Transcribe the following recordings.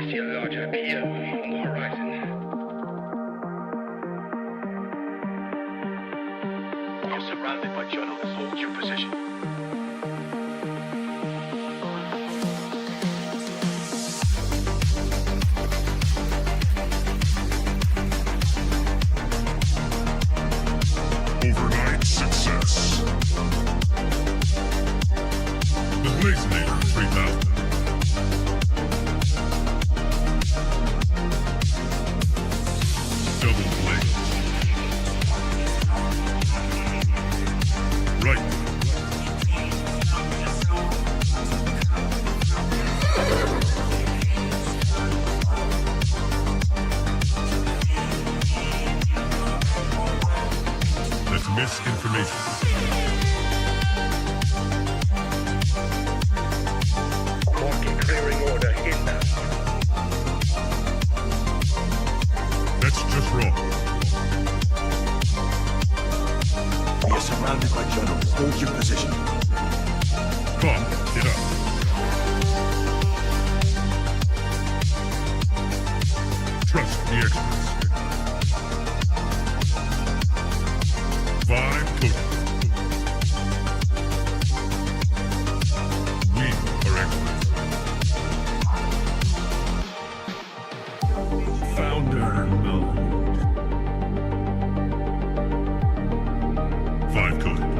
see a large appear on the horizon. You're surrounded by journalists. Hold your position. Overnight success. The Lasernator 3000. Double blade. Right. That's misinformation. Marking clearing order inbound. That's just wrong. We are surrounded by journalists. Hold your position. Pump it up. Trust the experts. Vibe coding. We are experts. Founder mode. Vibe coding.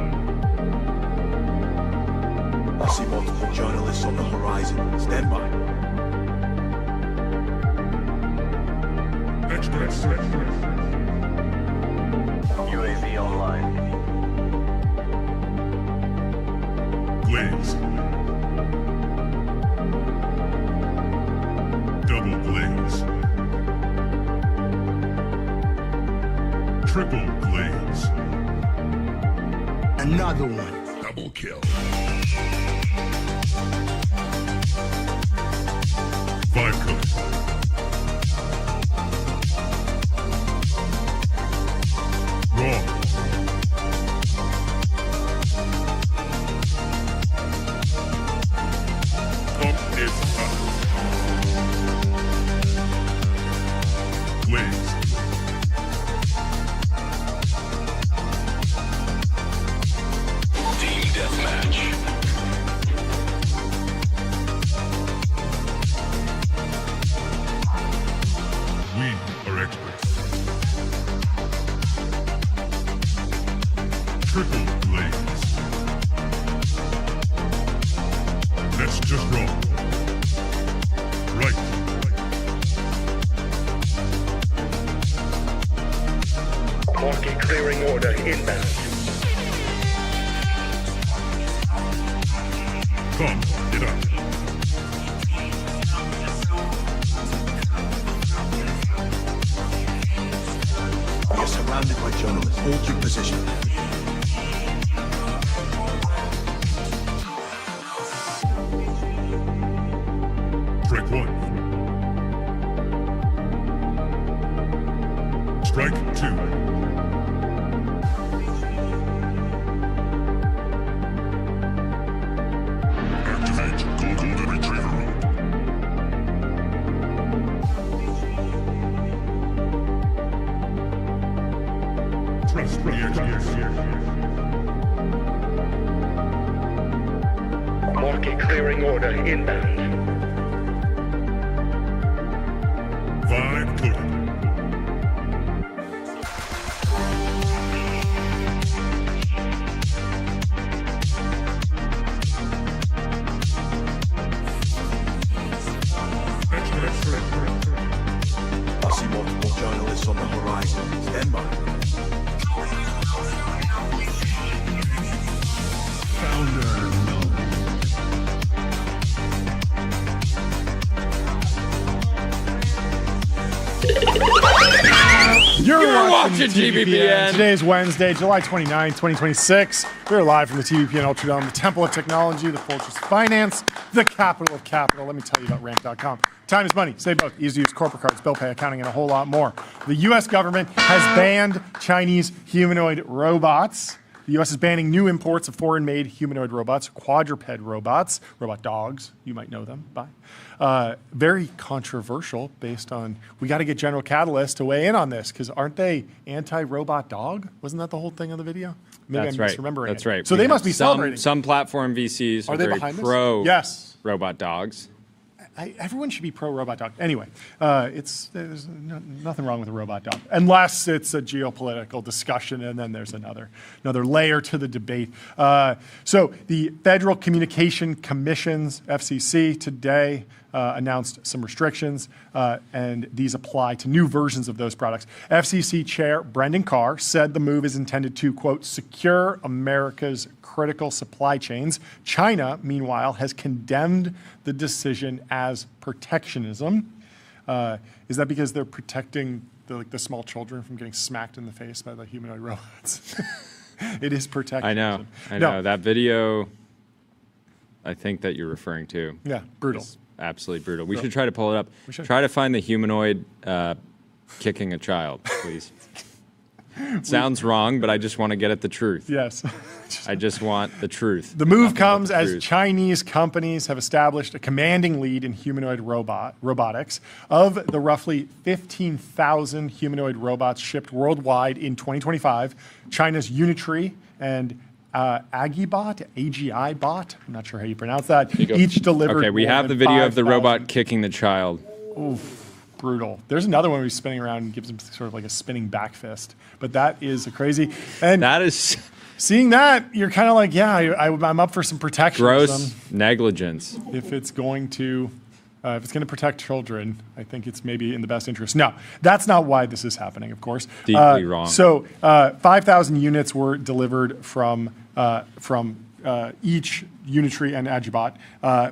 I see multiple journalists on the horizon. Stand by. Experts. UAV online. Glaze. Double glaze. Triple glaze. Another one. Double kill. Vibe coding. Wrong. Pump is up. Glaze. Team deathmatch. We are experts. Triple glaze. That's just wrong. Right. Marking clearing order inbound. Pump it up. We are surrounded by journalists. Hold your position. Strike one. Strike two. Activate Golden Retriever mode. Trust the experts. Marking clearing order inbound. Vibe coding. I see multiple journalists on the horizon. Stand by. Founder mode. You're watching TBPN. Today is Wednesday, July 29, 2026. We're live from the TBPN Ultradome, the temple of technology, the fortress of finance, the capital of capital. Let me tell you about ramp.com. Time is money. Save both. Easy to use corporate cards, bill pay, accounting, and a whole lot more. The U.S. government has banned Chinese humanoid robots. The U.S. is banning new imports of foreign-made humanoid robots, quadruped robots, robot dogs. You might know them by. Very controversial based on, we got to get General Catalyst to weigh in on this because aren't they anti-robot dog? Wasn't that the whole thing of the video? Maybe That's I'm right. misremembering That's it. right. So We they have must be celebrating. Some platform VCs are they very behind this? pro Yes. robot dogs. Everyone should be pro robot dog. Anyway, there's nothing wrong with a robot dog, unless it's a geopolitical discussion, and then there's another layer to the debate. So the Federal Communication Commission's FCC today announced some restrictions, and these apply to new versions of those products. FCC Chair Brendan Carr said the move is intended to, quote, secure America's critical supply chains. China, meanwhile, has condemned the decision as protectionism. Is that because they're protecting the small children from getting smacked in the face by the humanoid robots? It is protectionism. I know. That video, I think that you're referring to. Yeah, brutal. Absolutely brutal. We should try to pull it up. We should. Try to find the humanoid kicking a child, please. Sounds wrong, but I just want to get at the truth. Yes. I just want the truth. The move Nothing but comes the as truth. Chinese companies have established a commanding lead in humanoid robotics. Of the roughly 15,000 humanoid robots shipped worldwide in 2025, China's Unitree and AGI-Bot, I'm not sure how you pronounce that, each delivered. Okay, we more have the than video of the 5,000. robot kicking the child. Brutal. There's another one where he's spinning around and gives him sort of like a spinning back fist. But that is a crazy. And That is seeing that, you're kind of like, yeah, I'm up for some protection. gross negligence. If it's going to protect children, I think it's maybe in the best interest. No, that's not why this is happening, of course. Deeply wrong. So 5,000 units were delivered from each Unitree and Agibot.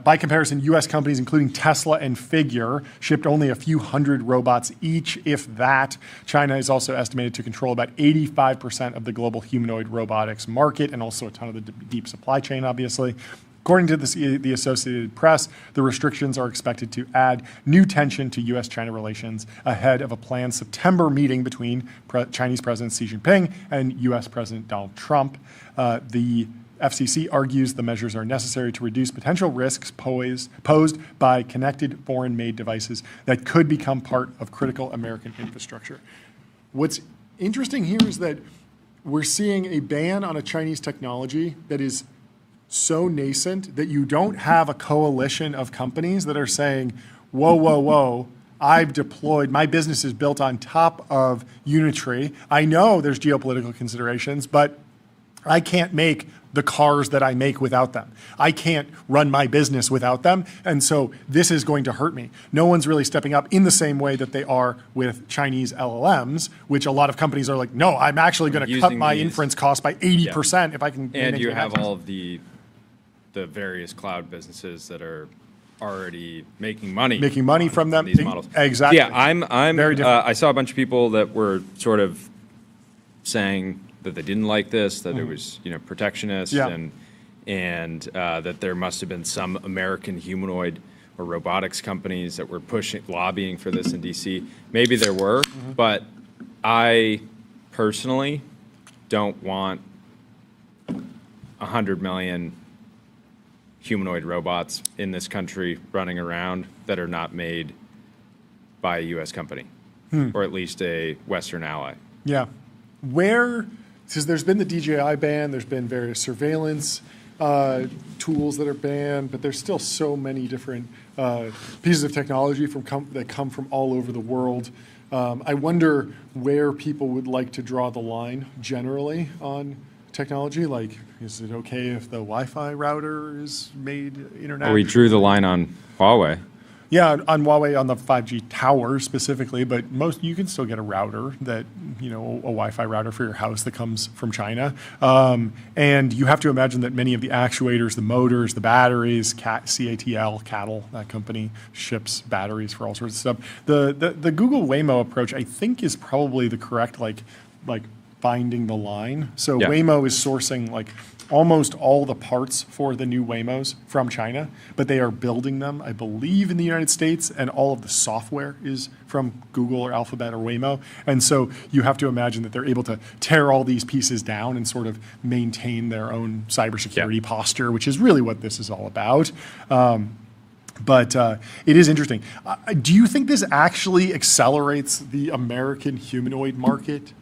By comparison, U.S. companies, including Tesla and Figure, shipped only a few hundred robots each, if that. China is also estimated to control about 85% of the global humanoid robotics market and also a ton of the deep supply chain, obviously. According to the Associated Press, the restrictions are expected to add new tension to U.S.-China relations ahead of a planned September meeting between Chinese President Xi Jinping and U.S. President Donald Trump. The FCC argues the measures are necessary to reduce potential risks posed by connected foreign-made devices that could become part of critical American infrastructure. What's interesting here is that we're seeing a ban on a Chinese technology that is so nascent that you don't have a coalition of companies that are saying, whoa, whoa, whoa, I've deployed, my business is built on top of Unitree. I know there's geopolitical considerations, but I can't make the cars that I make without them. I can't run my business without them. And so this is going to hurt me. No one's really stepping up in the same way that they are with Chinese LLMs, which a lot of companies are like, no, I'm actually going to cut my inference cost by 80% if I can. And you have all of the various cloud businesses that are already making money from them. these models. Exactly. Yeah, I'm Very different. I saw a bunch of people that were sort of saying that they didn't like this, that it was protectionist, Yeah. and that there must have been some American humanoid or robotics companies that were lobbying for this in DC. Maybe there were, but I personally don't want 100 million humanoid robots in this country running around that are not made by a U.S. company, or at least a Western ally. Yeah. Because there's been the DJI ban, there's been various surveillance tools that are banned, but there's still so many different pieces of technology that come from all over the world. I wonder where people would like to draw the line generally on technology. Like, is it okay if the Wi-Fi router is made international? We drew the line on Huawei. Yeah, on Huawei, on the 5G tower specifically, but you can still get a router that, a Wi-Fi router for your house that comes from China. And you have to imagine that many of the actuators, the motors, the batteries, CATL, that company, ships batteries for all sorts of stuff. The Google Waymo approach, I think, is probably the correct, finding the line. So Yeah. Waymo is sourcing like almost all the parts for the new Waymos from China, but they are building them, I believe, in the United States, and all of the software is from Google or Alphabet or Waymo. And so you have to imagine that they're able to tear all these pieces down and sort of maintain their own cybersecurity posture, which is really what this is all about. But it is interesting. Do you think this actually accelerates the American humanoid market?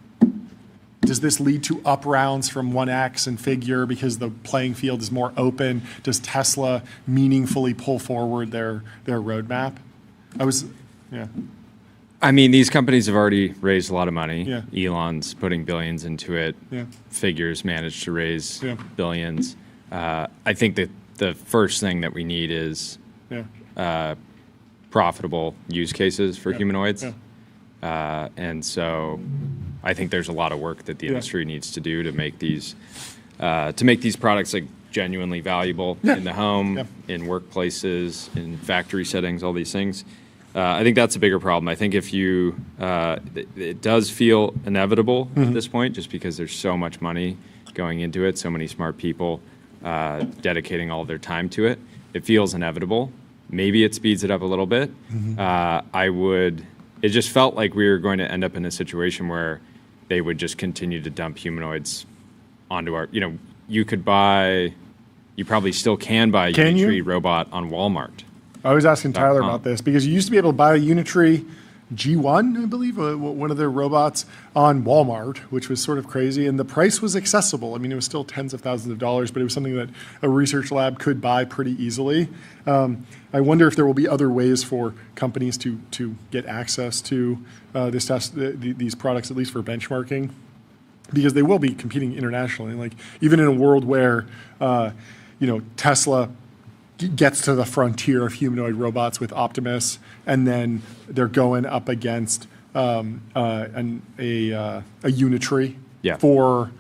Does this lead to up rounds from 1X and Figure because the playing field is more open? Does Tesla meaningfully pull forward their roadmap? I mean, these companies have already raised a lot of money. Yeah. Elon's putting billions into it. Yeah. Figures managed to raise Yeah. billions. I think that the first thing that we need is profitable use cases for humanoids. Yeah. And so I think there's a lot of work that the industry needs to do to make these products like genuinely valuable in the home, in workplaces, in factory settings, all these things. I think that's a bigger problem. I think if you, it does feel inevitable at this point, just because there's so much money going into it, so many smart people dedicating all of their time to it. It feels inevitable. Maybe it speeds it up a little bit. It just felt like we were going to end up in a situation where they would just continue to dump humanoids onto our, you probably still can buy a Unitree robot on Walmart. I was asking Tyler about this because you used to be able to buy a Unitree G1, I believe, one of their robots on Walmart, which was sort of crazy. And the price was accessible. I mean, it was still tens of thousands of dollars, but it was something that a research lab could buy pretty easily. I wonder if there will be other ways for companies to get access to these products, at least for benchmarking, because they will be competing internationally. Like even in a world where, Tesla gets to the frontier of humanoid robots with Optimus, and then they're going up against a Unitree for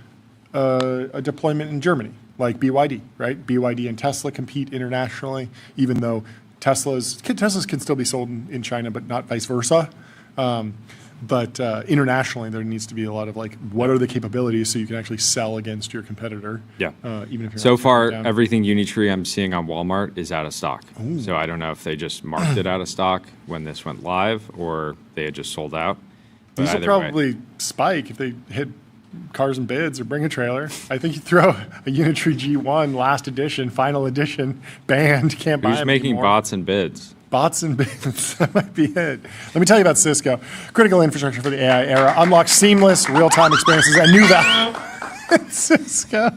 a deployment in Germany, like BYD, right? BYD and Tesla compete internationally, even though Teslas can still be sold in China, but not vice versa. But internationally, there needs to be a lot of like, what are the capabilities so you can actually sell against your competitor? Yeah. Even if you're So not far, down. everything Unitree I'm seeing on Walmart is out of stock. Ooh. So I don't know if they just marked it out of stock when this went live, or they had just sold out. But These will either way. probably spike if they hit Cars and Bids or Bring a Trailer. I think you throw a Unitree G1 last edition, final edition, banned, can't buy Who's them making anymore. bots and bids? Bots and bids, that might be it. Let me tell you about Cisco. Critical infrastructure for the AI era. Unlock seamless, real-time experiences and new value. Cisco.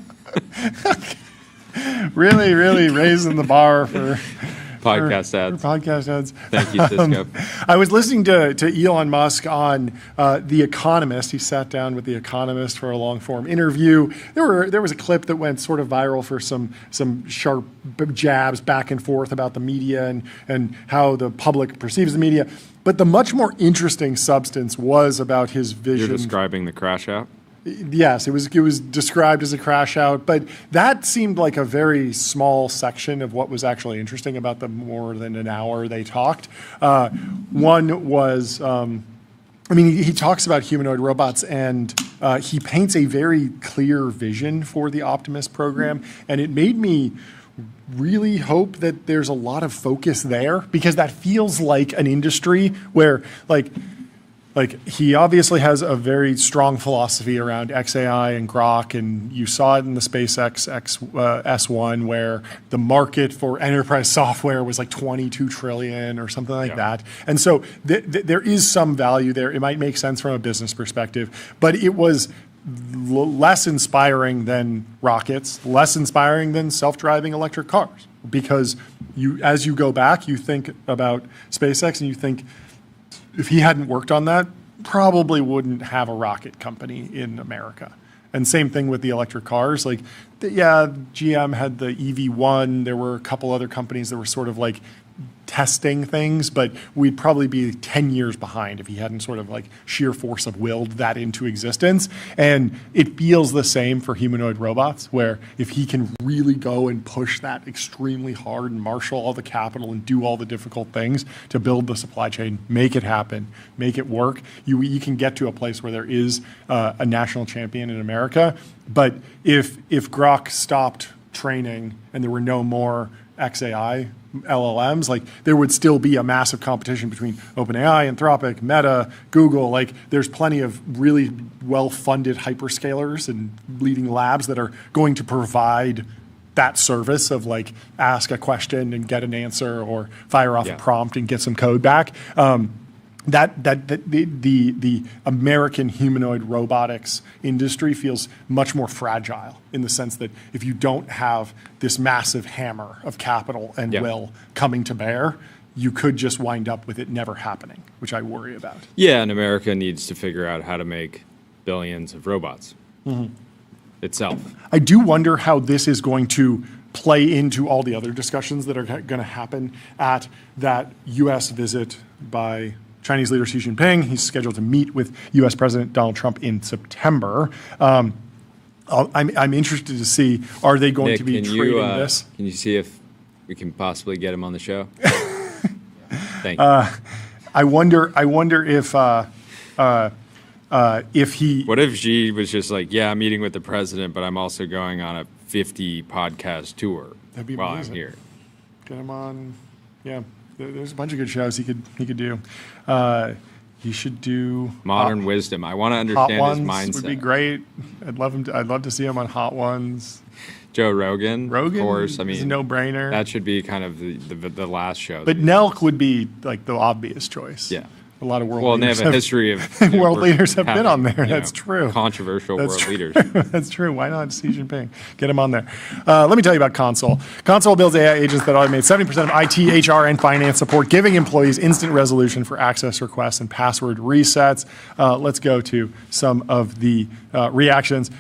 really, really raising the bar for Podcast ads. for podcast ads. Thank you, Cisco. I was listening to Elon Musk on The Economist. He sat down with The Economist for a long-form interview. There was a clip that went sort of viral for some sharp jabs back and forth about the media and how the public perceives the media. But the much more interesting substance was about his vision. You're describing the crash out? Yes, it was described as a crash out, but that seemed like a very small section of what was actually interesting about the more than an hour they talked. One was, he talks about humanoid robots, and he paints a very clear vision for the Optimus program, and it made me really hope that there's a lot of focus there, because that feels like an industry where, like he obviously has a very strong philosophy around XAI and Grok, and you saw it in the SpaceX S1 where the market for enterprise software was like 22 trillion or something like that. And so there is some value there. It might make sense from a business perspective, but it was less inspiring than rockets, less inspiring than self-driving electric cars, because as you go back, you think about SpaceX and you think, if he hadn't worked on that, probably wouldn't have a rocket company in America. And same thing with the electric cars. Like Yeah, GM had the EV1. There were a couple other companies that were sort of like testing things, but we'd probably be 10 years behind if he hadn't sort of like sheer force of willed that into existence. And it feels the same for humanoid robots, where if he can really go and push that extremely hard and marshal all the capital and do all the difficult things to build the supply chain, make it happen, make it work, you can get to a place where there is a national champion in America. But if Grok stopped training and there were no more XAI LLMs, like there would still be a massive competition between OpenAI, Anthropic, Meta, Google. Like there's plenty of really well-funded hyperscalers and leading labs that are going to provide that service of like ask a question and get an answer, or fire off a prompt and get some code back. The American humanoid robotics industry feels much more fragile in the sense that if you don't have this massive hammer of capital and will coming to bear, you could just wind up with it never happening, which I worry about. Yeah, and America needs to figure out how to make billions of robots itself. I do wonder how this is going to play into all the other discussions that are going to happen at that U.S. visit by Chinese leader Xi Jinping. He's scheduled to meet with U.S. President Donald Trump in September. I'm interested to see, are they going to be trading this? Can you see if we can possibly get him on the show? Thank you. I wonder if he... What if Xi was just like, yeah, I'm meeting with the president, but I'm also going on a 50 podcast tour That'd be while amazing. I'm here. Get him on, yeah. There's a bunch of good shows he could do. He should do Modern Wisdom. I want to Hot understand his Ones mindset. would be great. I'd love to see him on Hot Ones. Joe Rogan, of course. I mean, is a no-brainer. That should be kind of the last show. But Nelk would be like the obvious choice. Yeah. A lot of world Well, and they leaders have a history of world leaders have been on there. That's true. Controversial That's world true. leaders. That's true. Why not Xi Jinping? Get him on there. Let me tell you about Console. Console builds AI agents that automate 70% of IT, HR, and finance support, giving employees instant resolution for access requests and password resets. Let's go to some of the reactions.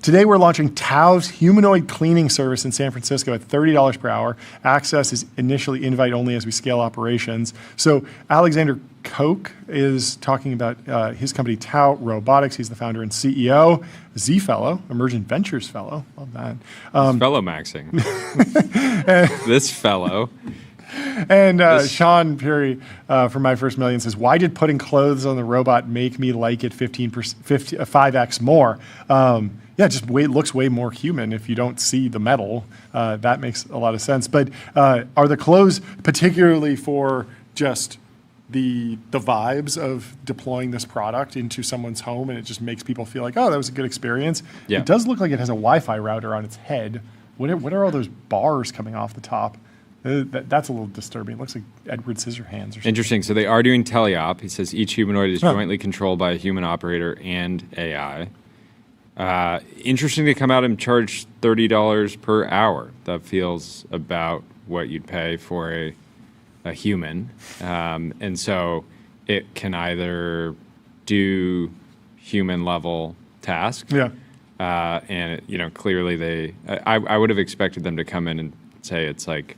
Today, we're launching Tao's humanoid cleaning service in San Francisco at $30 per hour. Access is initially invite only as we scale operations. So Alexander Koch is talking about his company Tao Robotics. He's the founder and CEO. Z Fellow, Emergent Ventures Fellow. Love that. Fellow maxing. This fellow. And Sean Perry from My First Million says, why did putting clothes on the robot make me like it 5x more? Yeah, just looks way more human if you don't see the metal. That makes a lot of sense. But are the clothes particularly for just the vibes of deploying this product into someone's home and it just makes people feel like, oh, that was a good experience? Yeah. It does look like it has a Wi-Fi router on its head. What are all those bars coming off the top? That's a little disturbing. It looks like Edward Scissorhands or something. Interesting. So they are doing teleop. He says each humanoid is jointly controlled by a human operator and AI. Interesting to come out and charge $30 per hour. That feels about what you'd pay for a human. And so it can either do human level tasks. Yeah. And clearly I would have expected them to come in and say it's like,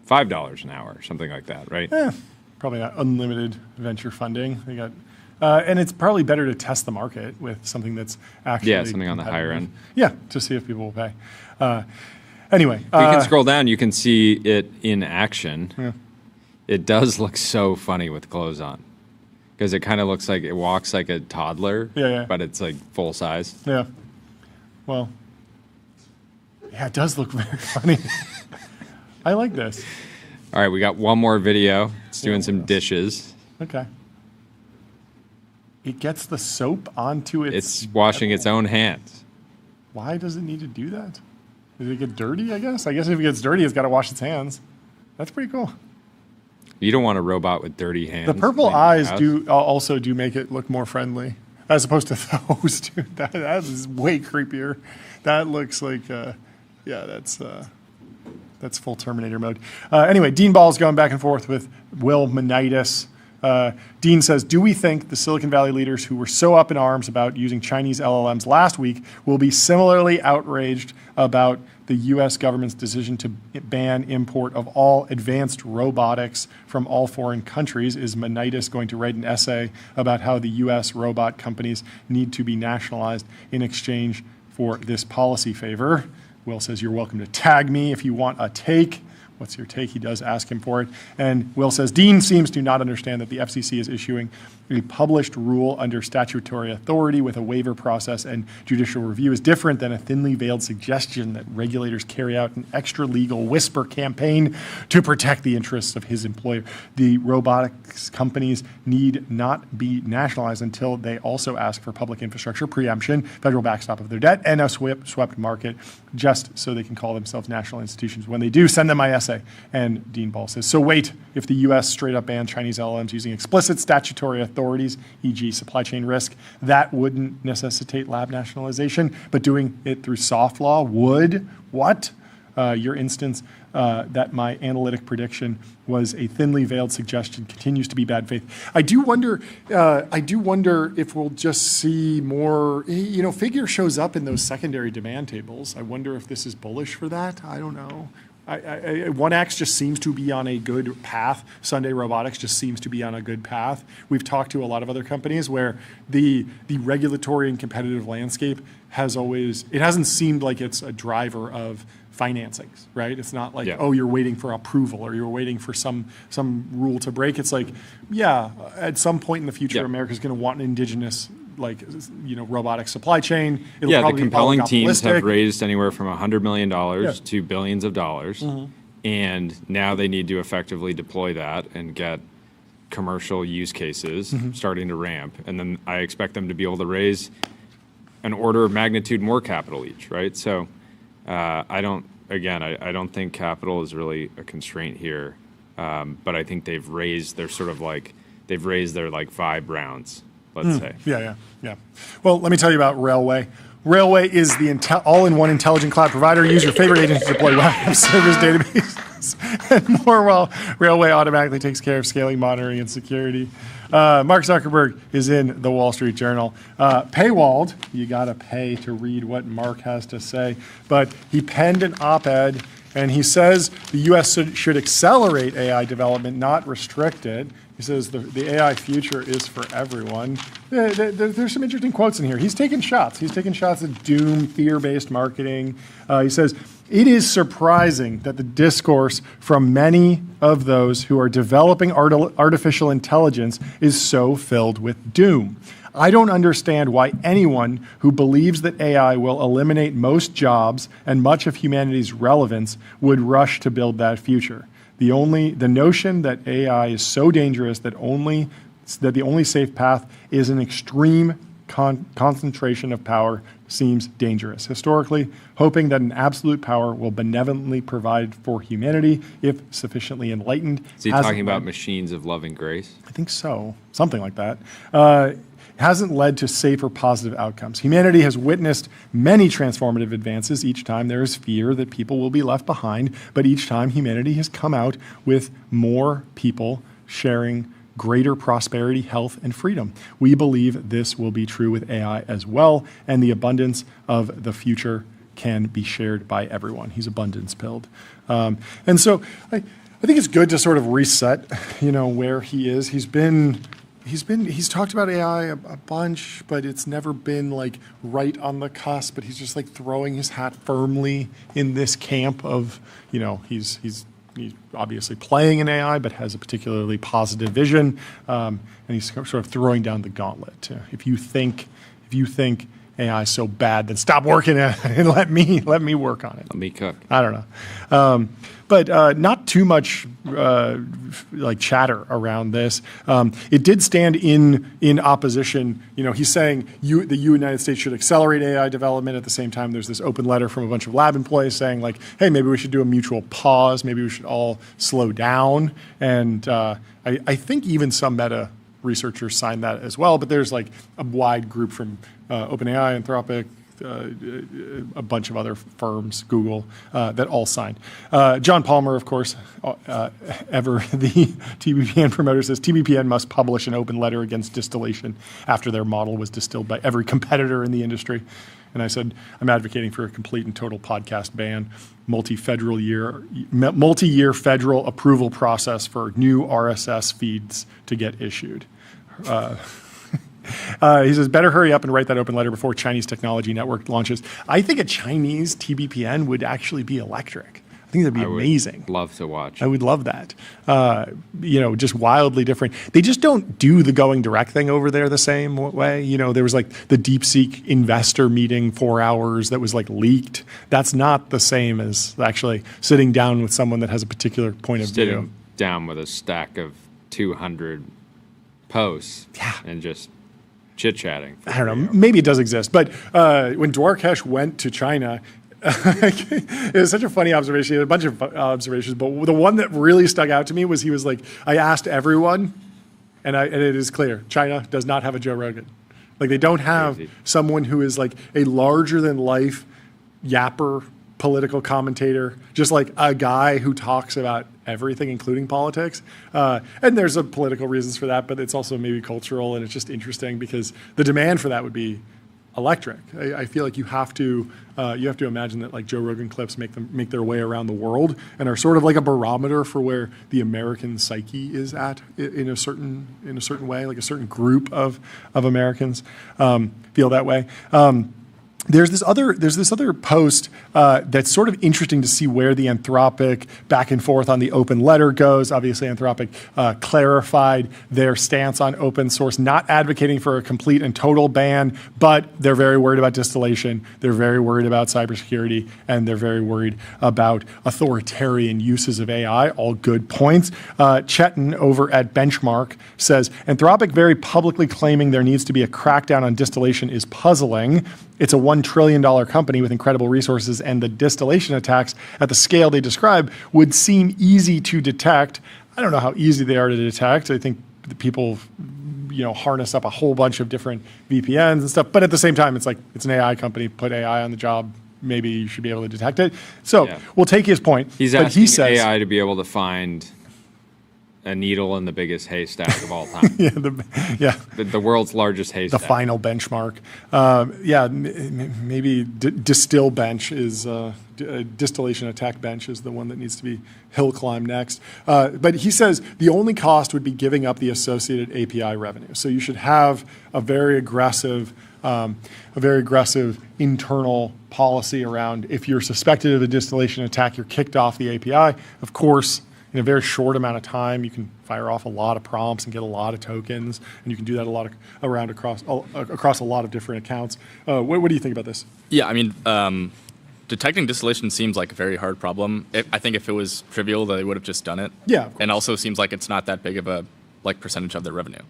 $5 an hour, something like that, right? Probably not unlimited venture funding. They got, and it's probably better to test the market with something that's actually something on the higher end. Yeah, to see if people will pay. Anyway, if you can scroll down, you can see it in action. Yeah. It does look so funny with clothes on because it kind of looks like it walks like a toddler, but it's like full size. Yeah. Well, yeah, it does look very funny. I like this. All right, we got one more video. It's doing some dishes. Okay. It gets the soap onto its... It's washing its own hands. Why does it need to do that? Did it get dirty, I guess? I guess if it gets dirty, it's got to wash its hands. That's pretty cool. You don't want a robot with dirty hands. The purple eyes also do make it look more friendly, as opposed to those, dude. That is way creepier. That looks like, that's full Terminator mode. Anyway, Dean Ball's going back and forth with Will Manitis. Dean says, do we think the Silicon Valley leaders who were so up in arms about using Chinese LLMs last week will be similarly outraged about the U.S. government's decision to ban import of all advanced robotics from all foreign countries? Is Manitis going to write an essay about how the U.S. robot companies need to be nationalized in exchange for this policy favor? Will says, you're welcome to tag me if you want a take. What's your take? He does ask him for it. And Will says, Dean seems to not understand that the FCC is issuing a published rule under statutory authority with a waiver process and judicial review is different than a thinly veiled suggestion that regulators carry out an extra legal whisper campaign to protect the interests of his employer. The robotics companies need not be nationalized until they also ask for public infrastructure preemption, federal backstop of their debt, and a swept market, just so they can call themselves national institutions. When they do, send them my essay. And Dean Ball says, so wait, if the U.S. straight up banned Chinese LLMs using explicit statutory authorities, e.g. supply chain risk, that wouldn't necessitate lab nationalization, but doing it through soft law would. What? Your instance that my analytic prediction was a thinly veiled suggestion continues to be bad faith. I do wonder if we'll just see more, Figure shows up in those secondary demand tables. I wonder if this is bullish for that. I don't know. 1X just seems to be on a good path. Sunday Robotics just seems to be on a good path. We've talked to a lot of other companies where the regulatory and competitive landscape it hasn't seemed like it's a driver of financings, right? It's not like, oh, you're waiting for approval or you're waiting for some rule to break. It's like, at some point in the future, America's going to want an indigenous robotic supply chain. It'll probably the compelling be teams have raised anywhere from $100 million to billions of dollars. Mm-hmm. And now they need to effectively deploy that and get commercial use cases starting to ramp. And then I expect them to be able to raise an order of magnitude more capital each, right? So I don't think capital is really a constraint here. But I think they've raised their 5 rounds. Let's say. Yeah. Well, let me tell you about Railway. Railway is the all-in-one intelligent cloud provider. Use your favorite agent to deploy web servers, databases, and more while Railway automatically takes care of scaling, monitoring, and security. Mark Zuckerberg is in the Wall Street Journal. Paywalled, you got to pay to read what Mark has to say, but he penned an op-ed, and he says the U.S. should accelerate AI development, not restrict it. He says the AI future is for everyone. There's some interesting quotes in here. He's taking shots. He's taking shots at doom, fear-based marketing. He says, it is surprising that the discourse from many of those who are developing artificial intelligence is so filled with doom. I don't understand why anyone who believes that AI will eliminate most jobs and much of humanity's relevance would rush to build that future. The notion that AI is so dangerous that the only safe path is an extreme concentration of power seems dangerous. Historically, hoping that an absolute power will benevolently provide for humanity if sufficiently enlightened. Is he talking about machines of loving grace? I think so. Something like that. Hasn't led to safe or positive outcomes. Humanity has witnessed many transformative advances. Each time there is fear that people will be left behind, but each time humanity has come out with more people sharing greater prosperity, health, and freedom. We believe this will be true with AI as well, and the abundance of the future can be shared by everyone. He's abundance-pilled. And so I think it's good to sort of reset, where he is. He's talked about AI a bunch, but it's never been like right on the cusp, but he's just like throwing his hat firmly in this camp of, he's obviously playing in AI, but has a particularly positive vision. And he's sort of throwing down the gauntlet. If you think AI is so bad, then stop working at it and let me work on it. Let me cook. I don't know. But not too much chatter around this. It did stand in opposition. He's saying the United States should accelerate AI development. At the same time, there's this open letter from a bunch of lab employees saying like, hey, maybe we should do a mutual pause. Maybe we should all slow down. And I think even some Meta researchers signed that as well. But there's like a wide group from OpenAI, Anthropic, a bunch of other firms, Google, that all signed. John Palmer, of course, ever the TBPN promoter, says TBPN must publish an open letter against distillation after their model was distilled by every competitor in the industry. And I said, I'm advocating for a complete and total podcast ban, multi-year federal approval process for new RSS feeds to get issued. He says, better hurry up and write that open letter before Chinese technology network launches. I think a Chinese TBPN would actually be electric. I think that'd be amazing. Love to watch. I would love that. Just wildly different. They just don't do the going direct thing over there the same way. There was like the DeepSeek investor meeting 4 hours that was like leaked. That's not the same as actually sitting down with someone that has a particular point of view. Sitting down with a stack of 200 posts and just chit-chatting. I don't know. Maybe it does exist. But when Dwarkesh went to China, it was such a funny observation. He had a bunch of observations, but the one that really stuck out to me was he was like, I asked everyone, and it is clear, China does not have a Joe Rogan. Like they don't have someone who is like a larger-than-life yapper, political commentator, just like a guy who talks about everything, including politics. And there's a political reasons for that, but it's also maybe cultural, and it's just interesting because the demand for that would be electric. I feel like you have to imagine that like Joe Rogan clips make their way around the world and are sort of like a barometer for where the American psyche is at in a certain way, like a certain group of Americans feel that way. There's this other post that's sort of interesting to see where the Anthropic back and forth on the open letter goes. Obviously, Anthropic clarified their stance on open source, not advocating for a complete and total ban, but they're very worried about distillation. They're very worried about cybersecurity, and they're very worried about authoritarian uses of AI. All good points. Chetan over at Benchmark says, Anthropic very publicly claiming there needs to be a crackdown on distillation is puzzling. It's a $1 trillion company with incredible resources, and the distillation attacks at the scale they describe would seem easy to detect. I don't know how easy they are to detect. I think the people, harness up a whole bunch of different VPNs and stuff. But at the same time, it's like it's an AI company. Put AI on the job. Maybe you should be able to detect it. So we'll take his point. He's but asking he says, AI to be able to find a needle in the biggest haystack of all time. The world's largest haystack. The final benchmark. Maybe distill bench is distillation attack bench is the one that needs to be hill climb next. But he says the only cost would be giving up the associated API revenue. So you should have a very aggressive internal policy around if you're suspected of a distillation attack, you're kicked off the API. Of course, in a very short amount of time, you can fire off a lot of prompts and get a lot of tokens, and you can do that across a lot of different accounts. What do you think about this? Yeah, I mean, detecting distillation seems like a very hard problem. I think if it was trivial, they would have just done it. Yeah, and also seems like it's not that big of a percentage of their revenue.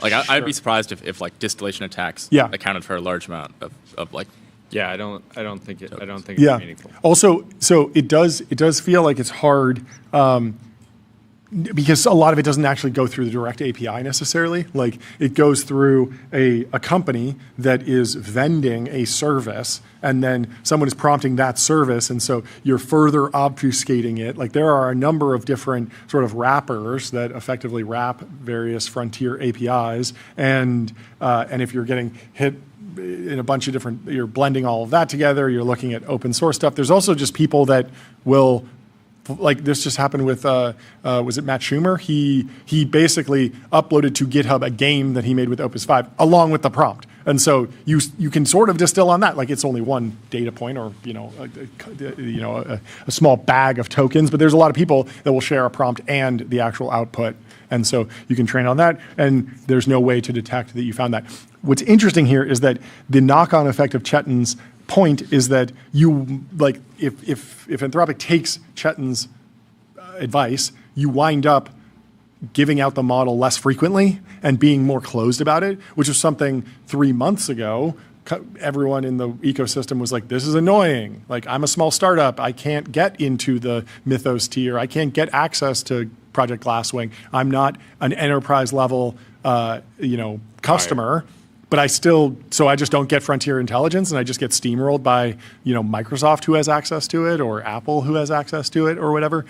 Like I'd be surprised if like distillation attacks accounted for a large amount of like. Yeah, I don't think it's meaningful. Also, so it does feel like it's hard because a lot of it doesn't actually go through the direct API necessarily. Like it goes through a company that is vending a service, and then someone is prompting that service, and so you're further obfuscating it. Like there are a number of different sort of wrappers that effectively wrap various frontier APIs, and if you're getting hit in a bunch of different, you're blending all of that together, you're looking at open source stuff. There's also just people that will, like this just happened with, was it Matt Schumer? He basically uploaded to GitHub a game that he made with Opus 5 along with the prompt. And so you can sort of distill on that, like it's only one data point or a small bag of tokens, but there's a lot of people that will share a prompt and the actual output. And so you can train on that, and there's no way to detect that you found that. What's interesting here is that the knock-on effect of Chetan's point is that you, like, if Anthropic takes Chetan's advice, you wind up giving out the model less frequently and being more closed about it, which was something 3 months ago. Everyone in the ecosystem was like, this is annoying. Like, I'm a small startup. I can't get into the Mythos tier. I can't get access to Project Glasswing. I'm not an enterprise level, customer. but I just don't get Frontier Intelligence, and I just get steamrolled by Microsoft, who has access to it, or Apple, who has access to it, or whatever.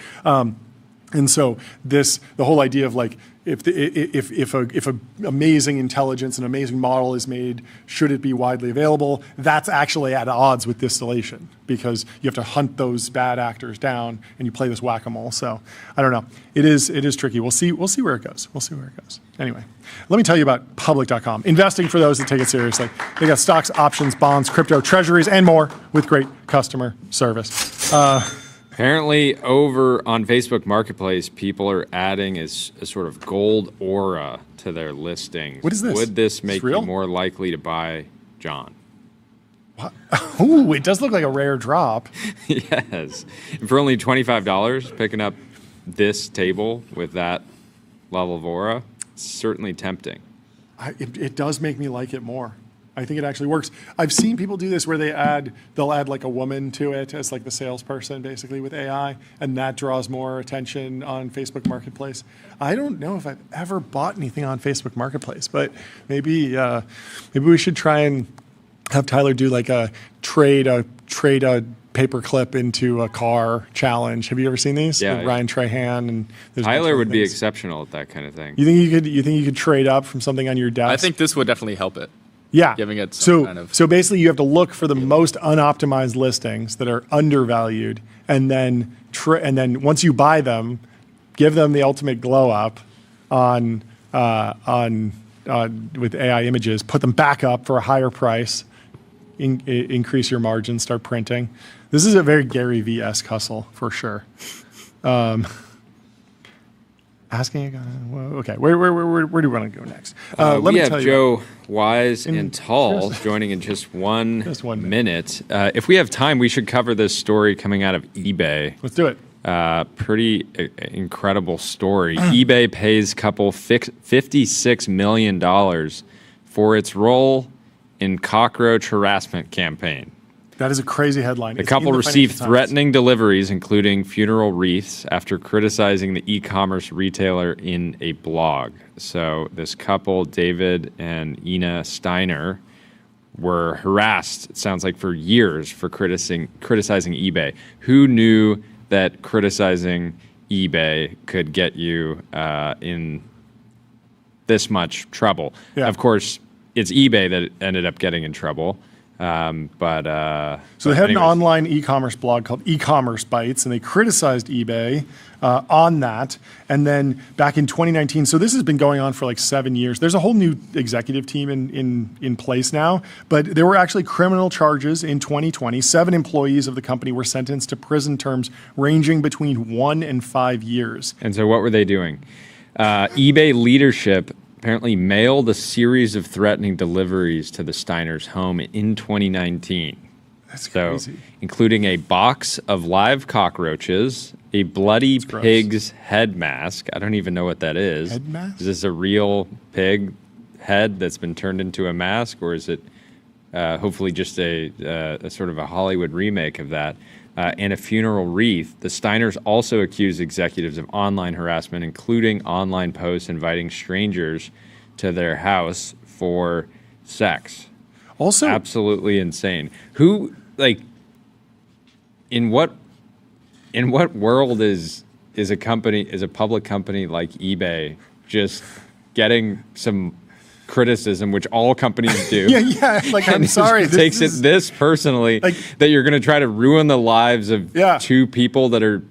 And so the whole idea of like, if a amazing intelligence, an amazing model is made, should it be widely available? That's actually at odds with distillation, because you have to hunt those bad actors down, and you play this whack-a-mole. So I don't know. It is tricky. We'll see where it goes. Anyway, let me tell you about public.com. Investing for those that take it seriously. They got stocks, options, bonds, crypto, treasuries, and more with great customer service. Apparently, over on Facebook Marketplace, people are adding a sort of gold aura to their listings. What is this? Would this make you more likely to buy John? What? Ooh, it does look like a rare drop. Yes. And for only $25, picking up this table with that level of aura, it's certainly tempting. It does make me like it more. I think it actually works. I've seen people do this where they'll add like a woman to it as like the salesperson, basically, with AI, and that draws more attention on Facebook Marketplace. I don't know if I've ever bought anything on Facebook Marketplace, but maybe we should try and have Tyler do like a trade a paperclip into a car challenge. Have you ever seen these? Yeah. With Ryan Trahan and Tyler would be exceptional at that kind of thing. You think you could trade up from something on your desk? I think this would definitely help it. Yeah. Giving it some kind of... So basically you have to look for the most unoptimized listings that are undervalued, and then once you buy them, give them the ultimate glow up on with AI images, put them back up for a higher price, increase your margin, start printing. This is a very Gary V-esque hustle for sure. Asking, okay, where do we want to go next? We have Joe Wise and Tall joining in just one minute. If we have time, we should cover this story coming out of eBay. Let's do it. Pretty incredible story. eBay pays couple $56 million for its role in cockroach harassment campaign. That is a crazy headline. The couple received threatening deliveries, including funeral wreaths, after criticizing the e-commerce retailer in a blog. So this couple, David and Ina Steiner, were harassed, it sounds like, for years for criticizing eBay. Who knew that criticizing eBay could get you in this much trouble? Yeah. Of course, it's eBay that ended up getting in trouble. So they had an online e-commerce blog called E-commerce Bytes, and they criticized eBay on that. And then back in 2019, so this has been going on for like 7 years. There's a whole new executive team in place now, but there were actually criminal charges in 2020. 7 employees of the company were sentenced to prison terms ranging between 1 and 5 years. And so what were they doing? eBay leadership apparently mailed a series of threatening deliveries to the Steiners' home in 2019. That's crazy. Including a box of live cockroaches, a bloody pig's head mask. I don't even know what that is. Head mask? Is this a real pig head that's been turned into a mask, or is it hopefully just a sort of a Hollywood remake of that? And a funeral wreath. The Steiners also accused executives of online harassment, including online posts inviting strangers to their house for sex. Also, absolutely insane. Who, like, in what world is a public company like eBay just getting some criticism, which all companies do? yeah. Like, I'm sorry. Takes it this personally, like, that you're going to try to ruin the lives of 2 people that are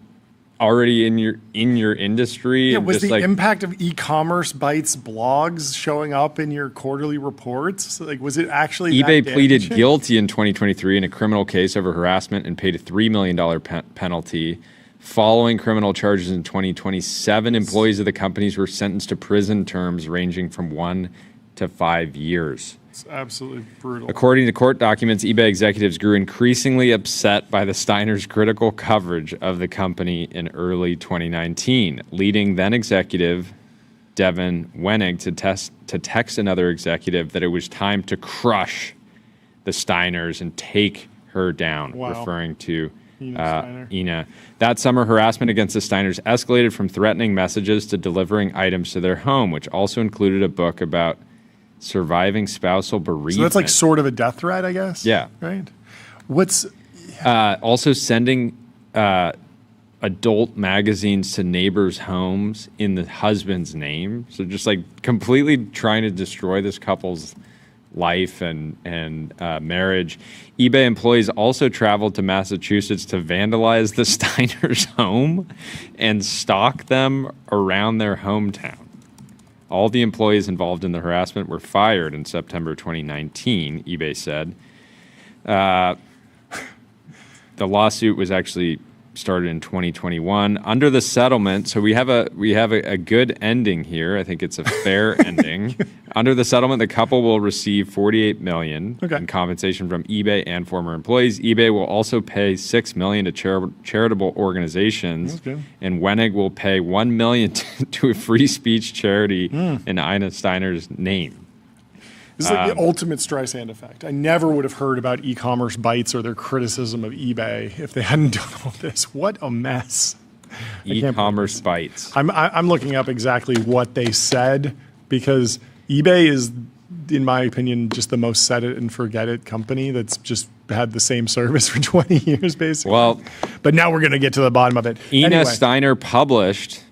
already in your industry. Yeah, was the impact of E-commerce Bytes blogs showing up in your quarterly reports? Like, was it actually eBay that pleaded damaging? guilty in 2023 in a criminal case over harassment and paid a $3 million penalty. Following criminal charges in 2027, employees of the companies were sentenced to prison terms ranging from 1 to 5 years. It's absolutely brutal. According to court documents, eBay executives grew increasingly upset by the Steiners' critical coverage of the company in early 2019, leading then executive Devin Wenig to text another executive that it was time to crush the Steiners and take her down, referring to Ina. That summer, harassment against the Steiners escalated from threatening messages to delivering items to their home, which also included a book about surviving spousal bereavement. So that's like sort of a death threat, I guess. Yeah. Right. What's also sending adult magazines to neighbors' homes in the husband's name. So just like completely trying to destroy this couple's life and marriage. eBay employees also traveled to Massachusetts to vandalize the Steiners' home and stalk them around their hometown. All the employees involved in the harassment were fired in September 2019, eBay said. The lawsuit was actually started in 2021 under the settlement. So we have a good ending here. I think it's a fair ending. Under the settlement, the couple will receive $48 million in compensation from eBay and former employees. eBay will also pay $6 million to charitable organizations, and Wenig will pay $1 million to a free speech charity in Ina Steiner's name. This is like the ultimate Streisand effect. I never would have heard about e-commerce bites or their criticism of eBay if they hadn't done all this. What a mess. E-commerce bites. I'm looking up exactly what they said because eBay is, in my opinion, just the most set it and forget it company that's just had the same service for 20 years, basically. Well, but now we're going to get to the bottom of it. Ina Steiner published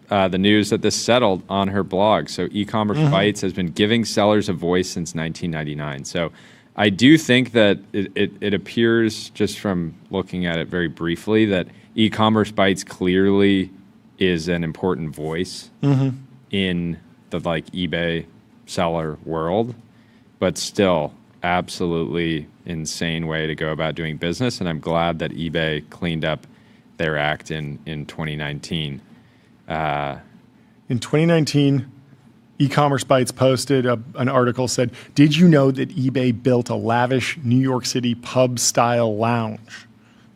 the news that this settled on her blog. So e-commerce bites has been giving sellers a voice since 1999. So I do think that it appears, just from looking at it very briefly, that e-commerce bites clearly is an important voice in the like eBay seller world, but still absolutely insane way to go about doing business. And I'm glad that eBay cleaned up their act in 2019. In 2019, e-commerce bites posted an article said, "Did you know that eBay built a lavish New York City pub-style lounge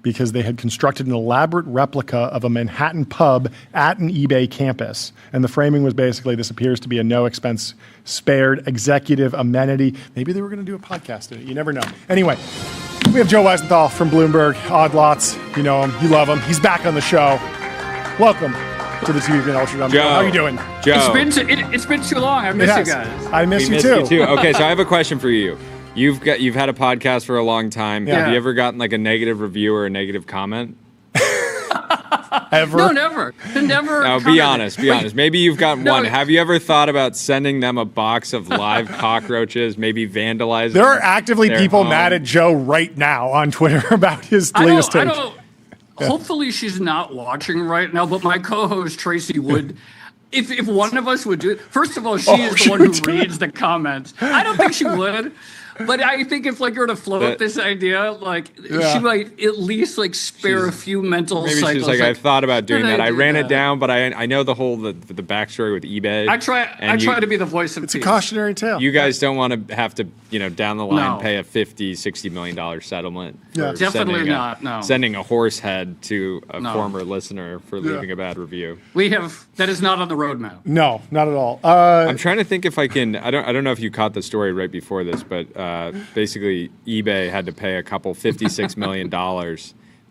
because they had constructed an elaborate replica of a Manhattan pub at an eBay campus?" And the framing was basically, this appears to be a no-expense spared executive amenity. Maybe they were going to do a podcast in it. You never know. Anyway, we have Joe Weisenthal from Bloomberg, Odd Lots. You know him. You love him. He's back on the show. Welcome to the TBPN Ultra Dumb Show. How are you doing? Joe. It's been too long. I miss you guys. I miss you too. Okay, so I have a question for you. You've had a podcast for a long time. Yeah. Have you ever gotten like a negative review or a negative comment? Ever? No, never. Never. No, be honest. Be honest. Maybe you've got one. Have you ever thought about sending them a box of live cockroaches, maybe vandalizing? There are actively people home? Mad at Joe right now on Twitter about his latest take. Hopefully she's not watching right now, but my co-host Tracy would. If one of us would do it, first of all, she is the one who reads the comments. I don't think she would. But I think if like you were to float this idea, like she might at least like spare a few mental maybe cycles. She's like, I've thought about doing that. I ran it down, but I know the whole the backstory with eBay. I try to be the voice of It's peace. a cautionary tale. You guys don't want to have to, down the line pay a $50-60 million settlement. Yeah. For Definitely not. No. Sending a horse head to a former listener for leaving a bad review. That is not on the roadmap. No, not at all. I'm trying to think if I can. I don't know if you caught the story right before this, but basically eBay had to pay a couple $56 million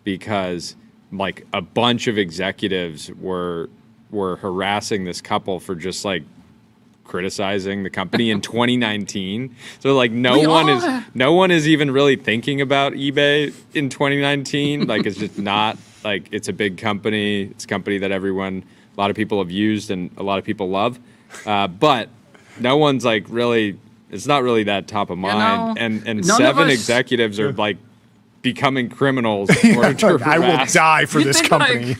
because like a bunch of executives were harassing this couple for just like criticizing the company in 2019. So like no one is even really thinking about eBay in 2019. Like it's just not like it's a big company. It's a company that a lot of people have used and a lot of people love. But no one's like really. It's not really that top of mind, and 7 executives are like becoming criminals. I will die for this company. Like,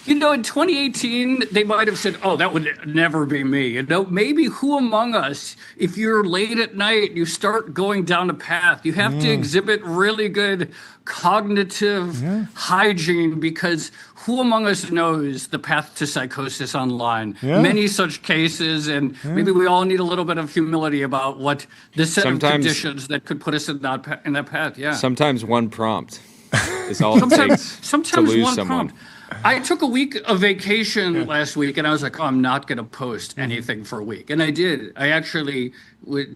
in 2018, they might have said, "Oh, that would never be me." Maybe who among us, if you're late at night, you start going down a path, you have to exhibit really good cognitive hygiene, because who among us knows the path to psychosis online? Many such cases, and maybe we all need a little bit of humility about what the set of conditions that could put us in that path. Yeah. Sometimes one prompt is all it takes to lose someone. Prompt. I took a week of vacation last week, and I was like, oh, I'm not going to post anything for a week. And I did. I actually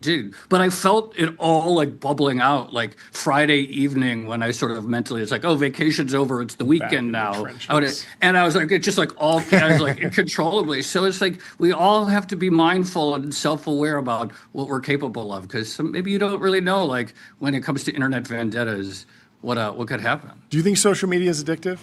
did. But I felt it all like bubbling out like Friday evening when I sort of mentally, it's like, oh, vacation's over. It's the weekend now. And I was like, it's just like all, I was like uncontrollably. So it's like we all have to be mindful and self-aware about what we're capable of, because maybe you don't really know, like when it comes to internet vendettas, what could happen. Do you think social media is addictive?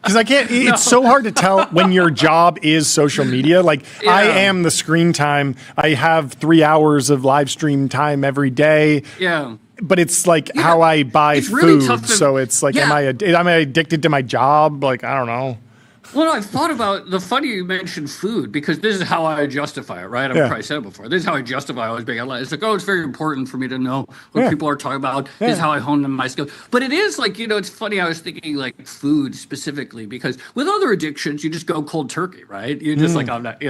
Because I can't, it's so hard to tell when your job is social media. Like, I am the screen time. I have 3 hours of live stream time every day. Yeah. But it's like how I buy really food. So it's like, am I addicted to my job? Like, I don't know. Well, I've thought about the funny you mentioned food, because this is how I justify it, right? I've probably said it before. This is how I justify always being online. It's like, oh, it's very important for me to know what people are talking about. This is how I hone my skills. But it is like, it's funny. I was thinking like food specifically, because with other addictions, you just go cold turkey, right? You're just like, I'm not,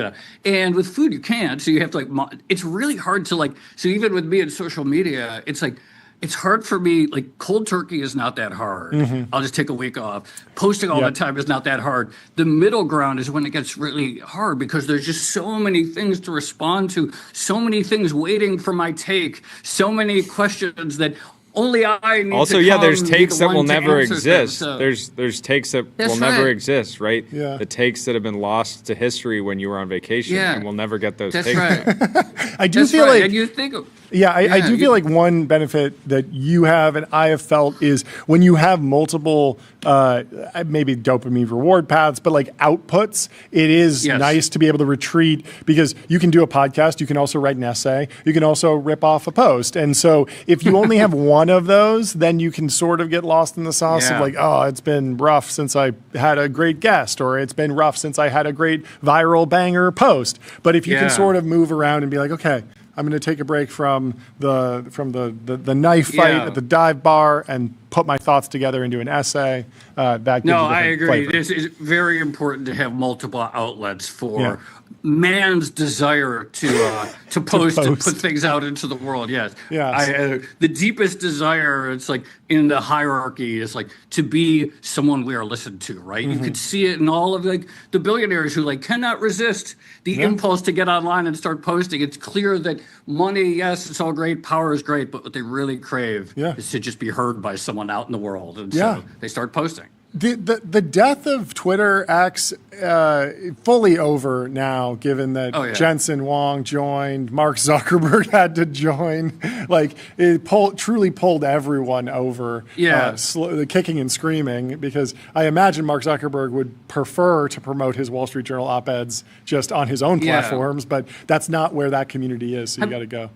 And with food, you can't. So you have to like, it's really hard to like, so even with me in social media, it's like, it's hard for me, like cold turkey is not that hard. I'll just take a week off. Posting all the time is not that hard. The middle ground is when it gets really hard, because there's just so many things to respond to, so many things waiting for my take, so many questions that only I need also, to there's takes that will never exist. So. There's takes that will never exist, right? Yeah. The takes that have been lost to history when you were on vacation, and we'll never get those takes. Right. I do feel like, and you think of, I do feel like one benefit that you have and I have felt is when you have multiple, maybe dopamine reward paths, but like outputs, it is nice to be able to retreat, because you can do a podcast, you can also write an essay, you can also rip off a post. And so if you only have one of those, then you can sort of get lost in the sauce of like, oh, it's been rough since I had a great guest, or it's been rough since I had a great viral banger post. But if you can sort of move around and be like, okay, I'm going to take a break from the knife fight at the dive bar and put my thoughts together into an essay. That gives I agree. flavor. It's very important to have multiple outlets for man's desire to post and put things out into the world. Yes. The deepest desire, it's like in the hierarchy, is like to be someone we are listened to, right? You could see it in all of like the billionaires who like cannot resist the impulse to get online and start posting. It's clear that money, yes, it's all great, power is great, but what they really crave is to just be heard by someone out in the world. And so they start posting. The death of Twitter X fully over now, given that Jensen Huang joined, Mark Zuckerberg had to join. Like it truly pulled everyone over, kicking and screaming. Because I imagine Mark Zuckerberg would prefer to promote his Wall Street Journal op-eds just on his own platforms, but that's not where that community is. So you got to go.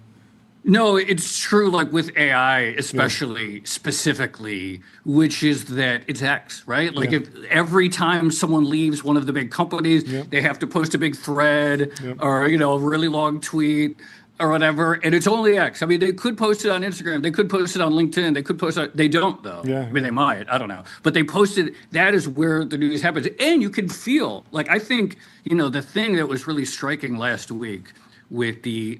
No, it's true, like with AI, especially specifically, which is that it's X, right? Like if every time someone leaves one of the big companies, they have to post a big thread or, a really long tweet or whatever, and it's only X. I mean, they could post it on Instagram, they could post it on LinkedIn, they could post it, they don't though. I mean, they might, I don't know. But they posted, that is where the news happens. And you can feel, like I think, the thing that was really striking last week with the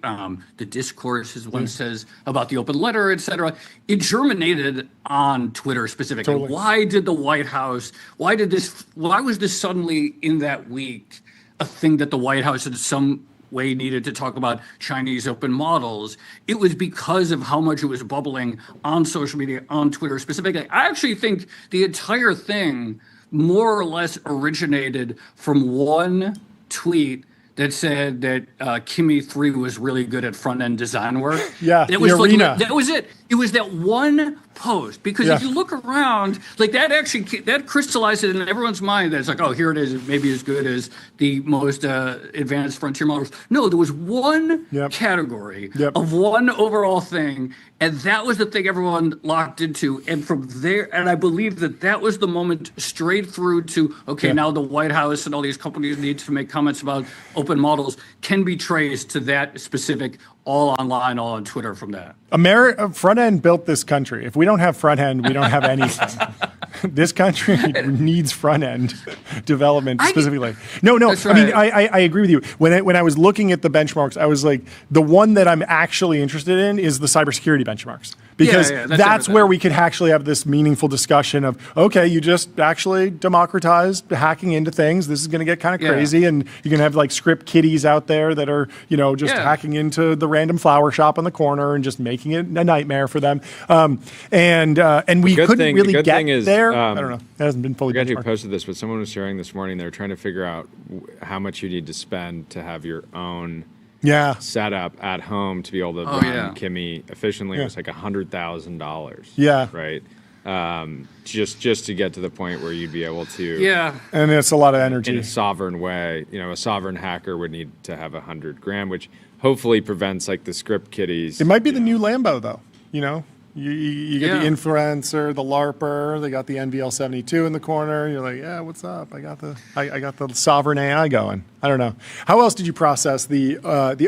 discourse, as one says, about the open letter, et cetera, it germinated on Twitter specifically. Totally. Why did the White House, why was this suddenly in that week a thing that the White House in some way needed to talk about Chinese open models? It was because of how much it was bubbling on social media, on Twitter specifically. I actually think the entire thing more or less originated from one tweet that said that Kimi 3 was really good at front-end design work. It was like, that was it. It was that one post, because if you look around, like that crystallized it in everyone's mind that it's like, oh, here it is, maybe as good as the most advanced frontier models. No, there was one category of one overall thing, and that was the thing everyone locked into. And from there, and I believe that was the moment straight through to, okay, now the White House and all these companies need to make comments about open models, can be traced to that specific all online, all on Twitter from that. Front end built this country. If we don't have front end, we don't have anything. This country needs front end development specifically. No. Right. I mean, I agree with you. When I was looking at the benchmarks, I was like, the one that I'm actually interested in is the cybersecurity benchmarks, because that's that's where everything. we could actually have this meaningful discussion of, okay, you just actually democratized hacking into things. This is going to get kind of crazy, and you're going to have like script kiddies out there that are, just hacking into the random flower shop on the corner and just making it a nightmare for them. And we couldn't really get there. I don't know. That hasn't been fully. I forgot who posted this, but someone was sharing this morning. They were trying to figure out how much you need to spend to have your own setup at home to be able to run Kimmy efficiently. It was like $100,000. Yeah. Right. Just to get to the point where you'd be able to. Yeah. And it's a lot of energy. In a sovereign way. A sovereign hacker would need to have 100 grand, which hopefully prevents like the script kiddies. It might be the new Lambo, though. You get the influencer, the LARPer. They got the NVL72 in the corner. You're like, yeah, what's up? I got the sovereign AI going. I don't know. How else did you process the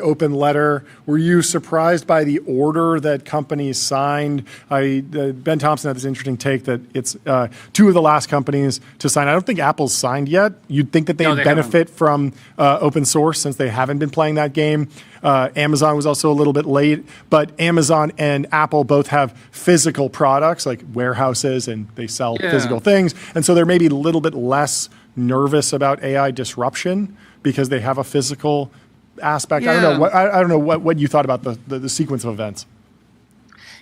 open letter? Were you surprised by the order that companies signed? Ben Thompson had this interesting take that it's two of the last companies to sign. I don't think Apple's signed yet. You'd think that they would benefit from open source since they haven't been playing that game. Amazon was also a little bit late, but Amazon and Apple both have physical products like warehouses, and they sell physical things. And so they're maybe a little bit less nervous about AI disruption because they have a physical aspect. I don't know what you thought about the sequence of events.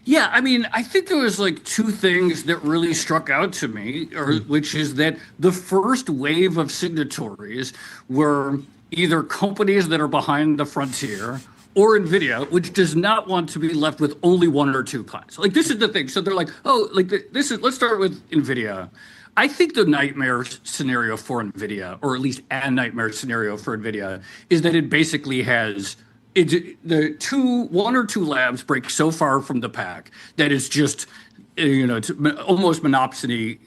Yeah, I mean, I think there was like two things that really struck out to me, which is that the first wave of signatories were either companies that are behind the frontier or NVIDIA, which does not want to be left with only one or two clients. Like, this is the thing. So they're like, let's start with NVIDIA. I think the nightmare scenario for NVIDIA, or at least a nightmare scenario for NVIDIA, is that it basically has one or two labs break so far from the pack that it's just, it's almost monopsony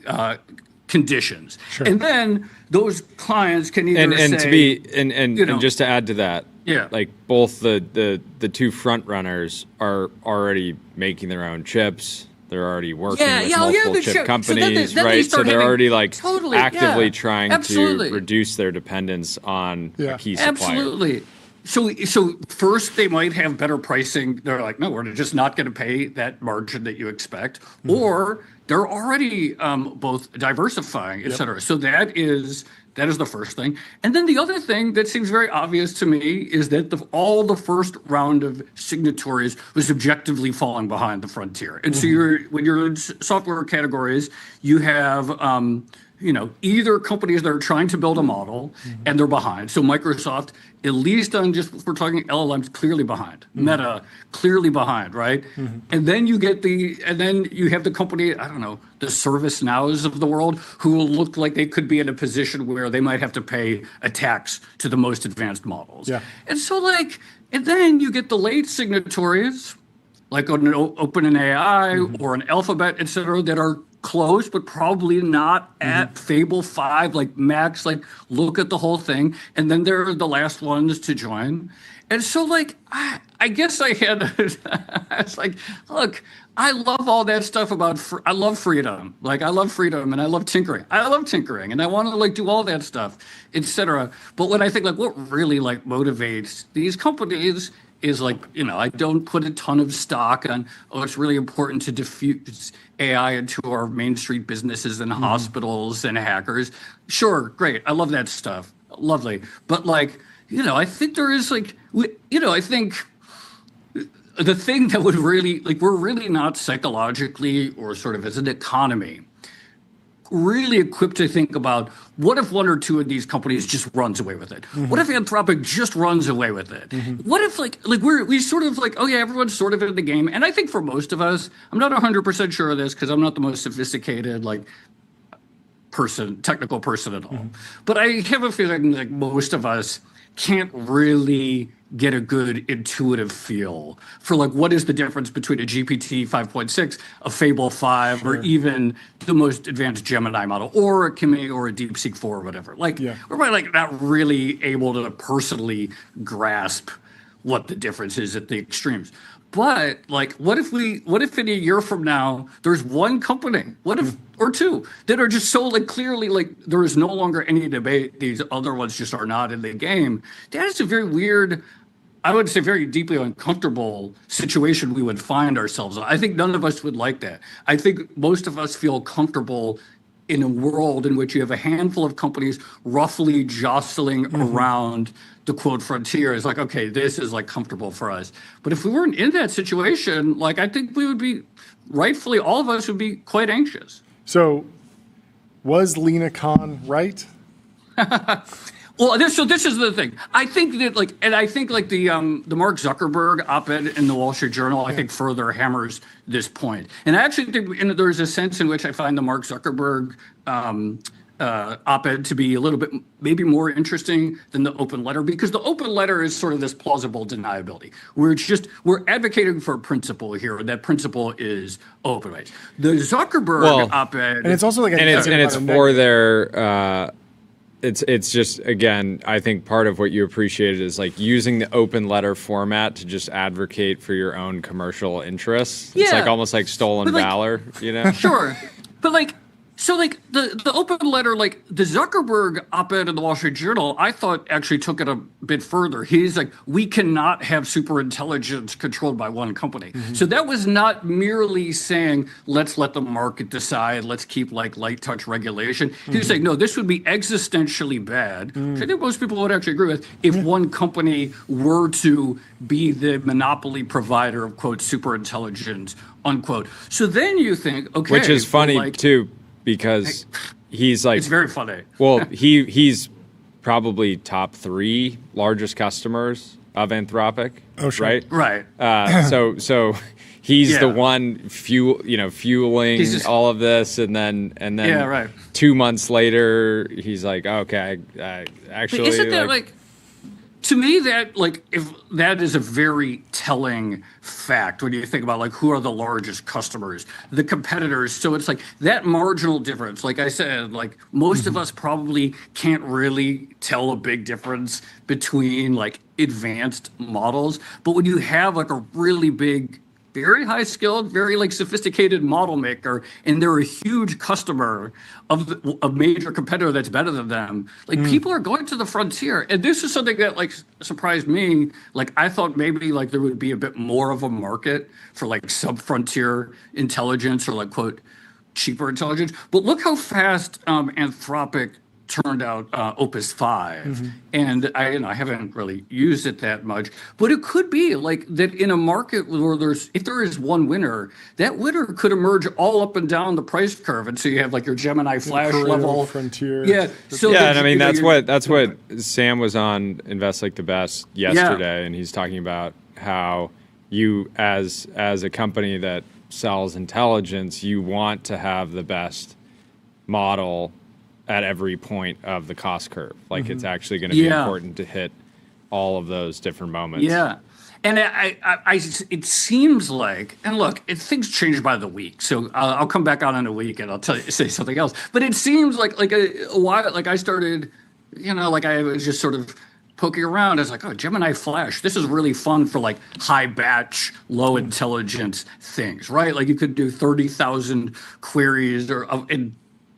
conditions. Sure. And then those clients can either and just to add to that, like both the two front runners are already making their own chips. They're already working with multiple chip companies, right? So they're already actively trying to reduce their dependence on a key supplier. Absolutely. So first they might have better pricing. They're like, no, we're just not going to pay that margin that you expect, or they're already both diversifying, et cetera. So that is the first thing. And then the other thing that seems very obvious to me is that all the first round of signatories was objectively falling behind the frontier. And so when you're in software categories, you have either companies that are trying to build a model and they're behind. So Microsoft, at least on just, if we're talking LLMs, clearly behind. Meta, clearly behind, right? And then you have the company, I don't know, the ServiceNows of the world, who will look like they could be in a position where they might have to pay a tax to the most advanced models. Yeah. And so and then you get the late signatories, like an OpenAI or an Alphabet, et cetera, that are close, but probably not at Fable 5, like max, look at the whole thing. And then they're the last ones to join. And so I guess I was like, look, I love all that stuff I love freedom. I love freedom and I love tinkering. And I want to do all that stuff, et cetera. But when I think what really motivates these companies is I don't put a ton of stock on, it's really important to diffuse AI into our Main Street businesses and hospitals and hackers. Sure, great. I love that stuff. Lovely. But I think there is I think the thing that would really, we're really not psychologically or sort of as an economy really equipped to think about what if one or two of these companies just runs away with it? What if Anthropic just runs away with it? What if we sort of everyone's sort of in the game. And I think for most of us, I'm not 100% sure of this because I'm not the most sophisticated technical person at all. But I have a feeling most of us can't really get a good intuitive feel for what is the difference between a GPT 5.6, a Fable 5, or even the most advanced Gemini model, or a Kimi or a DeepSeek 4 or whatever. We're probably not really able to personally grasp what the difference is at the extremes. But what if in a year from now there's one company, or two, that are just so clearly there is no longer any debate, these other ones just are not in the game? That is a very weird I would say, very deeply uncomfortable situation we would find ourselves in. I think none of us would like that. I think most of us feel comfortable in a world in which you have a handful of companies roughly jostling around the quote frontier. Is like, okay, this is like comfortable for us. But if we weren't in that situation, like I think we would be, rightfully, all of us would be quite anxious. So was Lena Khan right? Well, this is the thing. I think that the Mark Zuckerberg op-ed in the Wall Street Journal, I think further hammers this point. And I actually think there's a sense in which I find the Mark Zuckerberg op-ed to be a little bit maybe more interesting than the open letter, because the open letter is sort of this plausible deniability. We're advocating for a principle here, and that principle is open rights. The Zuckerberg op-ed, and it's also like it's for their. It's just, again, I think part of what you appreciated is like using the open letter format to just advocate for your own commercial interests. It's like almost like stolen valor, you know? Sure. But the open letter, like the Zuckerberg op-ed in the Wall Street Journal, I thought actually took it a bit further. He's like, we cannot have super intelligence controlled by one company. So that was not merely saying, let's let the market decide, let's keep like light touch regulation. He was saying, no, this would be existentially bad, which I think most people would actually agree with, if one company were to be the monopoly provider of, quote, super intelligence, unquote. So then you think, okay. Which is funny, too. Because he's like, it's very funny. Well, he's probably top 3 largest customers of Anthropic. Oh, sure. Right. Right. So he's the one fueling all of this, and then 2 months later he's like, okay, actually, but isn't that like to me, that like if that is a very telling fact when you think about like who are the largest customers, the competitors. So it's like that marginal difference. Like I said, like most of us probably can't really tell a big difference between like advanced models. But when you have like a really big, very high skilled, very like sophisticated model maker, and they're a huge customer of a major competitor that's better than them, like people are going to the frontier. And this is something that like surprised me. Like I thought maybe like there would be a bit more of a market for like sub-frontier intelligence or like, quote, cheaper intelligence. But look how fast Anthropic turned out Opus 5, and I haven't really used it that much, but it could be like that in a market where if there is one winner, that winner could emerge all up and down the price curve, and so you have like your Gemini Flash level frontier. And I mean that's what Sam was on Invest Like the Best yesterday, and he's talking about how you as a company that sells intelligence, you want to have the best model at every point of the cost curve. Like it's actually going to be important to hit all of those different moments. Yeah. And it seems like, and look, things change by the week. So I'll come back on in a week and I'll say something else. But it seems like a while, like I started, like I was just sort of poking around. I was like, oh, Gemini Flash, this is really fun for like high batch, low intelligence things, right? Like you could do 30,000 queries in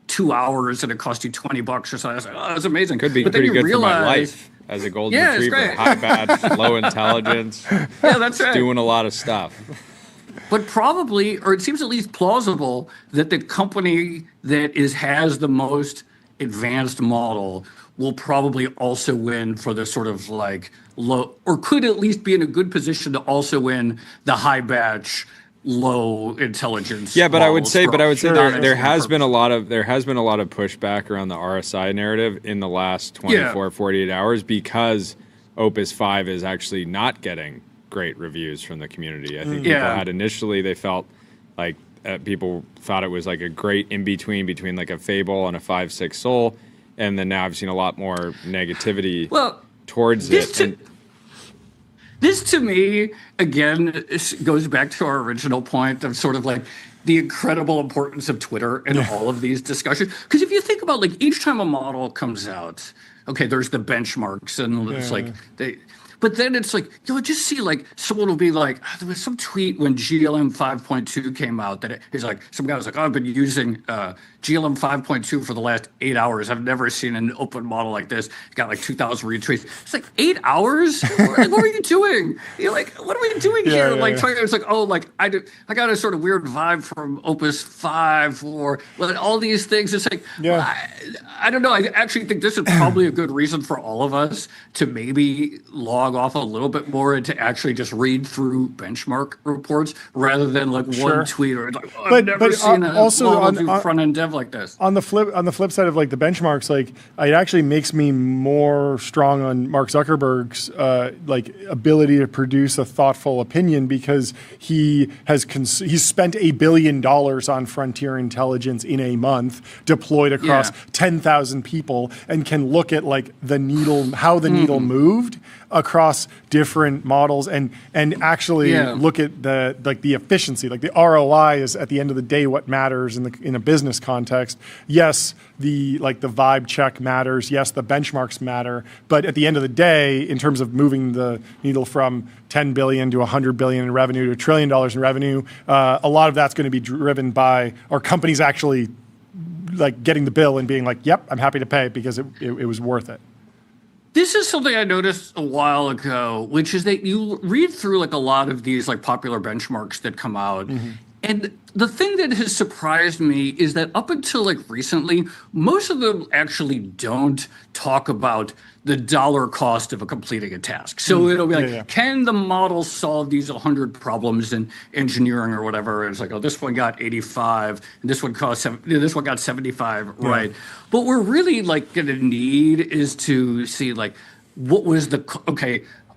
2 hours and it cost you $20 or something. I was like, oh, that's amazing. Could be pretty good for my life as a golden retriever. It's great. High batch, low intelligence. Yeah, that's right. Doing a lot of stuff. But probably, or it seems at least plausible, that the company that has the most advanced model will probably also win for the sort of like low, or could at least be in a good position to also win the high batch, low intelligence. Yeah, but I would say there has been a lot of pushback around the RSI narrative in the last 24, 48 hours because Opus 5 is actually not getting great reviews from the community. I think people had initially, they felt like people thought it was like a great in-between between like a Fable and a 5.6 Soul, and then now I've seen a lot more negativity towards it. This, to me, again, goes back to our original point of sort of like the incredible importance of Twitter in all of these discussions. Because if you think about like each time a model comes out, okay, there's the benchmarks, and it's like they. But then it's like you'll just see like someone will be like, there was some tweet when GLM 5.2 came out that he's like, some guy was like, oh, I've been using GLM 5.2 for the last 8 hours. I've never seen an open model like this. It got like 2,000 retweets. It's like 8 hours? What were you doing? You're like, what are we doing here? It's like, oh, like I got a sort of weird vibe from Opus 5 or all these things. It's like, I don't know. I actually think this is probably a good reason for all of us to maybe log off a little bit more and to actually just read through benchmark reports rather than like one tweet or like, I've never seen a front end dev like this. On the flip side of like the benchmarks, like it actually makes me more strong on Mark Zuckerberg's like ability to produce a thoughtful opinion, because he's spent $1 billion on frontier intelligence in a month, deployed across 10,000 people, and can look at like how the needle moved across different models and actually look at the efficiency, like the ROI is at the end of the day what matters in a business context. Yes, the vibe check matters. Yes, the benchmarks matter. But at the end of the day, in terms of moving the needle from 10 billion to 100 billion in revenue to $1 trillion in revenue, a lot of that's going to be driven by our companies actually like getting the bill and being like, yep, I'm happy to pay because it was worth it. This is something I noticed a while ago, which is that you read through like a lot of these like popular benchmarks that come out. And the thing that has surprised me is that up until like recently, most of them actually don't talk about the dollar cost of completing a task. So it'll be like, can the model solve these 100 problems in engineering or whatever? And it's like, oh, this one got 85, and this one got 75, right? But what we're really like going to need is to see like, what was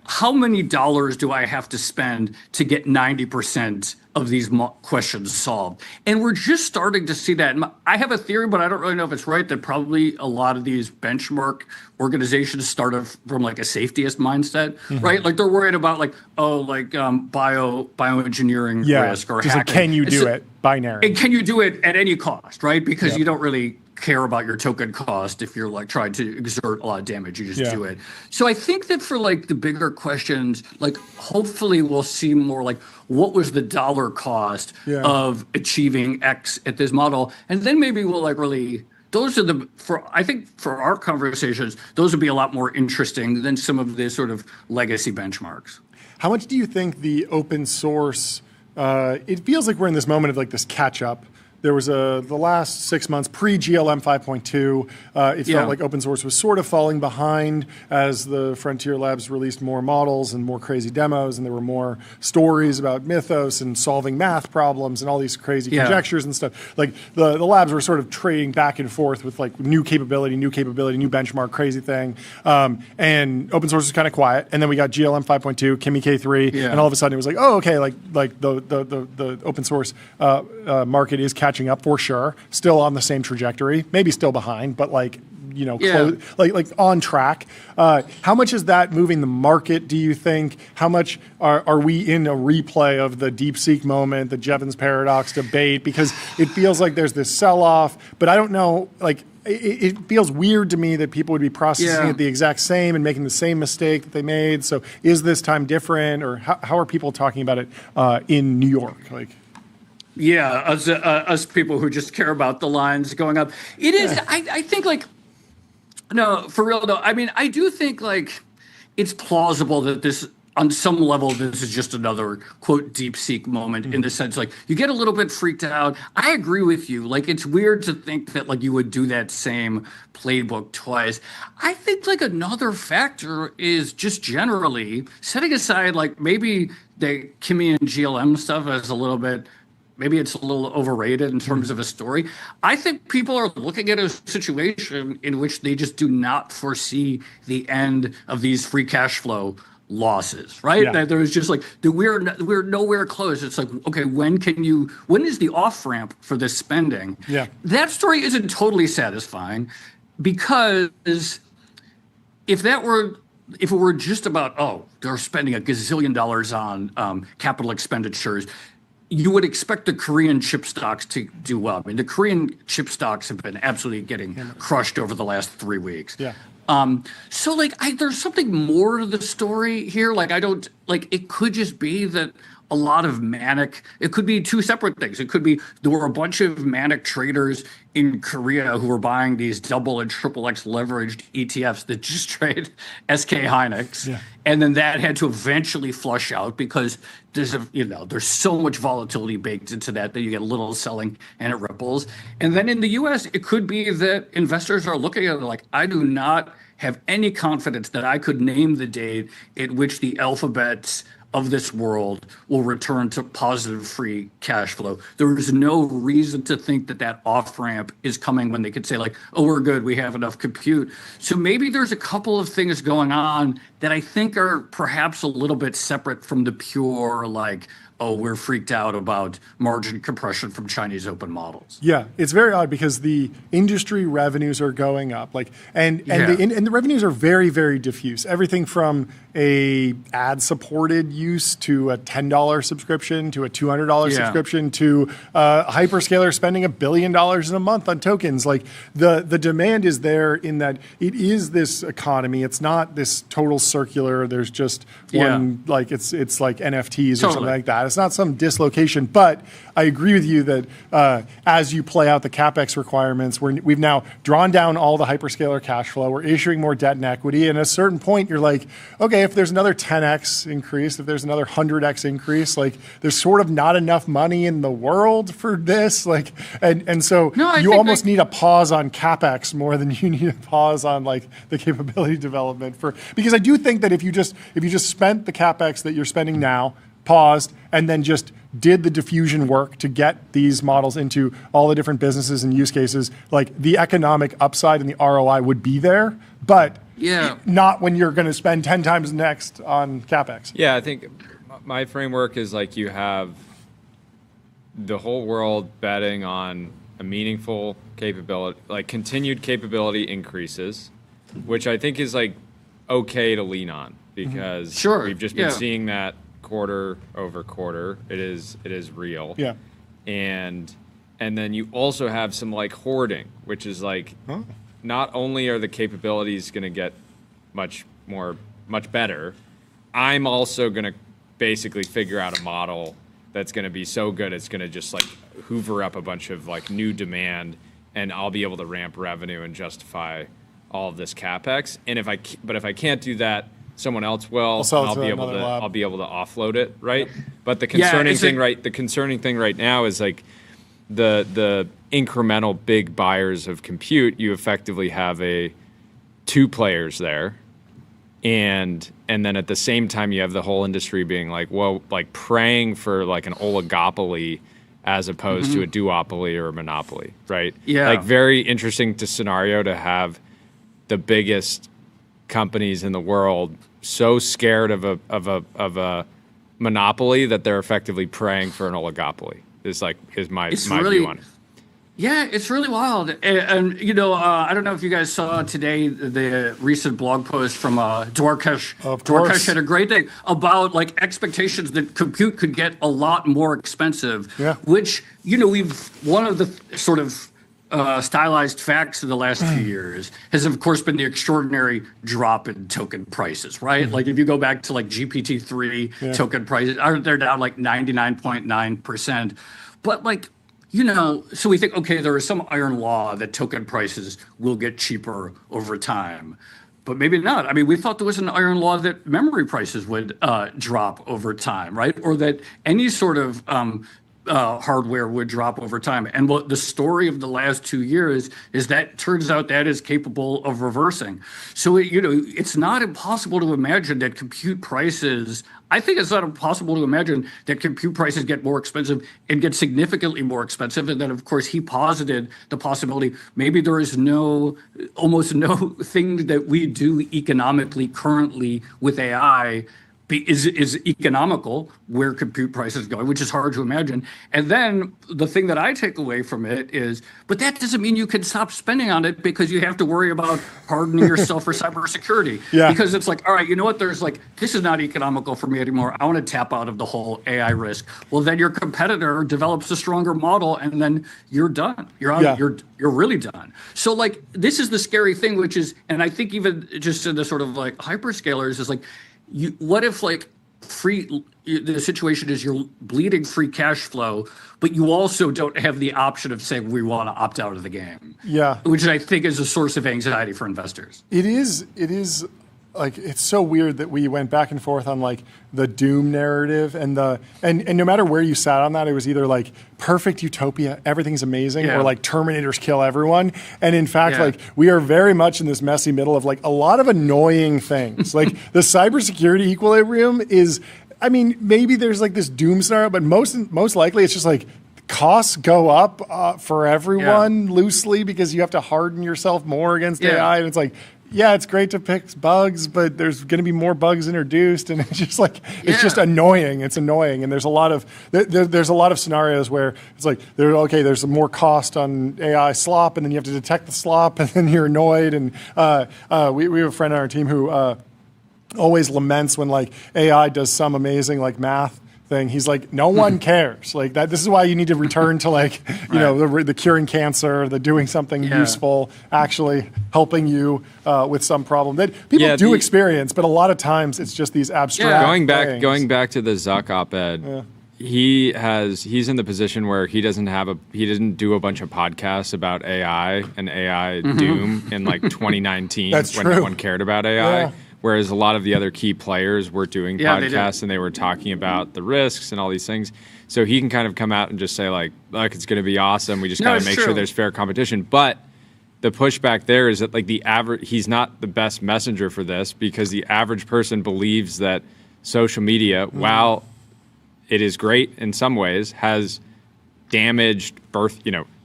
how many dollars do I have to spend to get 90% of these questions solved? And we're just starting to see that. And I have a theory, but I don't really know if it's right, that probably a lot of these benchmark organizations started from like a safetyist mindset, right? Like they're worried about like, bioengineering risk or hacking. Like, can you do it? Binary. And can you do it at any cost, right? Because you don't really care about your token cost if you're like trying to exert a lot of damage. You just do it. So I think that for like the bigger questions, like hopefully we'll see more like what was the dollar cost of achieving X at this model, and then maybe we'll like really. Those are I think for our conversations, those would be a lot more interesting than some of the sort of legacy benchmarks. How much do you think the open source? It feels like we're in this moment of like this catch up. There was the last 6 months pre-GLM 5.2, it felt like open source was sort of falling behind as the Frontier Labs released more models and more crazy demos, and there were more stories about Mythos and solving math problems and all these crazy conjectures and stuff. Like the labs were sort of trading back and forth with like new capability, new benchmark, crazy thing. And open source was kind of quiet. And then we got GLM 5.2, Kimi K3, and all of a sudden it was like, oh, okay, like the open source market is catching up for sure, still on the same trajectory, maybe still behind, but like, you know, like on track. How much is that moving the market, do you think? How much are we in a replay of the DeepSeek moment, the Jevons paradox debate? Because it feels like there's this sell-off, but I don't know, like, it feels weird to me that people would be processing it the exact same and making the same mistake that they made. So is this time different, or how are people talking about it in New York? Like, yeah, us people who just care about the lines going up. It is, I think, like, no, for real, though. I mean, I do think, like, it's plausible that this, on some level, this is just another, quote, DeepSeek moment in the sense, like, you get a little bit freaked out. I agree with you. Like, it's weird to think that, like, you would do that same playbook twice. I think, like, another factor is just generally setting aside, like, maybe the Kimi and GLM stuff as a little bit, maybe it's a little overrated in terms of a story. I think people are looking at a situation in which they just do not foresee the end of these free cash flow losses, right? Yeah. There's just like, we're nowhere close. It's like, okay, when is the off-ramp for this spending? Yeah. That story isn't totally satisfying, because if it were just about, oh, they're spending $1 gazillion on capital expenditures, you would expect the Korean chip stocks to do well. I mean, the Korean chip stocks have been absolutely getting crushed over the last 3 weeks. Yeah. So like, there's something more to the story here. Like, I don't like. It could just be that a lot of manic. It could be two separate things. It could be there were a bunch of manic traders in Korea who were buying these double and triple X leveraged ETFs that just trade SK Hynix, and then that had to eventually flush out because there's so much volatility baked into that you get a little selling and it ripples. And then in the U.S., it could be that investors are looking at it like, I do not have any confidence that I could name the date at which the alphabets of this world will return to positive free cash flow. There is no reason to think that off ramp is coming when they could say like, oh, we're good, we have enough compute. So maybe there's a couple of things going on that I think are perhaps a little bit separate from the pure like, oh, we're freaked out about margin compression from Chinese open models. Yeah, it's very odd because the industry revenues are going up, and the revenues are very, very diffuse. Everything from a ad-supported use to a $10 subscription to a $200 subscription to a hyperscaler spending $1 billion in a month on tokens. Like the demand is there in that it is this economy. It's not this total circular. There's just one like it's like NFTs or something like that. It's not some dislocation, but I agree with you that as you play out the CapEx requirements, we've now drawn down all the hyperscaler cash flow. We're issuing more debt and equity. And at a certain point, you're like, okay, if there's another 10x increase, if there's another 100x increase, like there's sort of not enough money in the world for this. Like, and so you almost need a pause on CapEx more than you need a pause on like the capability development because I do think that if you just spent the CapEx that you're spending now, paused, and then just did the diffusion work to get these models into all the different businesses and use cases, like the economic upside and the ROI would be there, but not when you're going to spend 10 times next on CapEx. Yeah, I think my framework is like you have the whole world betting on a meaningful capability, like continued capability increases, which I think is like okay to lean on because we've just been seeing that quarter over quarter. It is real. Yeah. And then you also have some like hoarding, which is like not only are the capabilities going to get much better, I'm also going to basically figure out a model that's going to be so good it's going to just like hoover up a bunch of like new demand, and I'll be able to ramp revenue and justify all of this CapEx. And if I can't do that, someone else will. I'll be able to offload it, right? Yep. But the concerning thing right now is like the incremental big buyers of compute. You effectively have two players there, and then at the same time you have the whole industry being like, well, like praying for like an oligopoly as opposed to a duopoly or a monopoly, right? Yeah. Like very interesting scenario to have the biggest companies in the world so scared of a monopoly that they're effectively praying for an oligopoly. Is my view on it. Yeah, it's really wild. And I don't know if you guys saw today the recent blog post from Dwarkesh. Dwarkesh had a great thing about like expectations that compute could get a lot more expensive. Yeah. Which one of the sort of stylized facts of the last few years has, of course, been the extraordinary drop in token prices, right? Like if you go back to like GPT-3 token prices, they're down like 99.9%. But like, so we think, okay, there is some iron law that token prices will get cheaper over time. But maybe not. I mean, we thought there was an iron law that memory prices would drop over time, right? Or that any sort of hardware would drop over time. And what the story of the last 2 years is that turns out that is capable of reversing. So, it's not impossible to imagine that compute prices, I think it's not impossible to imagine that compute prices get more expensive and get significantly more expensive. And then, of course, he posited the possibility maybe there is almost no thing that we do economically currently with AI is economical, where compute prices are going, which is hard to imagine. And then the thing that I take away from it is, but that doesn't mean you can stop spending on it because you have to worry about hardening yourself for cybersecurity. Yeah. Because it's like, all right, you know what? There's like, this is not economical for me anymore. I want to tap out of the whole AI risk. Well, then your competitor develops a stronger model, and then you're done. You're on. Yeah. You're really done. So like, this is the scary thing, which is, and I think even just in the sort of like hyperscalers is like, what if like the situation is you're bleeding free cash flow, but you also don't have the option of saying we want to opt out of the game. Yeah. Which I think is a source of anxiety for investors. It is like, it's so weird that we went back and forth on like the doom narrative and no matter where you sat on that, it was either like perfect utopia, everything's amazing, or like Terminators kill everyone. And in fact, like we are very much in this messy middle of like a lot of annoying things. Like the cybersecurity equilibrium is, I mean, maybe there's like this doom scenario, but most likely it's just like costs go up for everyone loosely because you have to harden yourself more against AI. And it's like, yeah, it's great to fix bugs, but there's going to be more bugs introduced, and it's just like it's just annoying. It's annoying, and there's a lot of there's a lot of scenarios where it's like there's more cost on AI slop, and then you have to detect the slop, and then you're annoyed. And we have a friend on our team who always laments when like AI does some amazing like math thing. He's like, no one cares. Like that. This is why you need to return to like, you know, the curing cancer, the doing something useful, actually helping you with some problem that people do experience, but a lot of times it's just these abstract things. Going back to the Zuck op-ed. He's in the position where he didn't do a bunch of podcasts about AI and AI doom in like 2019 when no one cared about AI. Yeah. Whereas a lot of the other key players were doing podcasts and they were talking about the risks and all these things. So he can kind of come out and just say like, look, it's going to be awesome. We just got to make sure there's fair competition. But the pushback there is that like he's not the best messenger for this, because the average person believes that social media, while it is great in some ways, has damaged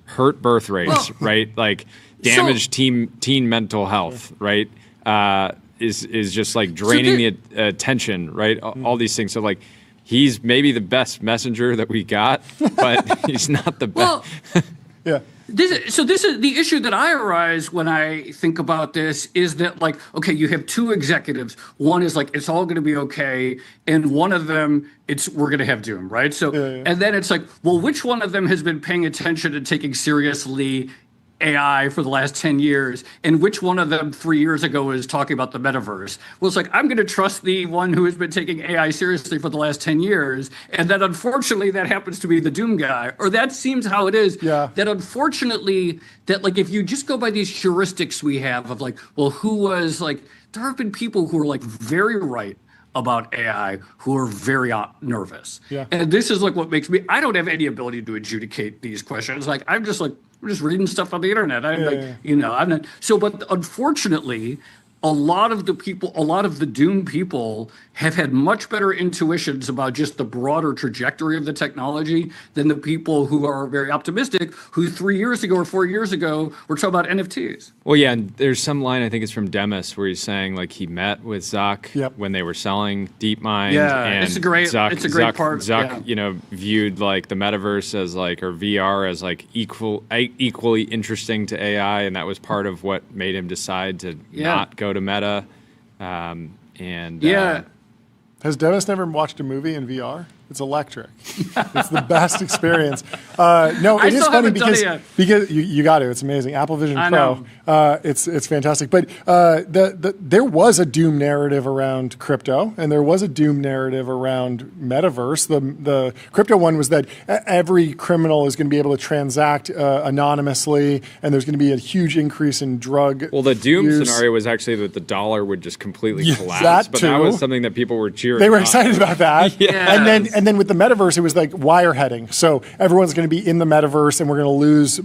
hurt birth rates, right? Like damaged teen mental health, right? Is just like draining the attention, right? All these things. So like, he's maybe the best messenger that we got, but he's not the best. This is the issue that I arise when I think about this is that like, okay, you have two executives. One is like, it's all going to be okay. And one of them, we're going to have doom, right? So, and then it's like, well, which one of them has been paying attention and taking seriously AI for the last 10 years, and which one of them 3 years ago is talking about the metaverse? Well, it's like, I'm going to trust the one who has been taking AI seriously for the last 10 years. And then unfortunately, that happens to be the doom guy, or that seems how it is. Yeah. That unfortunately, that like, if you just go by these heuristics we have of like, well, who was like, there have been people who are like very right about AI who are very nervous. Yeah. And this is like what makes me, I don't have any ability to adjudicate these questions. Like, I'm just reading stuff on the internet. I'm not. So, but unfortunately, a lot of the doom people have had much better intuitions about just the broader trajectory of the technology than the people who are very optimistic, who 3 years ago or 4 years ago were talking about NFTs. Well, yeah, and there's some line, I think it's from Demis, where he's saying like he met with Zuck when they were selling DeepMind. Yeah, and it's a great part. Zuck, viewed like the metaverse as like, or VR as like equally interesting to AI, and that was part of what made him decide to not go to Meta. Has Dennis never watched a movie in VR? It's electric. It's the best experience. No, it is funny because you got to. It's amazing. Apple Vision Pro. It's fantastic. But there was a doom narrative around crypto, and there was a doom narrative around metaverse. The crypto one was that every criminal is going to be able to transact anonymously, and there's going to be a huge increase in drug. Well, the doom scenario was actually that the dollar would just completely collapse. That was something that people were cheering. They were excited about that. And then with the metaverse, it was like wireheading. So everyone's going to be in the metaverse, and we're going to lose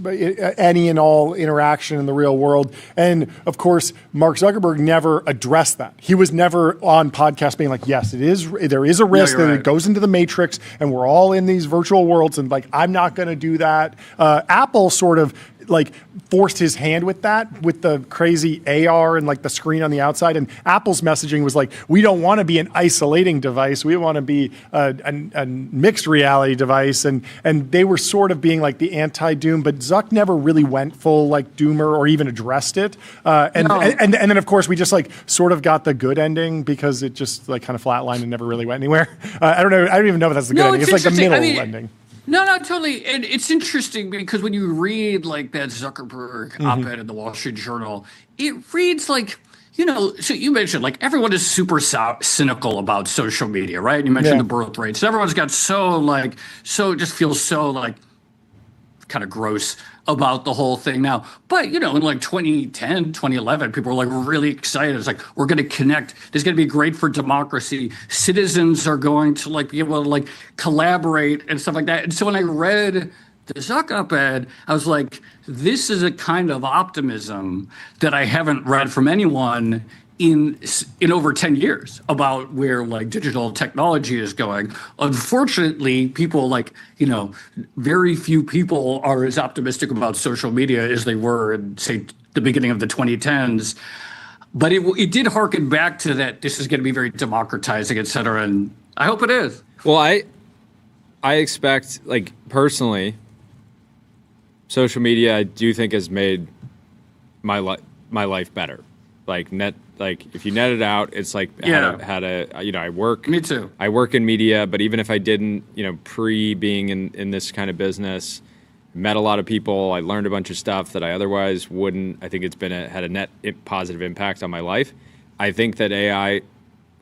any and all interaction in the real world. And of course, Mark Zuckerberg never addressed that. He was never on podcast being like, yes, there is a risk that it goes into the matrix, and we're all in these virtual worlds, and like, I'm not going to do that. Apple sort of like forced his hand with that, with the crazy AR and like the screen on the outside. And Apple's messaging was like, we don't want to be an isolating device. We want to be a mixed reality device. And they were sort of being like the anti-Doom, but Zuck never really went full like Doomer or even addressed it. And then of course we just like sort of got the good ending because it just like kind of flatlined and never really went anywhere. I don't know. I don't even know if that's the good ending. It's like the middle ending. No, totally. And it's interesting because when you read like that Zuckerberg op-ed in the Wall Street Journal, it reads like, so you mentioned like everyone is super cynical about social media, right? You mentioned the birth rates. Everyone's got just feels so like kind of gross about the whole thing now. But, in like 2010, 2011, people were like really excited. It's like, we're going to connect. This is going to be great for democracy. Citizens are going to like be able to like collaborate and stuff like that. And so when I read the Zuck op-ed, I was like, this is a kind of optimism that I haven't read from anyone in over 10 years about where like digital technology is going. Unfortunately, people like, very few people are as optimistic about social media as they were in, say, the beginning of the 2010s. But it did harken back to that this is going to be very democratizing, et cetera. And I hope it is. Well, I expect, like, personally, social media, I do think has made my life better. Like if you net it out, it's like I work. Me too. I work in media, but even if I didn't, pre being in this kind of business, met a lot of people. I learned a bunch of stuff that I otherwise wouldn't. I think it's had a net positive impact on my life. I think that AI,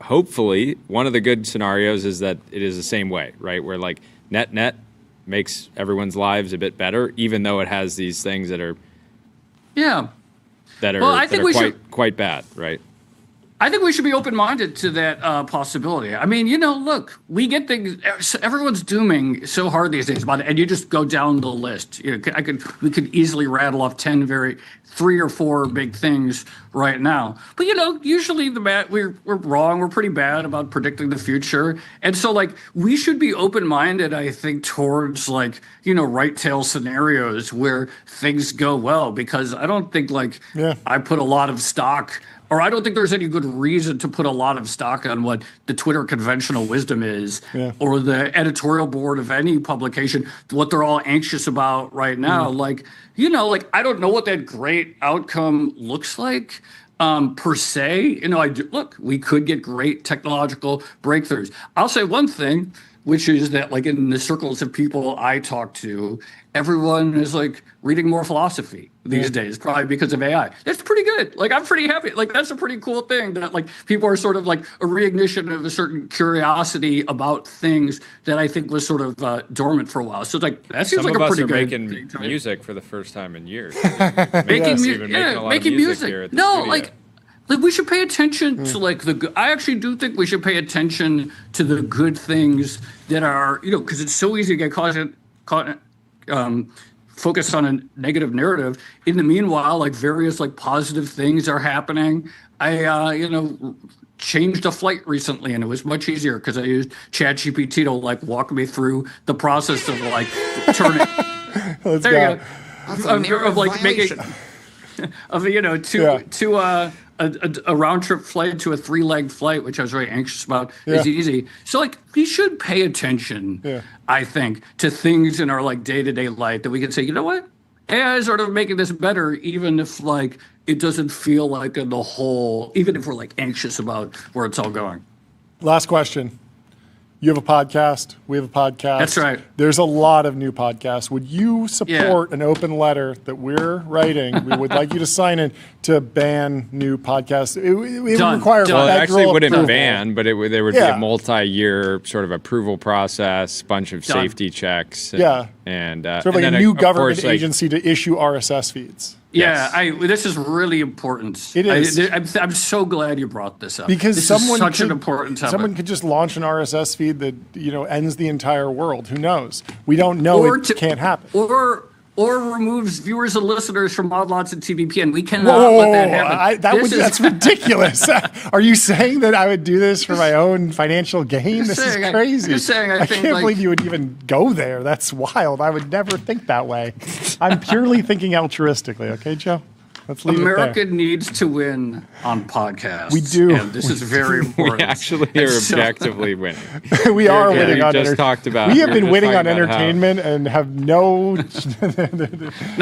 hopefully, one of the good scenarios is that it is the same way, right? Where like net makes everyone's lives a bit better, even though it has these things that are quite bad, right? I think we should be open-minded to that possibility. I mean, look, we get things. Everyone's dooming so hard these days about it, and you just go down the list. We could easily rattle off 3 or 4 big things right now. But usually we're wrong. We're pretty bad about predicting the future, and so like we should be open-minded. I think towards like right tail scenarios where things go well, because I don't think I put a lot of stock. Or I don't think there's any good reason to put a lot of stock on what the Twitter conventional wisdom is, or the editorial board of any publication, what they're all anxious about right now. Like I don't know what that great outcome looks like per se. Look, we could get great technological breakthroughs. I'll say one thing, which is that like in the circles of people I talk to, everyone is like reading more philosophy these days, probably because of AI. That's pretty good. Like I'm pretty happy. Like that's a pretty cool thing that like people are sort of like a reignition of a certain curiosity about things that I think was sort of dormant for a while. So it's like that seems like a pretty good thing. Making music for the first time in years. making music. No, like we should pay attention to like I actually do think we should pay attention to the good things that are, because it's so easy to get caught focused on a negative narrative. In the meanwhile, like various like positive things are happening. I changed a flight recently, and it was much easier because I used ChatGPT to like walk me through the process of like turning. There you go. Of like making a round trip flight to a 3-leg flight, which I was very anxious about, is easy. So like we should pay attention, I think, to things in our like day-to-day life that we can say, you know what? AI is sort of making this better, even if like it doesn't feel like in the whole, even if we're like anxious about where it's all going. Last question. You have a podcast. We have a podcast. That's right. There's a lot of new podcasts. Would you support an open letter that we're writing? We would like you to sign it to ban new podcasts. It would require Well, it actually wouldn't approval. ban, but there would be a multi-year sort of approval process, bunch of safety checks. And sort of like a new government agency to issue RSS feeds. Yeah, this is really important. It is. I'm so glad you brought this up. Because this is such an important topic. Someone could just launch an RSS feed that ends the entire world. Who knows? We don't know. It can't happen. or removes viewers and listeners from Odd Lots and TBPN. We cannot let that happen. That's ridiculous. Are you saying that I would do this for my own financial gain? This is crazy. I can't believe you would even go there. That's wild. I would never think that way. I'm purely thinking altruistically. Okay, Joe? Let's leave America it there. needs to win on podcasts. We do. And this is very important. We actually are objectively winning. We are winning we on just talked about. We have been winning on entertainment and have no. No,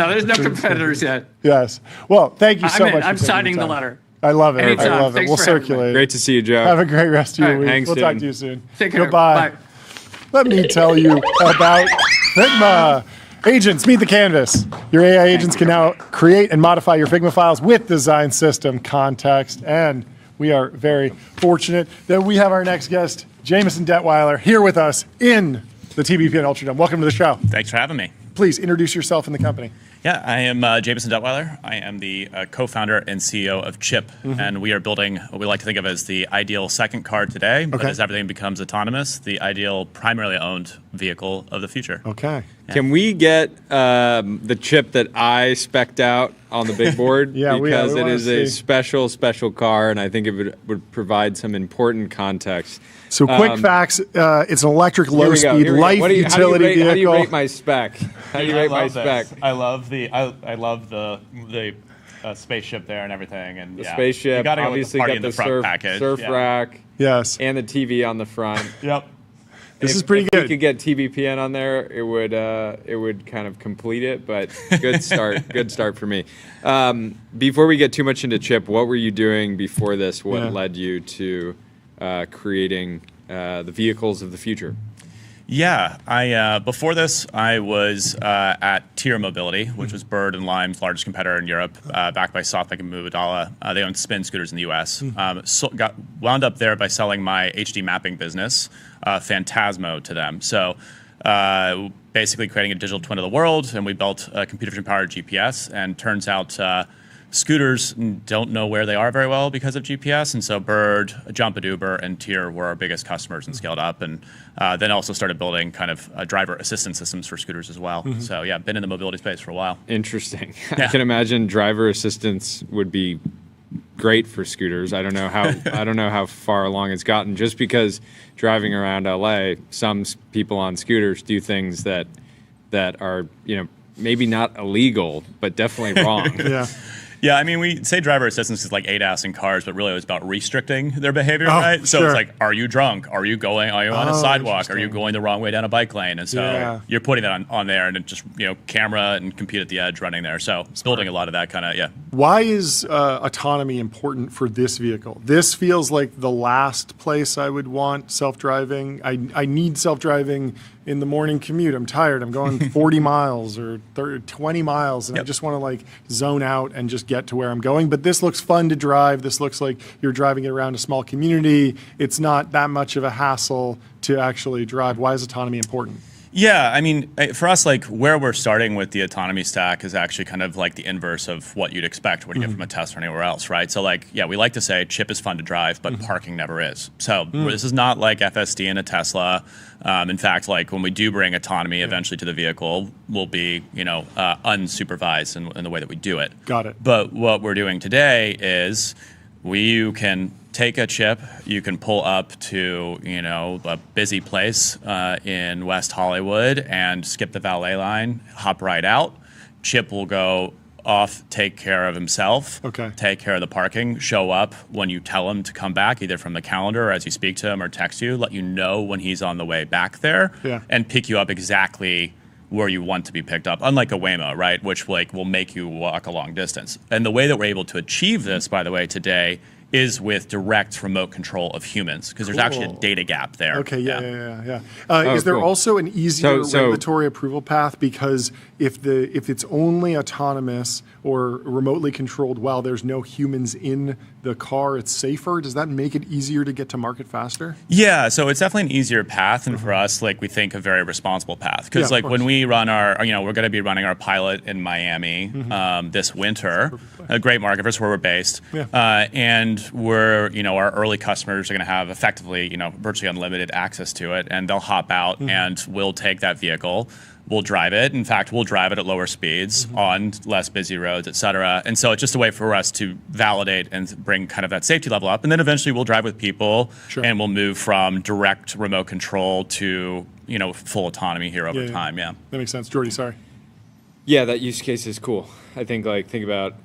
there's no competitors yet. Yes. Well, thank you so much. I'm signing the letter. I love it. Anytime. I love it. Thanks We'll for having circulate. me. Great to see you, Joe. Have a great rest of your All right, week. thanks, We'll talk Tim. to you soon. Take care. Goodbye. Bye. Let me tell you about Figma. Agents, meet the canvas. Your AI agents can now create and modify your Figma files with design system context. And we are very fortunate that we have our next guest, Jameson Detweiler, here with us in the TBPN Ultra Dome. Welcome to the show. Thanks for having me. Please introduce yourself and the company. Yeah, I am Jameson Detweiler. I am the co-founder and CEO of Chip, and we are building what we like to think of as the ideal second car today, but as everything becomes autonomous, the ideal primarily owned vehicle of the future. Okay. Can we get the chip that I spec'd out on the big board? Because it is a special car, and I think it would provide some important context. So quick facts, it's an electric low-speed light utility vehicle. How do you rate my spec? How do you rate my spec? I love the spaceship there and everything, and The spaceship, you gotta go obviously with the party got in the the front package. surf rack, Yes. and the TV on the front. Yep. This is pretty If good. we could get TBPN on there, it would kind of complete it. But good start, good start for me. Before we get too much into Chip, what were you doing before this? What led you to creating the vehicles of the future? Yeah, I before this, I was at Tier Mobility, which was Bird and Lime's largest competitor in Europe, backed by SoftBank and Mubadala. They own Spin Scooters in the U.S. Got wound up there by selling my HD mapping business, Phantasmo, to them. So basically creating a digital twin of the world, and we built a computer vision powered GPS. And turns out scooters don't know where they are very well because of GPS, and so Bird, Jump at Uber, and Tier were our biggest customers and scaled up, and then also started building kind of driver assistance systems for scooters as well. So yeah, been in the mobility space for a while. Interesting. I can imagine driver assistance would be great for scooters. I don't know how far along it's gotten. Just because driving around LA, some people on scooters do things that are maybe not illegal, but definitely wrong. Yeah, I mean, we say driver assistance is like ADAS in cars, but really it was about restricting their behavior, right? So it's like, are you drunk? Are you on a sidewalk? Are you going the wrong way down a bike lane? And so you're putting that on there, and it just, camera and compute at the edge running there. So it's building a lot of that kind of, Why is autonomy important for this vehicle? This feels like the last place I would want self-driving. I need self-driving in the morning commute. I'm tired. I'm going 40 miles or 20 miles, and I just want to zone out and just get to where I'm going. But this looks fun to drive. This looks like you're driving it around a small community. It's not that much of a hassle to actually drive. Why is autonomy important? Yeah, I mean, for us, where we're starting with the autonomy stack is actually kind of like the inverse of what you'd expect when you get from a Tesla or anywhere else, right? So we like to say Chip is fun to drive, but parking never is. So this is not like FSD in a Tesla. In fact, when we do bring autonomy eventually to the vehicle, will be, unsupervised in the way that we do it. Got it. But what we're doing today is you can take a chip, you can pull up to, a busy place in West Hollywood and skip the valet line, hop right out. Chip will go off, take care of himself, take care of the parking, show up when you tell him to come back, either from the calendar or as you speak to him or text you, let you know when he's on the way back there, and pick you up exactly where you want to be picked up, unlike a Waymo, right, which will make you walk a long distance. And the way that we're able to achieve this, by the way, today is with direct remote control of humans, because there's actually a data gap there. Okay, is there also an easier regulatory approval path? Because if it's only autonomous or remotely controlled while there's no humans in the car, it's safer? Does that make it easier to get to market faster? Yeah, so it's definitely an easier path, and for us, we think a very responsible path. Because when we run our, we're going to be running our pilot in Miami this winter, a great market for us where we're based, and we're, our early customers are going to have effectively, virtually unlimited access to it, and they'll hop out and we'll take that vehicle. we'll drive it. In fact, we'll drive it at lower speeds on less busy roads, et cetera. And so it's just a way for us to validate and bring kind of that safety level up. And then eventually we'll drive with people and we'll move from direct remote control to, full autonomy here over time. Yeah. That makes sense. Jordy, sorry. Yeah, that use case is cool. I think think about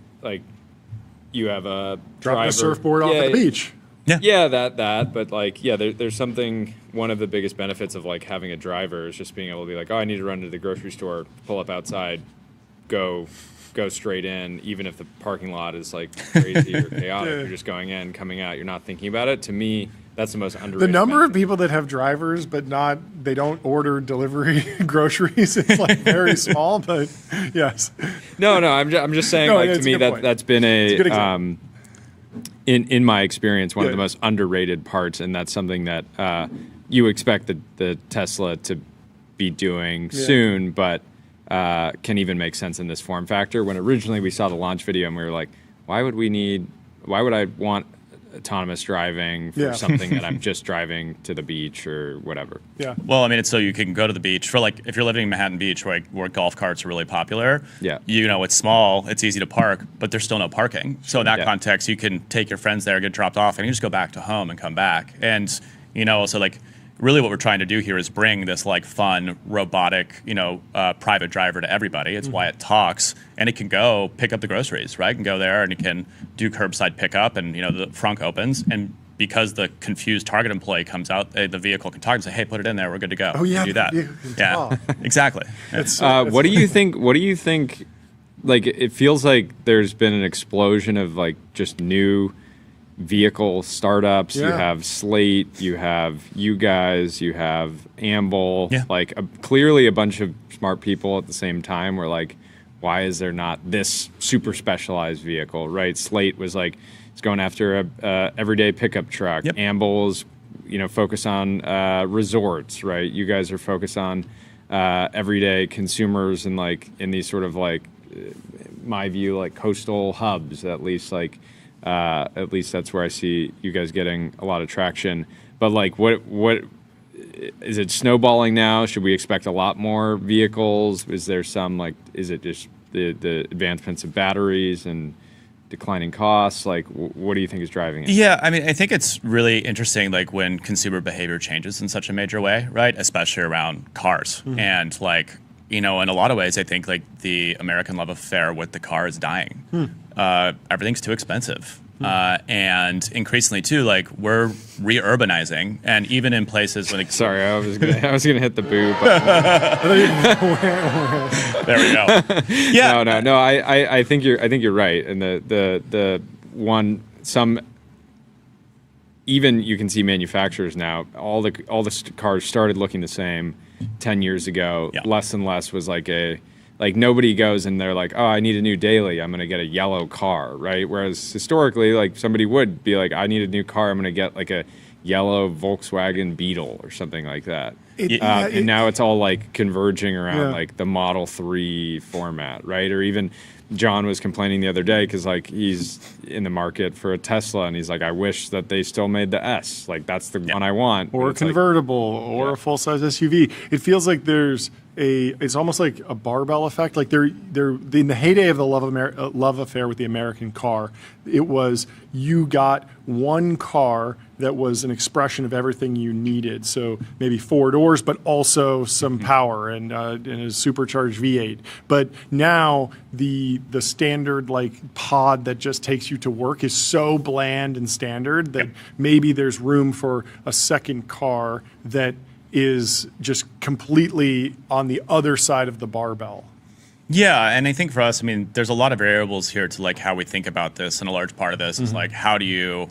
you have a dropping driver, a surfboard off at the beach. Yeah, that. But there's something. One of the biggest benefits of having a driver is just being able to be oh, I need to run to the grocery store, pull up outside, go straight in, even if the parking lot is crazy or chaotic. You're just going in, coming out. You're not thinking about it. To me, that's the most underrated. The number benefit. of people that have drivers but they don't order delivery groceries is very small. But yes. No. I'm just saying. To me, that's been a. In my experience, one of the most underrated parts, and that's something that you expect the Tesla to be doing soon, but can even make sense in this form factor. When originally we saw the launch video and we were like, why would I want autonomous driving for something that I'm just driving to the beach or whatever? Yeah. Well, it's so you can go to the beach for if you're living in Manhattan Beach where golf carts are really popular. Yeah. It's small, it's easy to park, but there's still no parking. So in that context, you can take your friends there, get dropped off, and you just go back to home and come back. And so really what we're trying to do here is bring this fun robotic private driver to everybody. It's why it talks, and it can go pick up the groceries, right? It can go there and it can do curbside pickup, and the front opens, and because the confused Target employee comes out, the vehicle can talk and say, hey, put it in there, we're good to go. Oh yeah, do that. Yeah, exactly. What do you think it feels like there's been an explosion of just new vehicle startups. You have Slate, you have you guys, you have Amble, clearly a bunch of smart people at the same time were why is there not this super specialized vehicle, right? Slate was it's going after a everyday pickup truck. Amble's focus on resorts, right? You guys are focused on everyday consumers and in these sort of my view coastal hubs, at least that's where I see you guys getting a lot of traction. But what is it snowballing now? Should we expect a lot more vehicles? Is there some is it just the advancements of batteries and declining costs? What do you think is driving it? Yeah, I think it's really interesting when consumer behavior changes in such a major way, right? Especially around cars. And in a lot of ways, I think the American love affair with the car is dying. Everything's too expensive. And increasingly too, we're re-urbanizing, and even in places when sorry, I was gonna hit the boo button. There we go. Yeah. No. I think you're right, and the one some. Even you can see manufacturers now. All the cars started looking the same 10 years ago. Less and less was nobody goes and they're oh, I need a new daily, I'm going to get a yellow car, right? Whereas historically, somebody would be I need a new car, I'm going to get a yellow Volkswagen Beetle or something like that. And now it's all converging around the Model 3 format, right? Or even John was complaining the other day because he's in the market for a Tesla and he's I wish that they still made the S. That's the one I want. Or a convertible or a full-size SUV. It feels like there's it's almost like a barbell effect. They're in the heyday of the love affair with the American car. It was you got one car that was an expression of everything you needed. So maybe 4 doors, but also some power and a supercharged V8. But now the standard pod that just takes you to work is so bland and standard that maybe there's room for a second car that is just completely on the other side of the barbell. Yeah, and I think for us, there's a lot of variables here to how we think about this, and a large part of this is how do you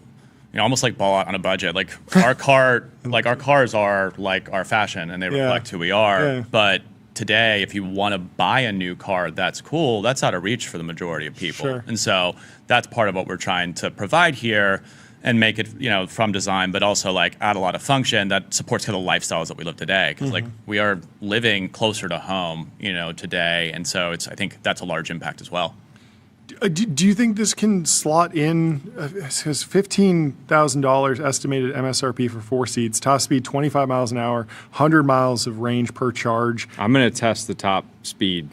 almost ball out on a budget. Our cars are our fashion, and they reflect who we are. Yeah. But today, if you want to buy a new car, that's cool. That's out of reach for the majority of people. Sure. And so that's part of what we're trying to provide here and make it, from design, but also add a lot of function that supports kind of the lifestyles that we live today. Because we are living closer to home, today. And so I think that's a large impact as well. Do you think this can slot in? It says $15,000 estimated MSRP for 4 seats, top speed 25 miles an hour, 100 miles of range per charge. I'm going to test the top speed.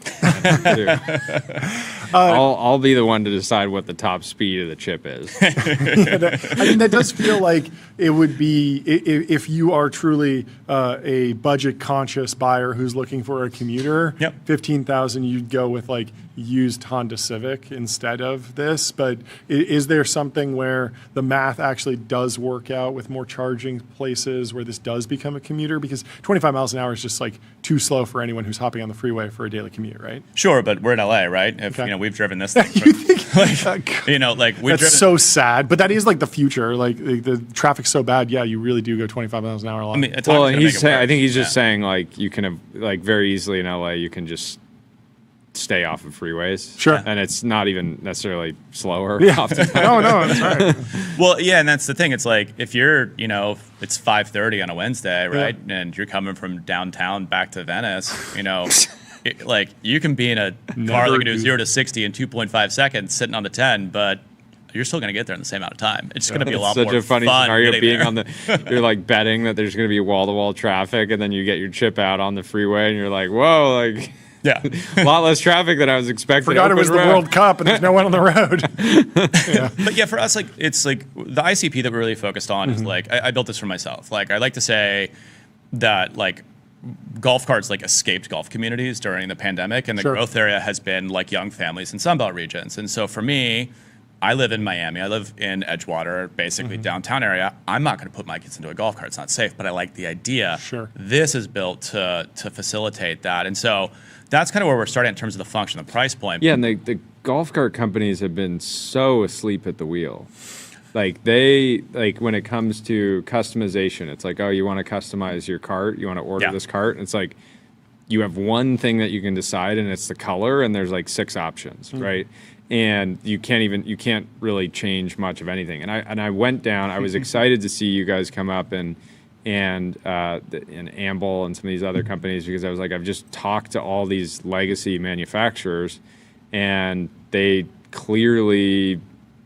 I'll be the one to decide what the top speed of the chip is. That does feel like it would be, if you are truly a budget conscious buyer who's looking for a commuter, 15,000, you'd go with like used Honda Civic instead of this. But is there something where the math actually does work out with more charging places where this does become a commuter? Because 25 miles an hour is just like too slow for anyone who's hopping on the freeway for a daily commute, right? Sure, but we're in LA, right? If we've driven this thing. That's so sad. But that is like the future. Like the traffic's so bad. Yeah, you really do go 25 miles an hour a lot. I mean, I think he's just saying like you can have like very easily in LA you can just stay off of freeways. Sure. And it's not even necessarily slower. Yeah. No, that's right. Well, yeah, and that's the thing. It's like if you're, it's 5:30 on a Wednesday, right? Yeah. And you're coming from downtown back to Venice, like you can be in a car that can do 0 to 60 in 2.5 seconds sitting on the 10, but you're still going to get there in the same amount of time. It's going to be a lot more fun. Such a funny scenario being on you're like betting that there's going to be wall-to-wall traffic and then you get your chip out on the freeway and you're like, whoa, like... Yeah, a lot less traffic than I was expecting. Forgot it was the World Cup and there's no one on the road. But yeah, for us, like it's like the ICP that we're really focused on is like I built this for myself. Like I like to say that like golf carts like escaped golf communities during the pandemic, and the growth area has been like young families in Sunbelt regions. And so for me, I live in Miami. I live in Edgewater, basically downtown area. I'm not going to put my kids into a golf cart. It's not safe, but I like the idea. Sure. This is built to facilitate that. And so that's kind of where we're starting in terms of the function, the price point. Yeah, and the golf cart companies have been so asleep at the wheel. Like when it comes to customization, it's like, oh, you want to customize your cart? You want to order this cart? And it's like you have one thing that you can decide, and it's the color, and there's like 6 options, right? And you can't really change much of anything. And I went down. I was excited to see you guys come up and Amble and some of these other companies, because I was like, I've just talked to all these legacy manufacturers, and they clearly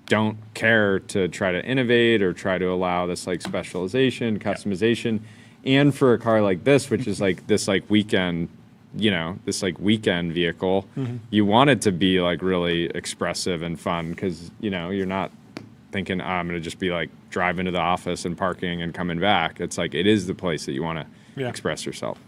don't care to try to innovate or try to allow this like specialization, customization, and for a car like this, which is like this like weekend. This like weekend vehicle, you want it to be like really expressive and fun because, you're not thinking, I'm going to just be like driving to the office and parking and coming back. It's like, it is the place that you want to express yourself.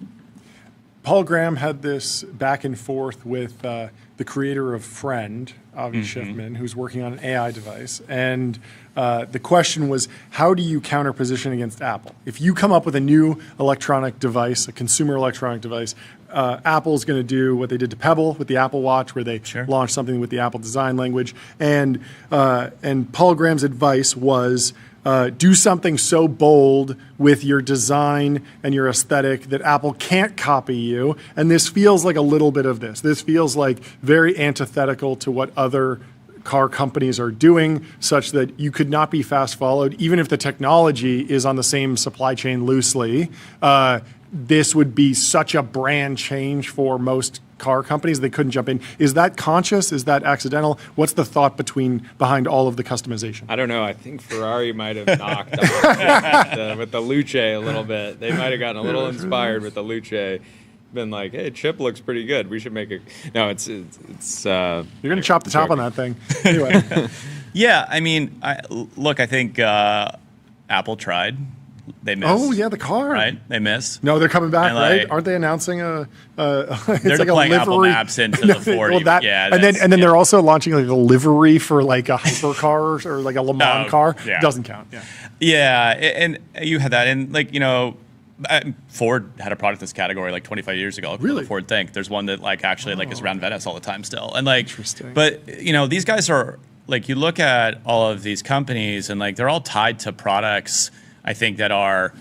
Paul Graham had this back and forth with the creator of Friend, Avi Schiffman, who's working on an AI device. And the question was, how do you counter-position against Apple? If you come up with a new electronic device, a consumer electronic device, Apple's going to do what they did to Pebble with the Apple Watch, where they launched something with the Apple design language. And Paul Graham's advice was, do something so bold with your design and your aesthetic that Apple can't copy you. And this feels like a little bit of this. This feels like very antithetical to what other car companies are doing, such that you could not be fast followed, even if the technology is on the same supply chain loosely. This would be such a brand change for most car companies. They couldn't jump in. Is that conscious? Is that accidental? What's the thought behind all of the customization? I don't know. I think Ferrari might have knocked off with the Luce a little bit. They might have gotten a little inspired with the Luce. Been like, hey, chip looks pretty good. We should make it. No, it's. You're gonna chop the top on that thing. Anyway. Yeah, I mean, I think Apple tried. They missed. Oh yeah, the car. Right, they missed. No, they're coming back, right? Aren't they announcing they're deploying Apple Maps into the 40. Well, and then they're also launching like a livery for like a hypercar or like a Le Mans car. Yeah. Doesn't count. Yeah, and you had that, and like Ford had a product in this category like 25 years ago. Really? The Ford Think. There's one that like actually like is around Venice all the time still, and like. Interesting. But these guys are like, you look at all of these companies and like they're all tied to products, I think, that are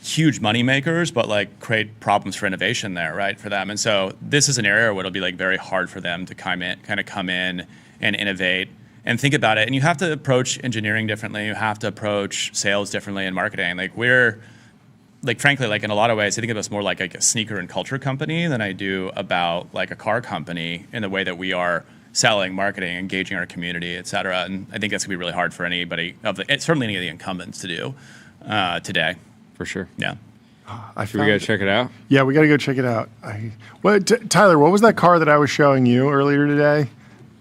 huge money makers, but like create problems for innovation there, right, for them. And so this is an area where it'll be like very hard for them to come in and innovate and think about it. And you have to approach engineering differently. You have to approach sales differently and marketing. Like frankly, like in a lot of ways, I think of us more like a sneaker and culture company than I do about like a car company in the way that we are selling, marketing, engaging our community, et cetera. And I think that's gonna be really hard for anybody certainly any of the incumbents to do today. For sure. Yeah. Should we go check it out? Yeah, we got to go check it out. Tyler, what was that car that I was showing you earlier today?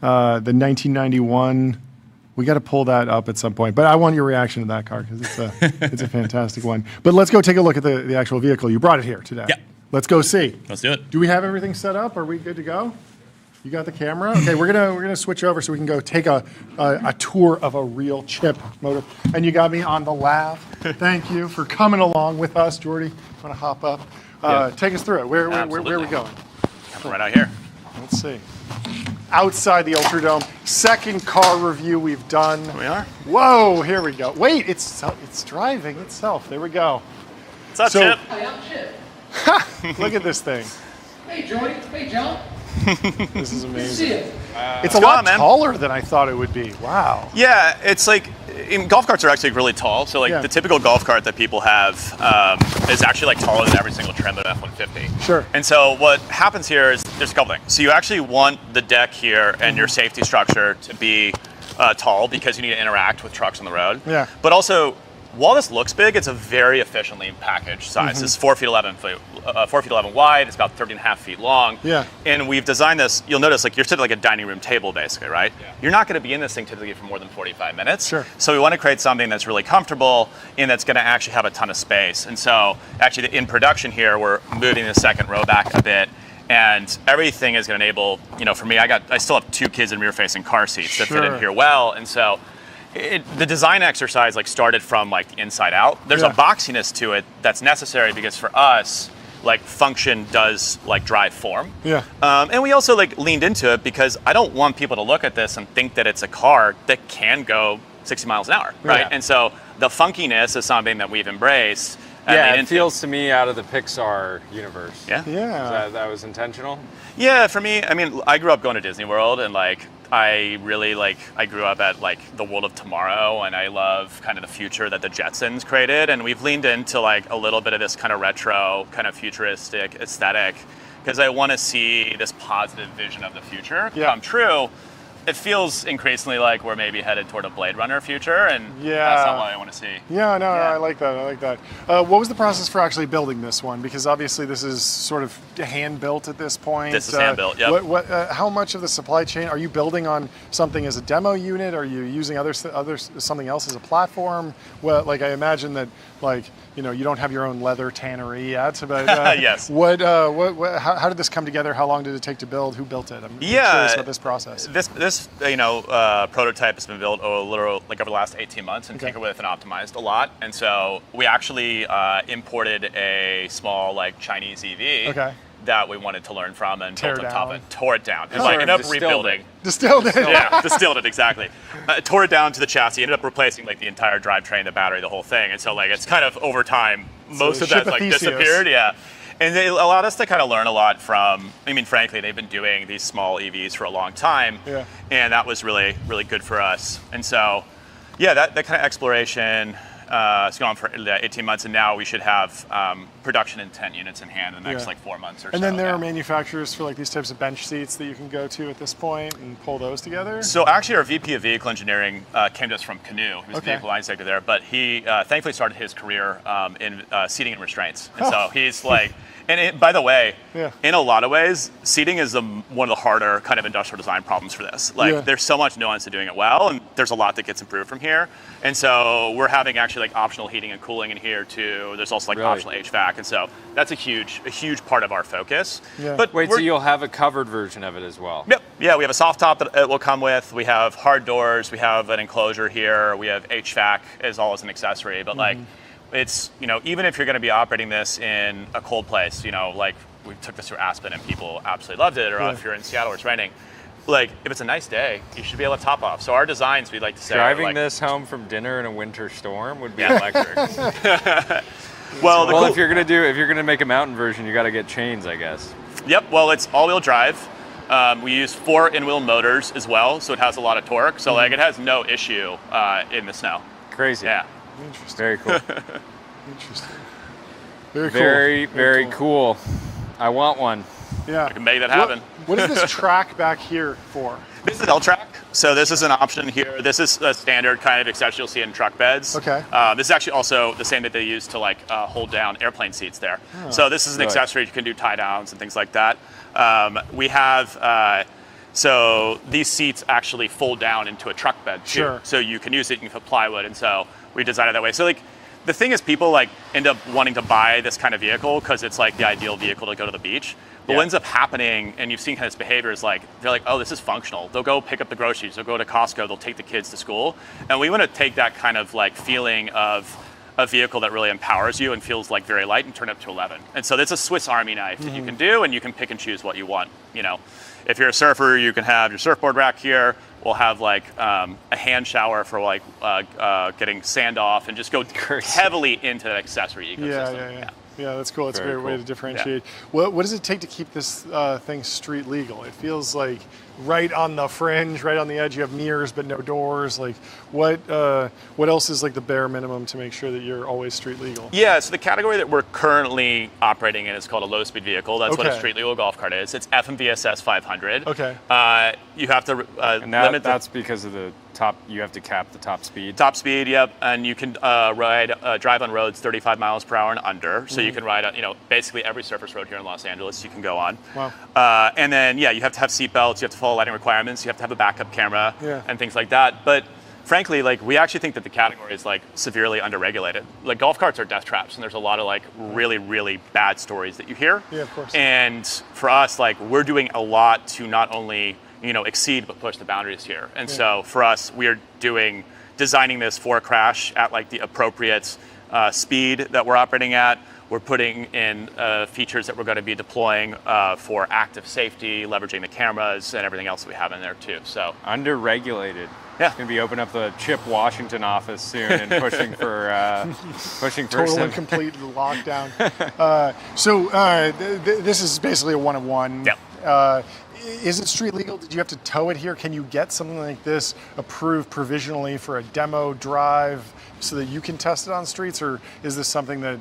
The 1991. We got to pull that up at some point. But I want your reaction to that car because it's a fantastic one. But let's go take a look at the actual vehicle. You brought it here today. Yeah. Let's go see. Let's do it. Do we have everything set up? Are we good to go? You got the camera? Okay, we're gonna switch over so we can go take a tour of a real chip motor. And you got me on the lav. Thank you for coming along with us, Jordy. Want to hop up? Take us through it. Where are we going? Right out here. Let's see. Outside the Ultradome, second car review we've done. Here we are. Whoa, here we go. Wait, it's driving itself. There we go. What's up, Chip? Hey, I'm Chip. Look at this thing. Hey, Jordy. Hey, John. This is Good to amazing. see you. It's a lot taller than I thought it would be. Wow. Yeah, it's like golf carts are actually really tall. So Yeah. the typical golf cart that people have is actually like taller than every single trim of an F-150. Sure. And so what happens here is there's a couple things. So you actually want the deck here and your safety structure to be tall because you need to interact with trucks on the road. Yeah. But also, while this looks big, it's a very efficiently packaged size. It's 4 feet 11 wide. It's about 30.5 feet long. Yeah. And we've designed this. You'll notice, like you're sitting at like a dining room table, basically, right? Yeah. You're not going to be in this thing typically for more than 45 minutes. Sure. So we want to create something that's really comfortable and that's going to actually have a ton of space. And so, actually, in production here, we're moving the second row back a bit. And everything is going to enable. For me, I still have 2 kids in rear-facing car seats that fit in here well, and so. The design exercise started from the inside out. There's a boxiness to it that's necessary because for us, function does drive form. Yeah. And we also leaned into it because I don't want people to look at this and think that it's a car that can go 60 miles an hour, right? Yeah. And so the funkiness is something that we've embraced. Yeah, it feels to me out of the Pixar universe. Yeah. Yeah. That was intentional? Yeah, for me, I grew up going to Disney World and I really I grew up at the world of tomorrow and I love kind of the future that the Jetsons created, and we've leaned into a little bit of this kind of retro, kind of futuristic aesthetic because I want to see this positive vision of the future come true. It feels increasingly like we're maybe headed toward a Blade Runner future, and that's not what I want to see. Yeah, no, I like that. What was the process for actually building this one? Because obviously this is sort of hand built at this point. This is hand built. Yep. How much of the supply chain are you building on something as a demo unit? Are you using something else as a platform? Well, I imagine that you don't have your own leather tannery yet, but yes. How did this come together? How long did it take to build? Who built it? I'm curious about this process. This prototype has been built over the last 18 months and tinkered with and optimized a lot. And so we actually imported a small Chinese EV that we wanted to learn from and built on top of it. Tore it down. And ended up rebuilding. Distilled it. Yeah, distilled it, exactly. Tore it down to the chassis, ended up replacing the entire drivetrain, the battery, the whole thing. And so it's kind of over time, most of that disappeared. Yeah. And it allowed us to kind of learn a lot from, frankly, they've been doing these small EVs for a long time. Yeah. And that was really, really good for us. And so, that kind of exploration has gone for 18 months. And now we should have production intent units in hand in the next 4 months or so. And then there are manufacturers for these types of bench seats that you can go to at this point and pull those together? So actually our VP of vehicle engineering came to us from Canoe. He was the vehicle line executive there, but he thankfully started his career in seating and restraints. And so he's by the way, in a lot of ways, seating is one of the harder kind of industrial design problems for this. There's so much nuance to doing it well, and there's a lot that gets improved from here. And so we're having actually optional heating and cooling in here too. There's also optional HVAC, and so that's a huge part of our focus. Yeah. But wait, so you'll have a covered version of it as well? Yep. Yeah, we have a soft top that it will come with. We have hard doors. We have an enclosure here. We have HVAC as all as an accessory, but it's, even if you're going to be operating this in a cold place, we took this through Aspen and people absolutely loved it, or if you're in Seattle where it's raining, if it's a nice day, you should be able to top off. So our designs, we like to say, driving this home from dinner in a winter storm would be electric. Well, if you're gonna make a mountain version, you got to get chains, I guess. Yep. Well, it's all-wheel drive. We use 4 in-wheel motors as well, so it has a lot of torque. So it has no issue in the snow. Crazy. Yeah. Interesting. Very cool. Interesting. Very cool. I want one. Yeah. We can make that happen. What is this track back here for? This is L-track, so this is an option here. This is a standard kind of accessory you'll see in truck beds. Okay. This is actually also the same that they use to like hold down airplane seats there. Oh. So this is an accessory you can do tie downs and things like that. We have, so these seats actually fold down into a truck bed too. Sure. So you can use it, you can put plywood, and so we designed it that way. So like, the thing is people like end up wanting to buy this kind of vehicle because it's like the ideal vehicle to go to the beach. But what ends up happening, and you've seen kind of this behavior, is like, they're like, oh, this is functional. They'll go pick up the groceries, they'll go to Costco, they'll take the kids to school. And we want to take that kind of like feeling of a vehicle that really empowers you and feels like very light and turn it up to 11. And so that's a Swiss Army knife that you can do, and you can pick and choose what you want. You know, if you're a surfer, you can have your surfboard rack here. We'll have like a hand shower for like getting sand off, and just go heavily into that accessory ecosystem. Yeah, that's cool. It's a great way to differentiate. Yeah. What does it take to keep this thing street legal? It feels like right on the fringe, right on the edge. You have mirrors but no doors. Like, what else is like the bare minimum to make sure that you're always street legal? Yeah, so the category that we're currently operating in is called a low-speed vehicle. That's what a street legal golf cart is. It's FMVSS 500. Okay. You have to limit. That's because of the top. You have to cap the top speed. Top speed, yep. And you can drive on roads 35 miles per hour and under. So you can ride on, basically every surface road here in Los Angeles you can go on. Wow. And then, you have to have seat belts. You have to follow lighting requirements. You have to have a backup camera and things like that. But frankly, like, we actually think that the category is like severely underregulated. Like, golf carts are death traps, and there's a lot of like really, really bad stories that you hear. Yeah, of course. And for us, like, we're doing a lot to not only exceed but push the boundaries here. And so for us, we're designing this for a crash at like the appropriate speed that we're operating at. We're putting in features that we're going to be deploying for active safety, leveraging the cameras and everything else that we have in there too. So Underregulated. Yeah. It's going to be opening up the Chip Washington office soon and pushing for total some and complete lockdown. This is basically a one-of-one. Yeah. Is it street legal? Did you have to tow it here? Can you get something like this approved provisionally for a demo drive so that you can test it on streets, or is this something that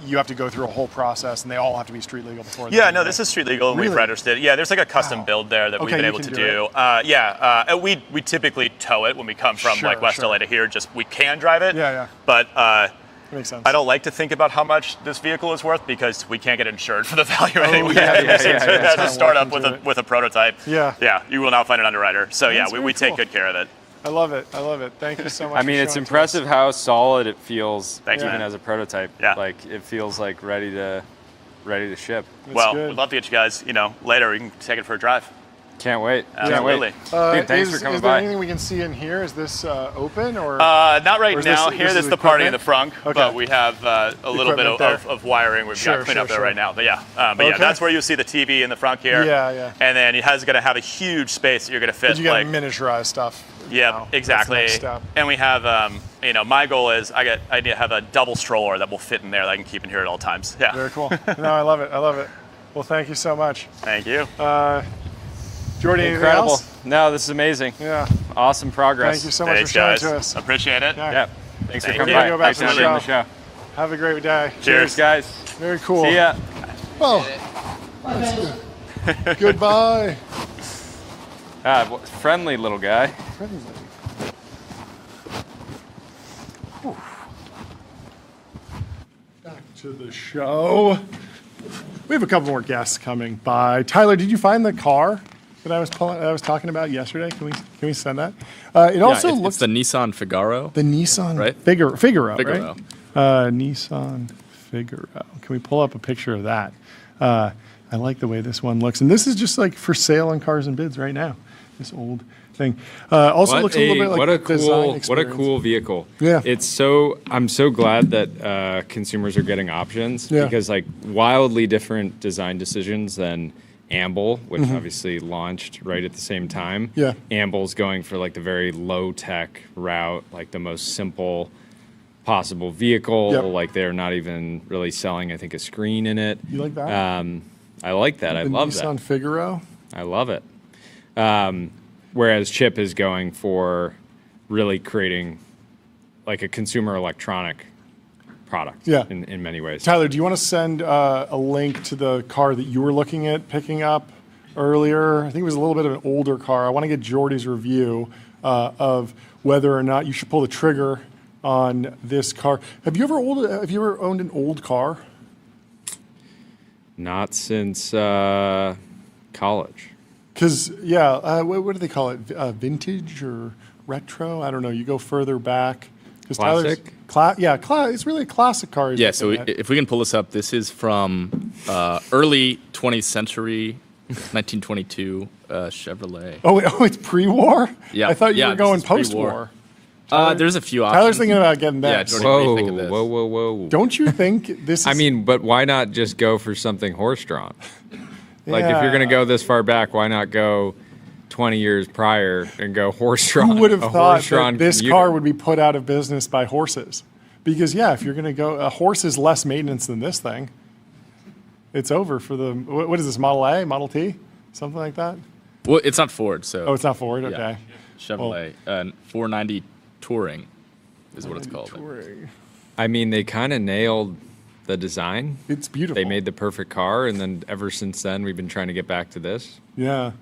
you have to go through a whole process and they all have to be street legal before? No, this is street legal, and Really? we've registered it. Yeah, there's like a custom build there that we've been able to do. We typically tow it when we come from like West LA to here. Just we can drive it. Yeah. But makes sense. I don't like to think about how much this vehicle is worth because we can't get insured for the value or anything. As a startup with a prototype. Yeah. You will not find an underwriter. So That's we very take cool. good care of it. I love it. Thank you so much. I mean, for it's showing it to impressive us. how solid it feels, Thanks, even man. as a prototype. Yeah. Like, it feels like ready to ship. Well, good. we'd love to get you guys, later. We can take it for a drive. Can't wait. Absolutely. Can't wait. Dude, thanks for coming is there by. anything we can see in here? Is this open or? Not right Or is now. this- Here, this this is is the party in equipment? the front, Okay. but we have a little bit Equipment of wiring we've got cleaned up there right now. But Okay. that's where you'll see the TV in the front here. Yeah. And then it has going to have a huge space that you're going to fit. But you got like, to miniaturize stuff. Yep, now. exactly. That's the next step. And we have, my goal is I need to have a double stroller that will fit in there that I can keep in here at all times. Yeah. Very cool. No, I love it. Well, thank you so much. Thank you. Jordy, anything Incredible. else? No, this is amazing. Yeah. Awesome progress. Thank you so much Thanks, for showing it guys. to us. Appreciate it. Yeah. Yep. Thanks for Thank coming you. by. Go back Thanks to for the doing the show. show. Have a great day. Cheers, guys. Very cool. See ya. Well, that's good. Goodbye. Friendly little guy. Back to the show. We have a couple more guests coming by. Tyler, did you find the car that I was talking about yesterday? Can we send that? It also it's looks the Nissan Figaro. the Nissan Right? Figaro, Figaro. right? Nissan Figaro. Can we pull up a picture of that? I like the way this one looks, and this is just like for sale on Cars and Bids right now. This old thing. Also looks a little bit like what a design cool experience. vehicle. Yeah. I'm so glad that consumers are getting options because like wildly different design decisions than Amble, which obviously launched right at the same time. Yeah. Amble's going for like the very low tech route, like the most simple possible vehicle. Yep. Like they're not even really selling, I think, a screen in it. You like that? I like that. I the love Nissan that. Figaro. I love it. Whereas Chip is going for really creating like a consumer electronic product in many ways. Tyler, do you want to send a link to the car that you were looking at picking up earlier. I think it was a little bit of an older car. I want to get Jordy's review of whether or not you should pull the trigger on this car. Have you ever owned an old car? Not since college. Because, what do they call it? Vintage or retro? I don't know. You go further back. Classic? It's really a classic car. Yeah, so if we can pull this up, this is from early 20th century, 1922 Chevrolet. Oh, it's pre-war? Yeah. I thought you were going pre-war. post-war. There's a few options. Tyler's thinking about getting Yeah, that. Jordan, what do you think of this? Whoa. Don't you think this is... I mean, but why not just go for something horse-drawn? Like, if you're going to go this far back, why not go 20 years prior and go horse-drawn? Who would have thought that this commuter? car would be put out of business by horses? Because, if you're going to go... A horse is less maintenance than this thing. It's over for the... What is this, Model A, Model T? Something like that? Well, it's not Ford, so... Oh, it's not Ford? Okay. Chevrolet. 490 Touring is what it's called. Touring. I mean, they kind of nailed the design. It's beautiful. They made the perfect car, and then ever since then, we've been trying to get back to this. Yeah.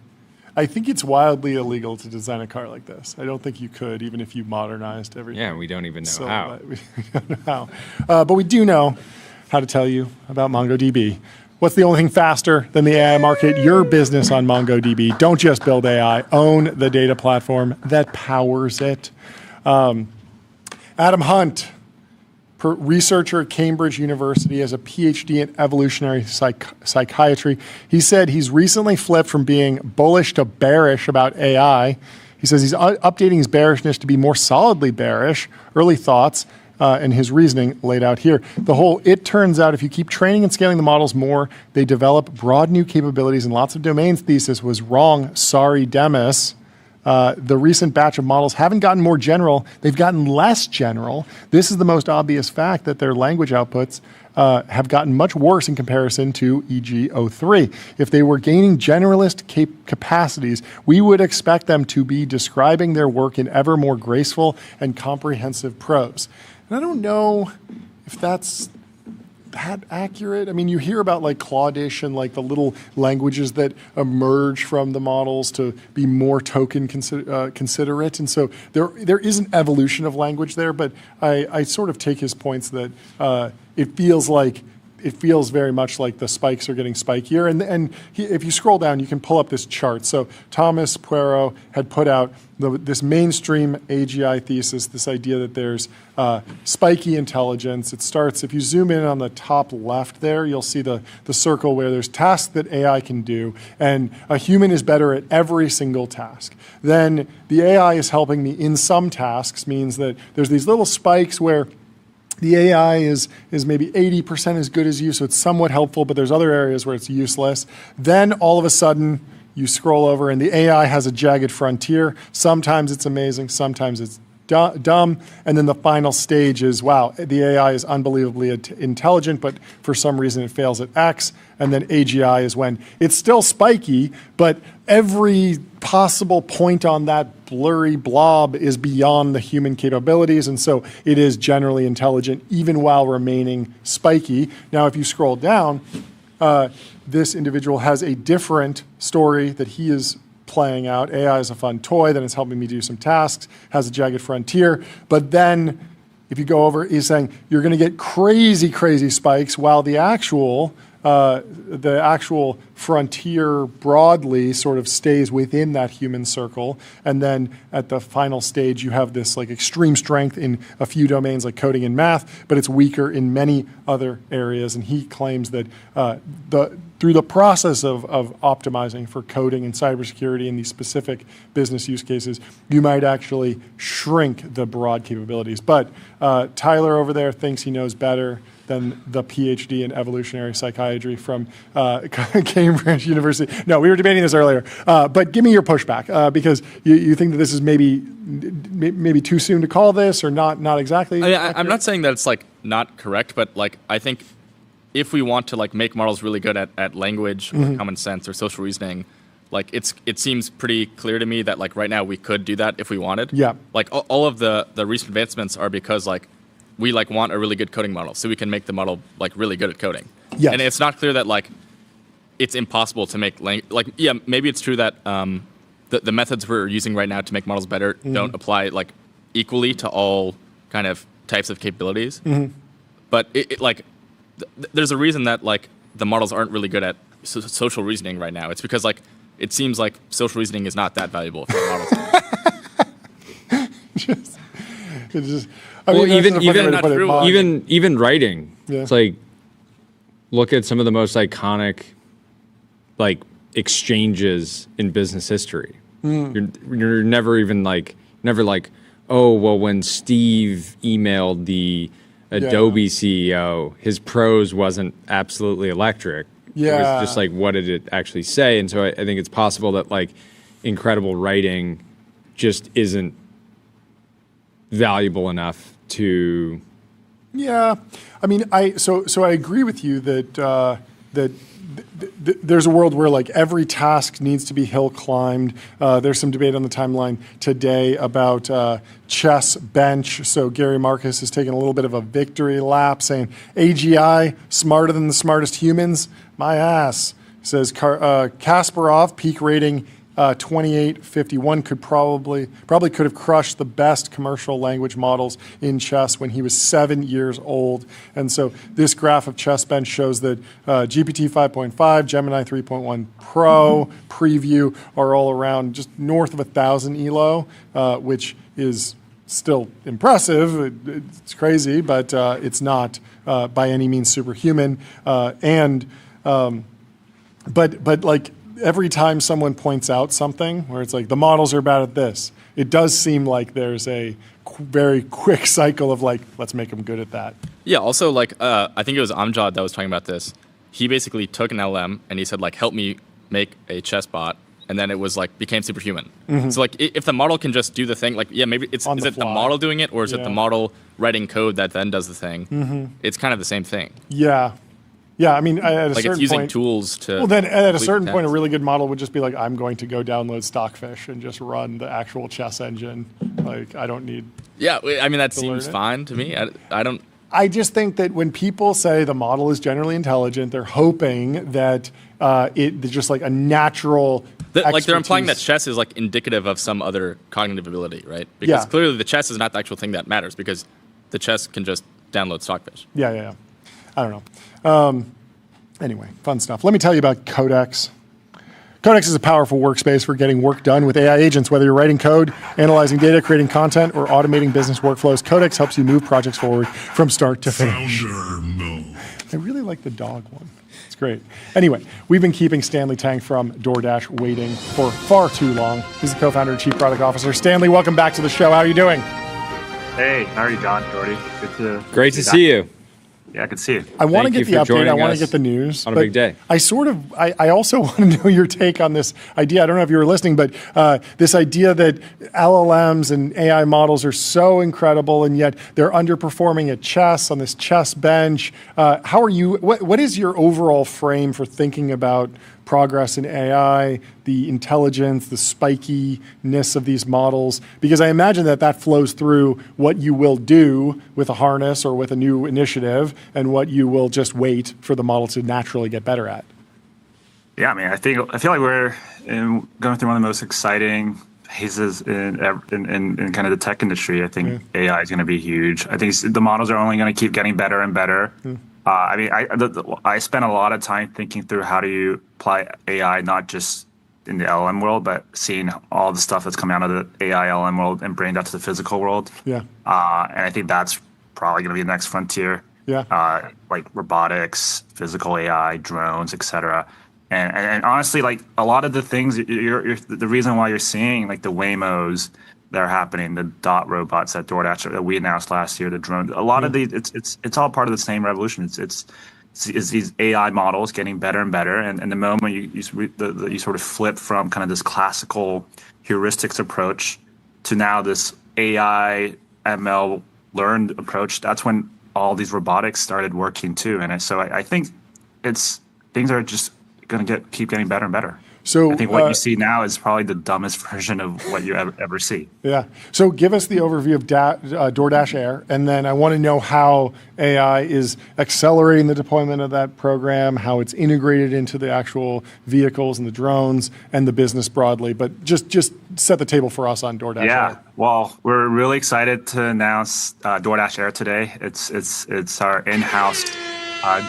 I think it's wildly illegal to design a car like this. I don't think you could, even if you modernized everything. Yeah, we don't even know how. We don't know how. But we do know how to tell you about MongoDB. What's the only thing faster than the AI market? Your business on MongoDB. Don't just build AI. Own the data platform that powers it. Adam Hunt, researcher at Cambridge University, has a PhD in evolutionary psychiatry. He said he's recently flipped from being bullish to bearish about AI. He says he's updating his bearishness to be more solidly bearish. Early thoughts and his reasoning laid out here. It turns out if you keep training and scaling the models more, they develop broad new capabilities in lots of domains. Thesis was wrong. Sorry, Demis. The recent batch of models haven't gotten more general, they've gotten less general. This is the most obvious fact, that their language outputs have gotten much worse in comparison to, e.g., O3. If they were gaining generalist capacities, we would expect them to be describing their work in ever more graceful and comprehensive prose. And I don't know if that's that accurate. I mean, you hear about like Claudish and like the little languages that emerge from the models to be more token considerate. And so there is an evolution of language there, but I sort of take his points that it feels very much like the spikes are getting spikier. And if you scroll down, you can pull up this chart. So Thomas Puero had put out this mainstream AGI thesis, this idea that there's spiky intelligence. It starts, if you zoom in on the top left there, you'll see the circle where there's tasks that AI can do, and a human is better at every single task. Then the AI is helping me in some tasks, means that there's these little spikes where the AI is maybe 80% as good as you, so it's somewhat helpful, but there's other areas where it's useless. Then all of a sudden, you scroll over and the AI has a jagged frontier. Sometimes it's amazing, sometimes it's dumb. And then the final stage is, wow, the AI is unbelievably intelligent, but for some reason it fails at X. And then AGI is when it's still spiky, but every possible point on that blurry blob is beyond the human capabilities. And so it is generally intelligent, even while remaining spiky. Now, if you scroll down, this individual has a different story that he is playing out. AI is a fun toy that is helping me do some tasks, has a jagged frontier. But then if you go over, he's saying you're going to get crazy, crazy spikes, while the actual frontier broadly sort of stays within that human circle. And then at the final stage, you have this like extreme strength in a few domains like coding and math, but it's weaker in many other areas. And he claims that through the process of optimizing for coding and cybersecurity in these specific business use cases, you might actually shrink the broad capabilities. But Tyler over there thinks he knows better than the PhD in evolutionary psychiatry from Cambridge University. No, we were debating this earlier. But give me your pushback, because you think that this is maybe too soon to call this, or not exactly. I'm not saying that it's like not correct, but like I think if we want to like make models really good at language or common sense or social reasoning, like it seems pretty clear to me that like right now we could do that if we wanted. Yeah. Like all of the recent advancements are because like we like want a really good coding model, so we can make the model like really good at coding. Yes. And it's not clear that like it's impossible to make maybe it's true that the methods we're using right now to make models better don't apply like equally to all kind of types of capabilities. But there's a reason that like the models aren't really good at social reasoning right now. It's because like it seems like social reasoning is not that valuable for models. Even writing. Yeah. It's like, look at some of the most iconic like exchanges in business history. You're never like, oh, well, when Steve emailed the Adobe CEO, his prose wasn't absolutely electric. Yeah. It was just like, what did it actually say? And so I think it's possible that like incredible writing just isn't valuable enough to. Yeah, I mean, so I agree with you that there's a world where like every task needs to be hill climbed. There's some debate on the timeline today about chess bench. So Gary Marcus has taken a little bit of a victory lap, saying AGI smarter than the smartest humans. My ass. Says Kasparov peak rating 2851 probably could have crushed the best commercial language models in chess when he was 7 years old. And so this graph of chess bench shows that GPT 5.5, Gemini 3.1 Pro, Preview are all around just north of 1,000 ELO, which is still impressive. It's crazy, but it's not by any means superhuman. But like, every time someone points out something where it's like the models are bad at this, it does seem like there's a very quick cycle of like, let's make them good at that. Yeah. Also, like I think it was Amjad that was talking about this. He basically took an LM and he said like, help me make a chess bot, and then it was like became superhuman. So like if the model can just do the thing, like maybe is it the model doing it, or is it the model writing code that then does the thing? It's kind of the same thing. Yeah. Yeah, I mean, at a certain it's using point, tools to. Well, then at a certain point, a really good model would just be like, I'm going to go download Stockfish and just run the actual chess engine. Like, I don't need. Yeah, I mean that seems fine to me. I don't. I just think that when people say the model is generally intelligent, they're hoping that it's just like a natural. Like they're implying that chess is like indicative of some other cognitive ability, right? Because clearly the chess is not the actual thing that matters, because the chess can just download Stockfish. Yeah. I don't know. Anyway, fun stuff. Let me tell you about Codex. Codex is a powerful workspace for getting work done with AI agents. Whether you're writing code, analyzing data, creating content, or automating business workflows, Codex helps you move projects forward from start to finish. I really like the dog one. It's great. Anyway, we've been keeping Stanley Tang from DoorDash waiting for far too long. He's the co-founder and chief product officer. Stanley, welcome back to the show. How are you doing? Hey, how are you, John, Jordy? Great to see you. Yeah, I can see you. I want to get the update. I want to get the news. On a big day. I also want to know your take on this idea. I don't know if you were listening, but this idea that LLMs and AI models are so incredible, and yet they're underperforming at chess on this chess bench. How are you? What is your overall frame for thinking about progress in AI, the intelligence, the spikiness of these models? Because I imagine that flows through what you will do with a harness or with a new initiative, and what you will just wait for the model to naturally get better at. Yeah, I mean, I feel like we're going through one of the most exciting phases in kind of the tech industry. I think AI is going to be huge. I think the models are only going to keep getting better and better. I mean, I spent a lot of time thinking through how do you apply AI, not just in the LLM world, but seeing all the stuff that's coming out of the AI LLM world and bringing that to the physical world. Yeah. And I think that's probably going to be the next frontier. Yeah. Like robotics, physical AI, drones, et cetera. And honestly, like a lot of the things, the reason why you're seeing like the Waymos that are happening, the dot robots that DoorDash that we announced last year, the drone, a lot of these, it's all part of the same revolution. It's these AI models getting better and better, and the moment you sort of flip from kind of this classical heuristics approach to now this AI ML learned approach, that's when all these robotics started working too. And so I think things are just going to keep getting better and better. So I think what you see now is probably the dumbest version of what you ever see. Yeah. So give us the overview of DoorDash Air, and then I want to know how AI is accelerating the deployment of that program, how it's integrated into the actual vehicles and the drones and the business broadly. But just set the table for us on DoorDash Air. Well, we're really excited to announce DoorDash Air today. It's our in-house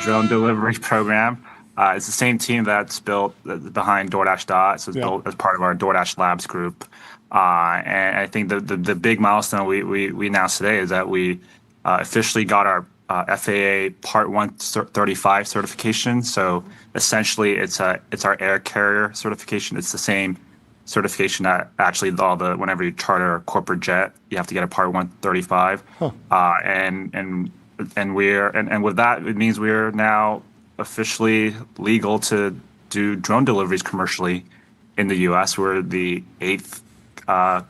drone delivery program. It's the same team that's built behind DoorDash Dot, so it's built as part of our DoorDash Labs group. And I think the big milestone we announced today is that we officially got our FAA Part 135 certification. So essentially, it's our air carrier certification. It's the same certification that actually whenever you charter a corporate jet, you have to get a Part 135. And with that, it means we're now officially legal to do drone deliveries commercially in the U.S. We're the 8th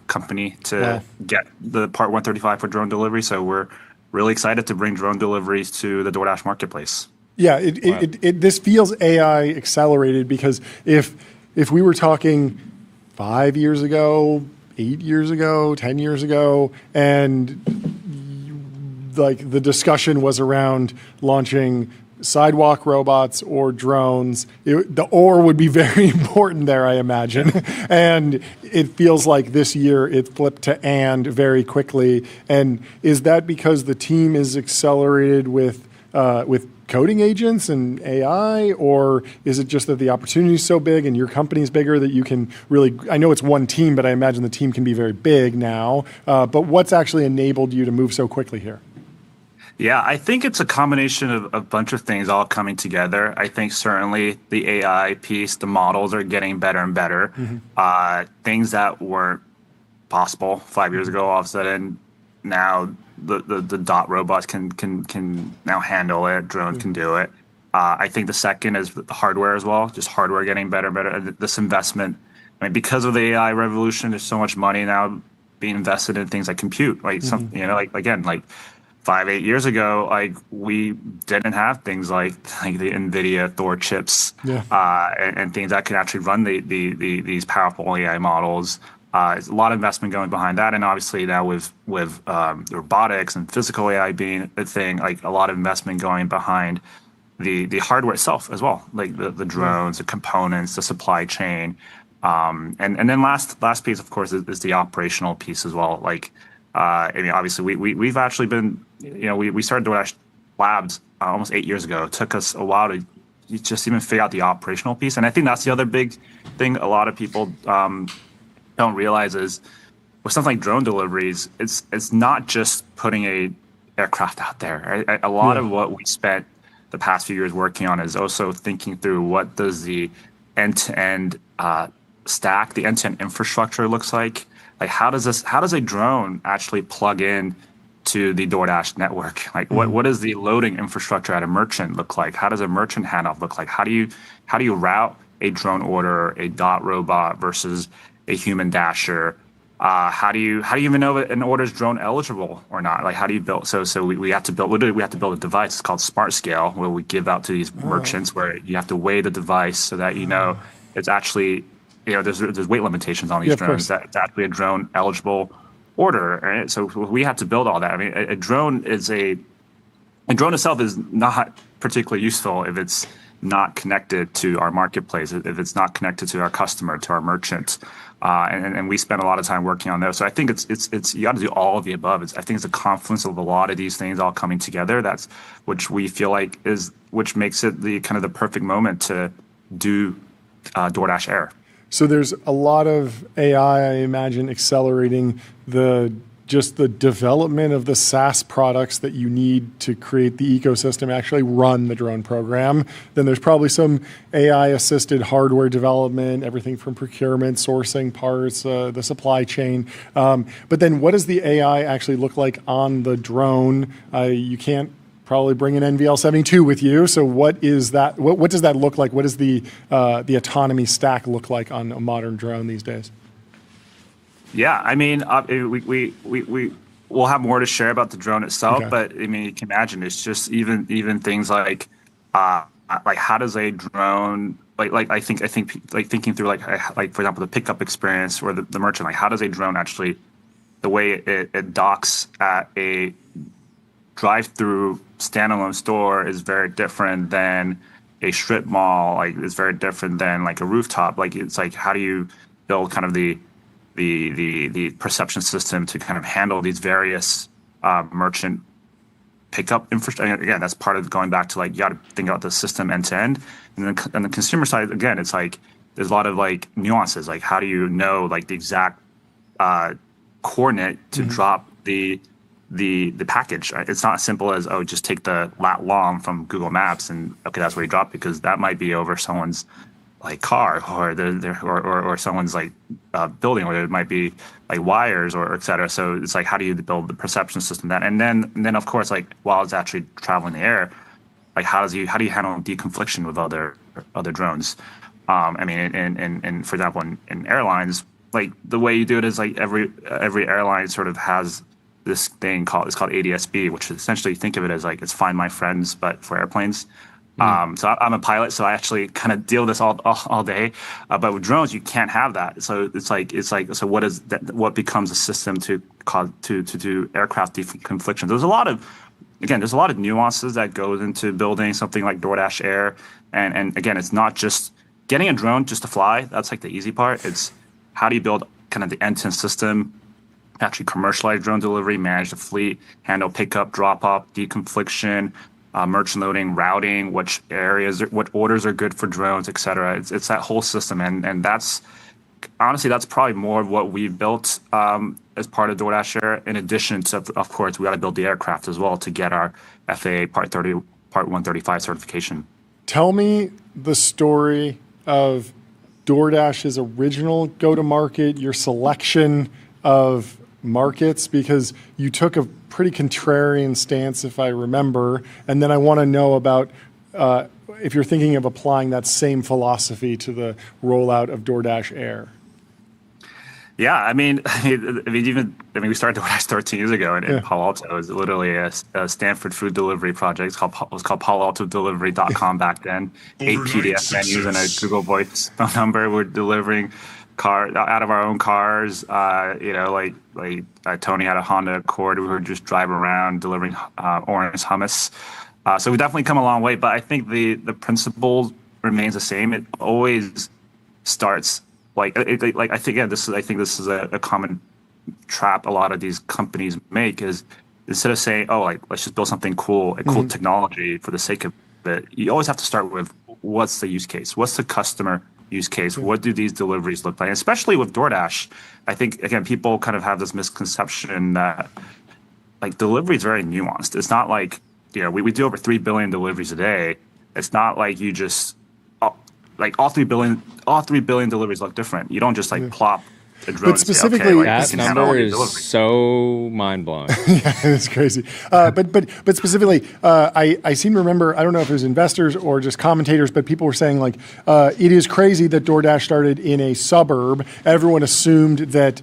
company to get the Part 135 for drone delivery. So we're really excited to bring drone deliveries to the DoorDash marketplace. Yeah, this feels AI accelerated, because if we were talking 5 years ago, 8 years ago, 10 years ago, and like the discussion was around launching sidewalk robots or drones, the or would be very important there, I imagine. And it feels like this year it flipped to and very quickly. And is that because the team is accelerated with coding agents and AI, or is it just that the opportunity is so big and your company's bigger that you can really, I know it's one team, but I imagine the team can be very big now. But what's actually enabled you to move so quickly here? Yeah, I think it's a combination of a bunch of things all coming together. I think certainly the AI piece, the models are getting better and better. Things that weren't possible 5 years ago, all of a sudden now the dot robots can now handle it. Drones can do it. I think the second is the hardware as well, just hardware getting better and better. This investment, I mean, because of the AI revolution, there's so much money now being invested in things like compute, right? Like 5-8 years ago, like we didn't have things like the NVIDIA Thor chips and things that could actually run these powerful AI models. There's a lot of investment going behind that, and obviously now with robotics and physical AI being a thing, like a lot of investment going behind the hardware itself as well, like the drones, the components, the supply chain, and then last piece, of course, is the operational piece as well. Like, I mean, obviously we've actually been, we started DoorDash Labs almost 8 years ago. It took us a while to just even figure out the operational piece, and I think that's the other big thing a lot of people don't realize is with something like drone deliveries, it's not just putting a aircraft out there. A lot of what we spent the past few years working on is also thinking through what does the end-to-end stack, the end-to-end infrastructure looks like. Like how does a drone actually plug in to the DoorDash network? Like what does the loading infrastructure at a merchant look like? How does a merchant handoff look like? How do you route a drone order, a dot robot versus a human dasher? How do you even know if an order is drone eligible or not? Like how do you build? So we have to build a device. It's called Smart Scale, where we give out to these merchants, where you have to weigh the device so that it's actually, there's weight limitations on these drones. That's actually a drone eligible order. Right? So we have to build all that. I mean, a drone itself is not particularly useful if it's not connected to our marketplace, if it's not connected to our customer, to our merchants. And we spend a lot of time working on those. So I think it's you got to do all of the above. I think it's a confluence of a lot of these things all coming together. That's which we feel like which makes it the kind of the perfect moment to do DoorDash Air. So there's a lot of AI, I imagine, accelerating the development of the SaaS products that you need to create the ecosystem, actually run the drone program. Then there's probably some AI-assisted hardware development, everything from procurement, sourcing parts, the supply chain. But then what does the AI actually look like on the drone? You can't probably bring an NVL72 with you. So what is that? What does that look like? What does the autonomy stack look like on a modern drone these days? Yeah, I mean, we'll have more to share about the drone itself, but I mean, you can imagine it's just even things like like how does a drone I think like thinking through like for example the pickup experience or the merchant, like how does a drone actually, the way it docks at a drive-through standalone store is very different than a strip mall, like it's very different than like a rooftop. Like it's like how do you build kind of the perception system to kind of handle these various merchant pickup infrastructure. Again, that's part of going back to like you got to think about the system end to end. And then on the consumer side, again, it's like there's a lot of like nuances. Like how do you know like the exact coordinate to drop the package? Right? It's not as simple as just take the lat long from Google Maps and okay, that's where you drop, because that might be over someone's like car or someone's like building, or there might be like wires or et cetera. So it's like how do you build the perception system that, and then of course like while it's actually traveling in the air, like how do you handle deconfliction with other drones? I mean, and for example, in airlines, like the way you do it is like every airline sort of has this thing called ADSB, which essentially think of it as like it's Find My Friends but for airplanes. So I'm a pilot, so I actually kind of deal with this all day. But with drones, you can't have that. So it's like so what becomes a system to do aircraft deconfliction? There's a lot of nuances that goes into building something like DoorDash Air. And again, it's not just getting a drone just to fly. That's like the easy part. It's how do you build kind of the end-to-end system, actually commercialize drone delivery, manage the fleet, handle pickup, drop-off, deconfliction, merchant loading, routing, what orders are good for drones, et cetera. It's that whole system. And that's honestly, that's probably more of what we've built as part of DoorDash Air. In addition to, of course, we got to build the aircraft as well to get our FAA Part 135 certification. Tell me the story of DoorDash's original go-to-market, your selection of markets, because you took a pretty contrarian stance, if I remember, and then I want to know about if you're thinking of applying that same philosophy to the rollout of DoorDash Air. Yeah, I mean, we started DoorDash 13 years ago in Palo Alto. It was literally a Stanford food delivery project. It was called PaloAltoDelivery.com back then. 8 PDF menus and a Google Voice phone number. We're delivering out of our own cars. Like Tony had a Honda Accord. We were just driving around delivering orange hummus. So we definitely come a long way. But I think the principle remains the same. It always starts I think this is a common trap a lot of these companies make, is instead of saying, let's just build something cool, cool technology for the sake of it, you always have to start with what's the use case, what's the customer use case, what do these deliveries look like? And especially with DoorDash, I think again people kind of have this misconception that like delivery is very nuanced. It's not like we do over 3 billion deliveries a day. It's not like you just like all 3 billion deliveries look different. You don't just like plop a drone. But specifically, that number is so mind blowing. Yeah, it's crazy. But specifically, I seem to remember, I don't know if it was investors or just commentators, but people were saying like, it is crazy that DoorDash started in a suburb. Everyone assumed that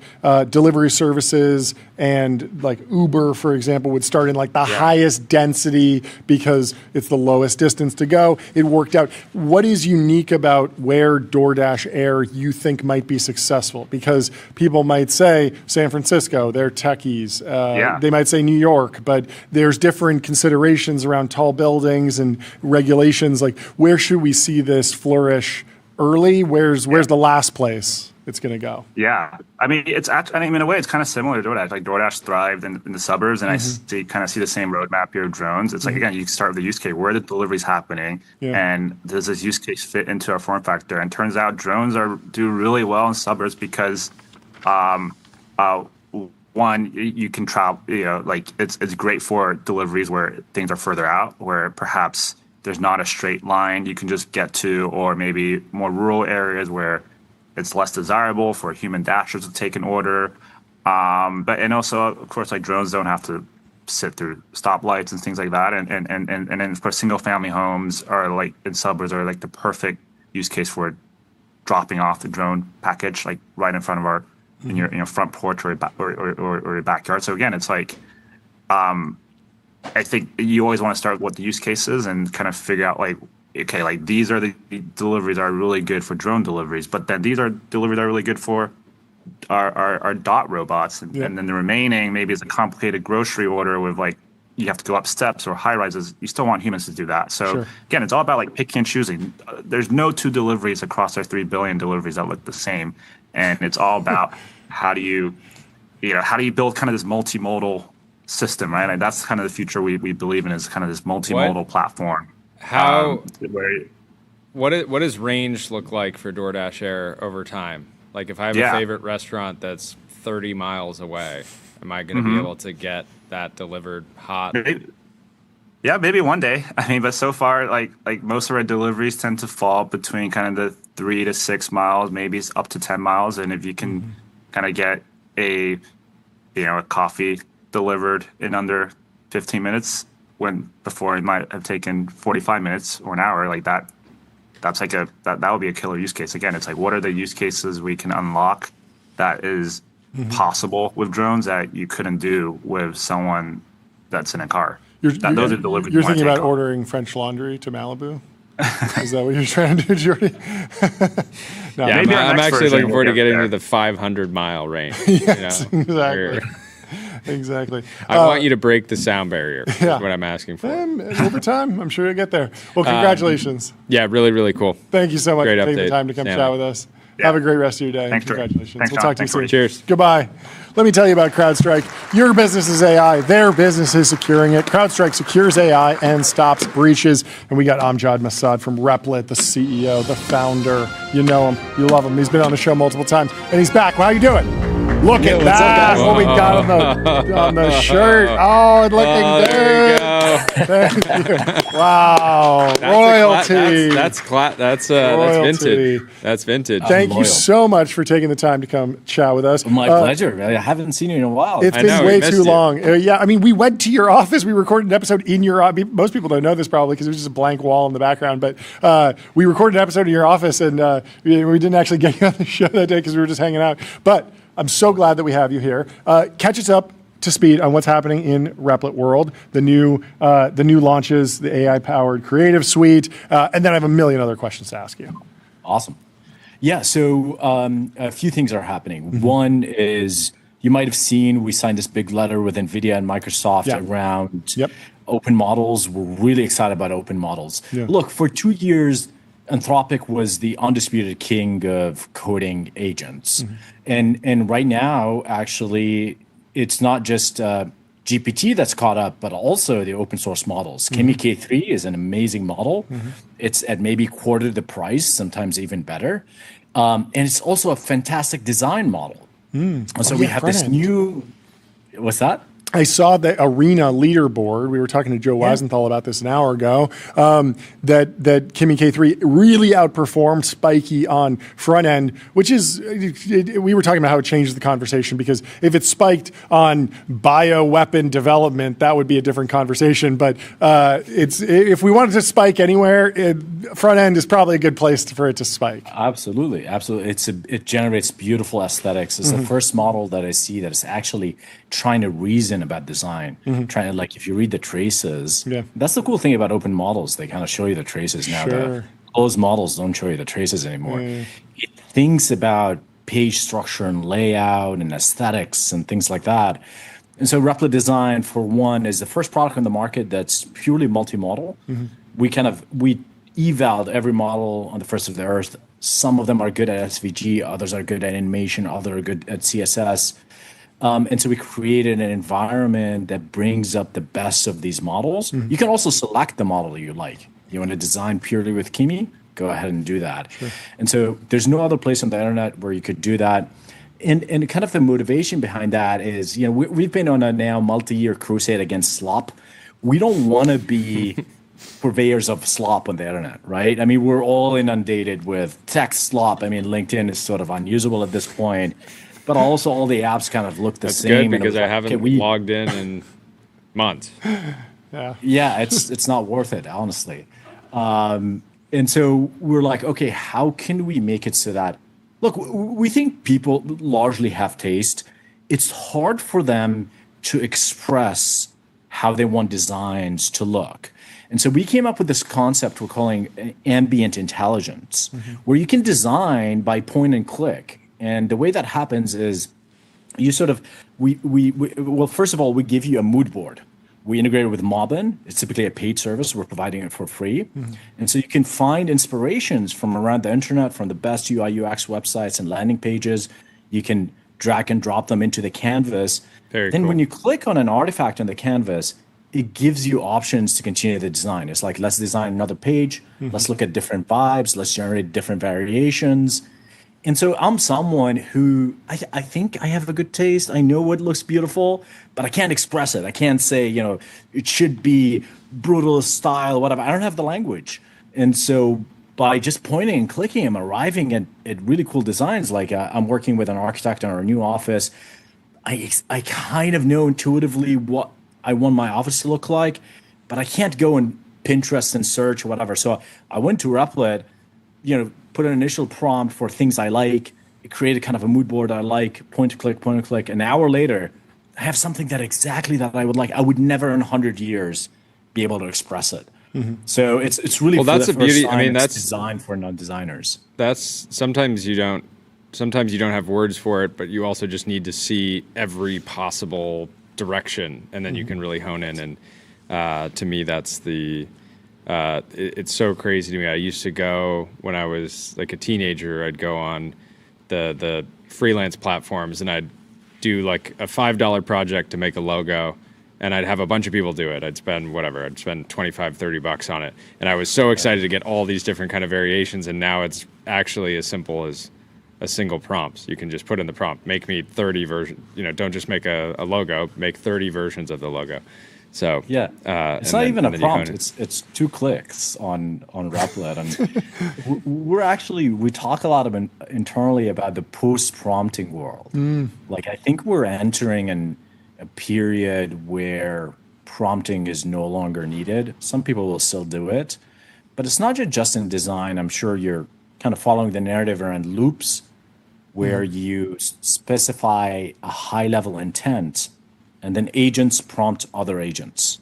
delivery services and like Uber, for example, would start in like the highest density because it's the lowest distance to go. It worked out. What is unique about where DoorDash Air you think might be successful? Because people might say San Francisco, they're techies. They might say New York, but there's different considerations around tall buildings and regulations. Like, where should we see this flourish early? Where's the last place it's going to go? Yeah, I mean, in a way, it's kind of similar to DoorDash. Like DoorDash thrived in the suburbs, and I see the same roadmap here of drones. It's like, again, you start with the use case. Where are the deliveries happening? And does this use case fit into our form factor? And turns out drones do really well in suburbs because, one, you can travel, like it's great for deliveries where things are further out, where perhaps there's not a straight line you can just get to, or maybe more rural areas where it's less desirable for human dashers to take an order. And also, of course, like drones don't have to sit through stoplights and things like that. And then, of course, single family homes are like in suburbs are like the perfect use case for dropping off the drone package, like right in front of our, in your front porch or your backyard. So again, it's like, I think you always want to start with what the use case is and kind of figure out like, okay, like these are the deliveries that are really good for drone deliveries, but then these are deliveries that are really good for our dot robots, and then the remaining maybe is a complicated grocery order with like you have to go up steps or high rises. You still want humans to do that. So again, it's all about like picking and choosing. There's no two deliveries across our 3 billion deliveries that look the same, and it's all about how do you build kind of this multimodal system, right? And that's kind of the future we believe in, is kind of this multimodal platform. What does range look like for DoorDash Air over time? Like if I have a favorite restaurant that's 30 miles away, am I going to be able to get that delivered hot? Maybe one day. I mean, but so far, like most of our deliveries tend to fall between kind of the 3 to 6 miles, maybe it's up to 10 miles. And if you can kind of get a coffee delivered in under 15 minutes, when before it might have taken 45 minutes or an hour, like that. That's like that would be a killer use case. Again, it's like, what are the use cases we can unlock that is possible with drones that you couldn't do with someone that's in a car? Those are deliveries. You're thinking about ordering French laundry to Malibu? Is that what you're trying to do, Jordy? No, maybe I'm actually looking forward to getting to the 500-mile range. Yes, exactly. Exactly. I want you to break the sound barrier. Is what I'm asking for. Over time, I'm sure you'll get there. Well, congratulations. Yeah, really, really cool. Thank you so much Great for taking update, the time to come chat with us. Have a great rest of your day. Thanks, congratulations. Thanks, we'll talk to you soon. Cheers. Goodbye. Let me tell you about CrowdStrike. Your business is AI. Their business is securing it. CrowdStrike secures AI and stops breaches. And we got Amjad Masad from Replit, the CEO, the founder. You know him. You love him. He's been on the show multiple times. And he's back. How you doing? Look at that. What we got on the shirt. Oh, looking good. Thank you. Wow. Royalty. That's vintage. That's vintage. Thank you so much for taking the time to come chat with us. My pleasure. I haven't seen you in a while. It's been way too long. I mean, we went to your office. We recorded an episode in your office. Most people don't know this probably because there's just a blank wall in the background. But we recorded an episode in your office, and we didn't actually get you on the show that day because we were just hanging out. But I'm so glad that we have you here. Catch us up to speed on what's happening in Replit world, the new launches, the AI-powered creative suite, and then I have a million other questions to ask you. Awesome. Yeah, so a few things are happening. One is, you might have seen, we signed this big letter with NVIDIA and Microsoft around open models. We're really excited about open models. Look, for 2 years, Anthropic was the undisputed king of coding agents. And right now, actually, it's not just GPT that's caught up, but also the open source models. Kimi K3 is an amazing model. It's at maybe quarter the price, sometimes even better. And it's also a fantastic design model. So we have this new, what's that? I saw the Arena leaderboard. We were talking to Joe Weisenthal about this an hour ago. That Kimi K3 really outperformed Spiky on front end, which is, we were talking about how it changes the conversation, because if it's spiked on bioweapon development, that would be a different conversation. But if we wanted to spike anywhere, front end is probably a good place for it to spike. Absolutely, absolutely. It generates beautiful aesthetics. It's the first model that I see that is actually trying to reason about design, trying to, like, if you read the traces, that's the cool thing about open models. They kind of show you the traces now. The closed models don't show you the traces anymore. It thinks about page structure and layout and aesthetics and things like that. And so Replit Design, for one, is the first product on the market that's purely multimodal. We evaled every model on the first of the earth. Some of them are good at SVG, others are good at animation, others are good at CSS. And so we created an environment that brings up the best of these models. You can also select the model you like. You want to design purely with Kimi? Go ahead and do that. And so there's no other place on the internet where you could do that. And kind of the motivation behind that is, we've been on a now multi-year crusade against slop. We don't want to be purveyors of slop on the internet, right? I mean, we're all inundated with text slop. I mean, LinkedIn is sort of unusable at this point. But also all the apps kind of look the same. That's good, because I haven't logged in months. Yeah, it's not worth it, honestly. And so we're like, okay, how can we make it so that, look, we think people largely have taste. It's hard for them to express how they want designs to look. And so we came up with this concept we're calling ambient intelligence, where you can design by point and click. And the way that happens is you sort of, well, first of all, we give you a mood board. We integrate it with Mobbin. It's typically a paid service. We're providing it for free. And so you can find inspirations from around the internet, from the best UI UX websites and landing pages. You can drag and drop them into the canvas. Very then cool. when you click on an artifact on the canvas, it gives you options to continue the design. It's like, let's design another page. Let's look at different vibes. Let's generate different variations. And so I'm someone who I think I have a good taste. I know what looks beautiful, but I can't express it. I can't say, it should be brutal style, whatever. I don't have the language. And so by just pointing and clicking, I'm arriving at really cool designs. Like I'm working with an architect on our new office. I kind of know intuitively what I want my office to look like, but I can't go and Pinterest and search or whatever. So I went to Replit, put an initial prompt for things I like. It created kind of a mood board I like, point to click. An hour later, I have something exactly that I would like. I would never in 100 years be able to express it. So it's really, that's the the beauty. first I mean, time it's that's designed for non-designers. That's sometimes you don't have words for it, but you also just need to see every possible direction, and then you can really hone in. And to me, that's it's so crazy to me. I used to go when I was like a teenager. I'd go on the freelance platforms, and I'd do like a $5 project to make a logo, and I'd have a bunch of people do it. I'd spend $25, $30 on it, and I was so excited to get all these different kind of variations. And now it's actually as simple as a single prompt. You can just put in the prompt, make me 30 versions. Don't just make a logo, make 30 versions of the logo. So yeah, it's not even a prompt. It's 2 clicks on Replit, and we talk a lot internally about the post-prompting world. Like I think we're entering a period where prompting is no longer needed. Some people will still do it, but it's not just in design. I'm sure you're kind of following the narrative around loops, where you specify a high-level intent, and then agents prompt other agents.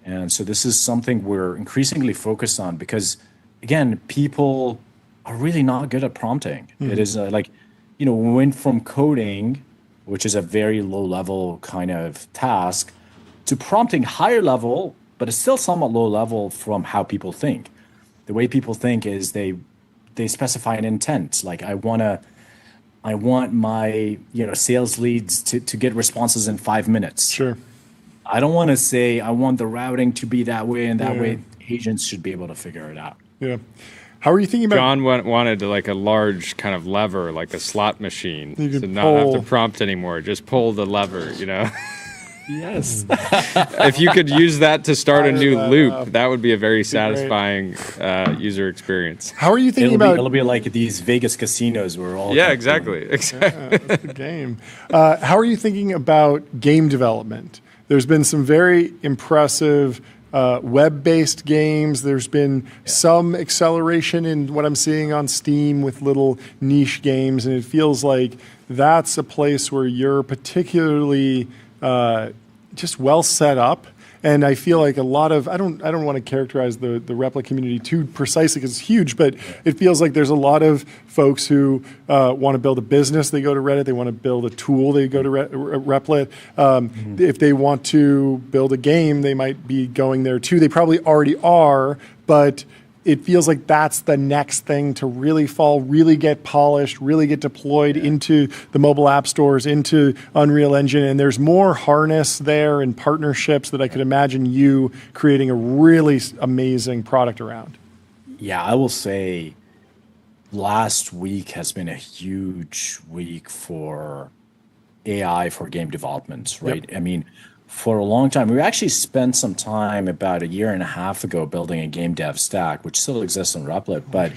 And so this is something we're increasingly focused on because, again, people are really not good at prompting. It is we went from coding, which is a very low-level kind of task, to prompting higher level, but it's still somewhat low level from how people think. The way people think is they specify an intent. Like I want my sales leads to get responses in 5 minutes. Sure. I don't want to say I want the routing to be that way and that way. Agents should be able to figure it out. Yeah. How are you thinking about? John wanted like a large kind of lever, like a slot machine, to not have to prompt anymore. Just pull the lever, Yes. If you could use that to start a new loop, that would be a very satisfying user experience. How are you thinking about? It'll be like these Vegas casinos where all. Yeah, exactly. That's the game. How are you thinking about game development? There's been some very impressive web-based games. There's been some acceleration in what I'm seeing on Steam with little niche games, and it feels like that's a place where you're particularly just well set up. And I feel like a lot of, I don't want to characterize the Replit community too precisely because it's huge, but it feels like there's a lot of folks who want to build a business, they go to Reddit. They want to build a tool, they go to Replit. If they want to build a game, they might be going there too. They probably already are, but it feels like that's the next thing to really really get polished, really get deployed into the mobile app stores, into Unreal Engine. And there's more harness there and partnerships that I could imagine you creating a really amazing product around. Yeah, I will say last week has been a huge week for AI for game development, right? Yep. I mean, for a long time, we actually spent some time about 1.5 years ago building a game dev stack, which still exists on Replit, but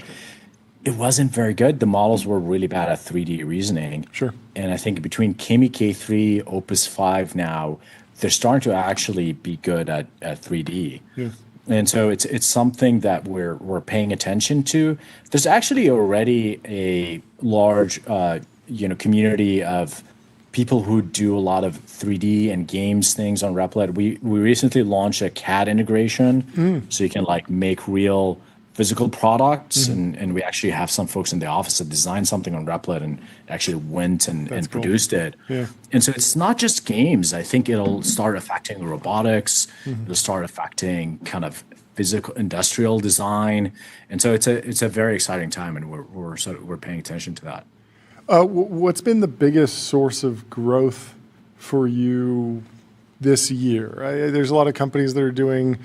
it wasn't very good. The models were really bad at 3D reasoning. Sure. And I think between Kimi K3, Opus 5 now, they're starting to actually be good at 3D. Yeah. And so it's something that we're paying attention to. There's actually already a large community of people who do a lot of 3D and games things on Replit. We recently launched a CAD integration, so you can like make real physical products, and we actually have some folks in the office that designed something on Replit and actually went and cool. produced it. Yeah. And so it's not just games. I think it'll start affecting robotics. It'll start affecting kind of physical industrial design. And so it's a very exciting time, and we're paying attention to that. What's been the biggest source of growth for you this year? There's a lot of companies that are doing,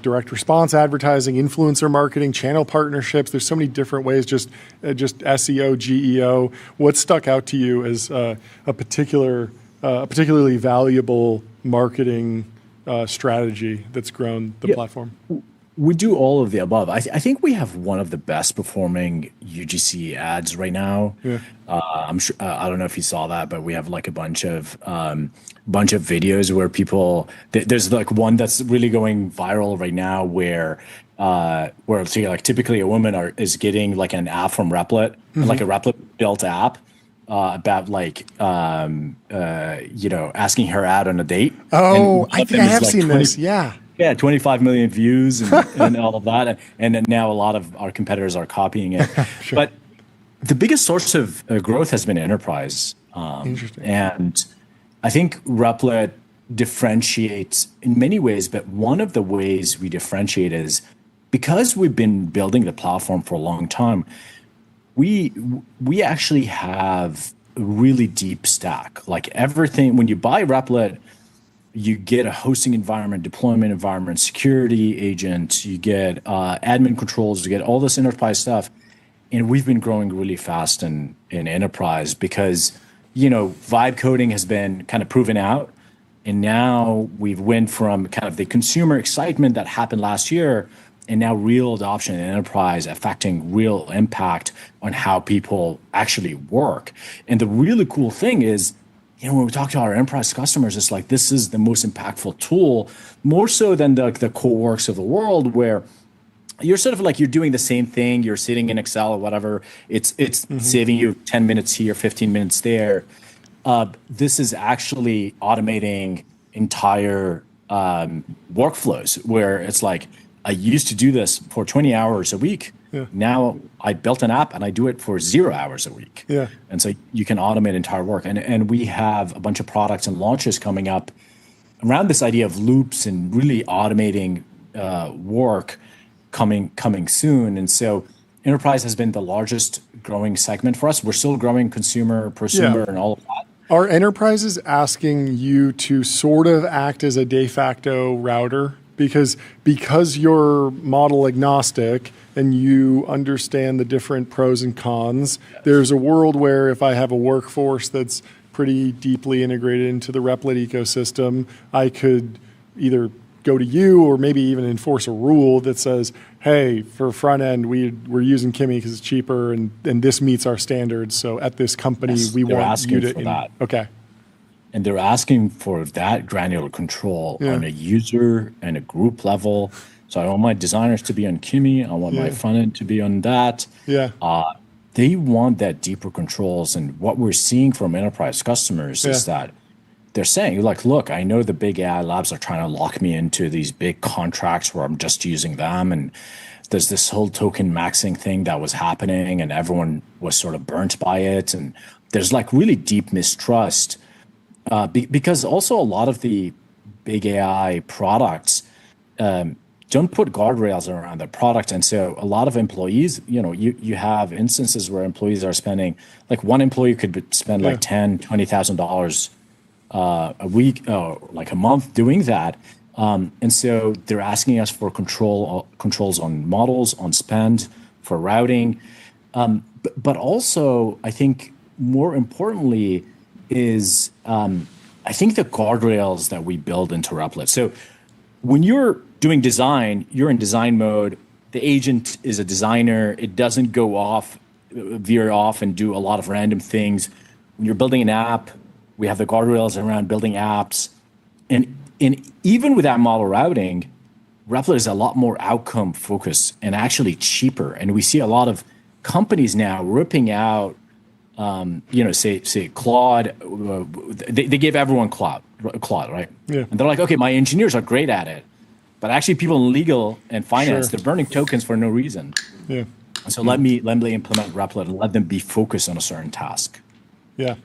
direct response advertising, influencer marketing, channel partnerships. There's so many different ways, just SEO, GEO. What stuck out to you as a particularly valuable marketing strategy that's grown the platform? We do all of the above. I think we have one of the best performing UGC ads right now. Yeah. I'm sure. I don't know if you saw that, but we have like a bunch of videos where people. There's like one that's really going viral right now where so like typically a woman is getting like an app from Replit, like a Replit built app. About like asking her out on a date. Oh, I think I have seen this. Yeah. Yeah, 25 million views and all of that. And then now a lot of our competitors are copying it. Sure. But the biggest source of growth has been enterprise. Interesting. And I think Replit differentiates in many ways, but one of the ways we differentiate is because we've been building the platform for a long time, we actually have a really deep stack. Like everything, when you buy Replit, you get a hosting environment, deployment environment, security agent, you get admin controls, you get all this enterprise stuff. And we've been growing really fast in enterprise because, vibe coding has been kind of proven out. And now we've went from kind of the consumer excitement that happened last year and now real adoption in enterprise affecting real impact on how people actually work. And the really cool thing is, when we talk to our enterprise customers, it's like this is the most impactful tool, more so than the CoreWorks of the world, where you're sort of like you're doing the same thing. You're sitting in Excel or whatever. It's saving you 10 minutes here, 15 minutes there. This is actually automating entire workflows where it's like I used to do this for 20 hours a week. Yeah. Now I built an app and I do it for 0 hours a week. Yeah. And so you can automate entire work. And we have a bunch of products and launches coming up around this idea of loops and really automating work coming soon. And so enterprise has been the largest growing segment for us. We're still growing consumer, prosumer, and all of that. Are enterprises asking you to sort of act as a de facto router? Because you're model agnostic and you understand the different pros and cons, there's a world where if I have a workforce that's pretty deeply integrated into the Replit ecosystem, I could either go to you or maybe even enforce a rule that says, hey, for front end, we're using Kimi because it's cheaper and this meets our standards. So at this company, we want you to... that. Okay. And they're asking for that granular control on a user and a group level. So I want my designers to be on Kimi. I want my front end to be on that. Yeah. They want that deeper controls. And what we're seeing from enterprise customers is that they're saying, like, look, I know the big AI labs are trying to lock me into these big contracts where I'm just using them. And there's this whole token maxing thing that was happening and everyone was sort of burnt by it. And there's like really deep mistrust. Because also a lot of the big AI products don't put guardrails around their product. And so a lot of employees, you have instances where employees are spending, like one employee could spend like $10,000, $20,000 a week, like a month doing that. And so they're asking us for controls on models, on spend, for routing. But also, I think more importantly, is I think the guardrails that we build into Replit. So when you're doing design, you're in design mode. The agent is a designer. It doesn't veer off and do a lot of random things. When you're building an app, we have the guardrails around building apps. And even with that model routing, Replit is a lot more outcome focused and actually cheaper. And we see a lot of companies now ripping out say Claude, they gave everyone Claude, right? Yeah. And they're like, okay, my engineers are great at it, but actually people in legal and finance, Sure. they're burning tokens for no reason. Yeah. So let me implement Replit and let them be focused on a certain task. Yeah.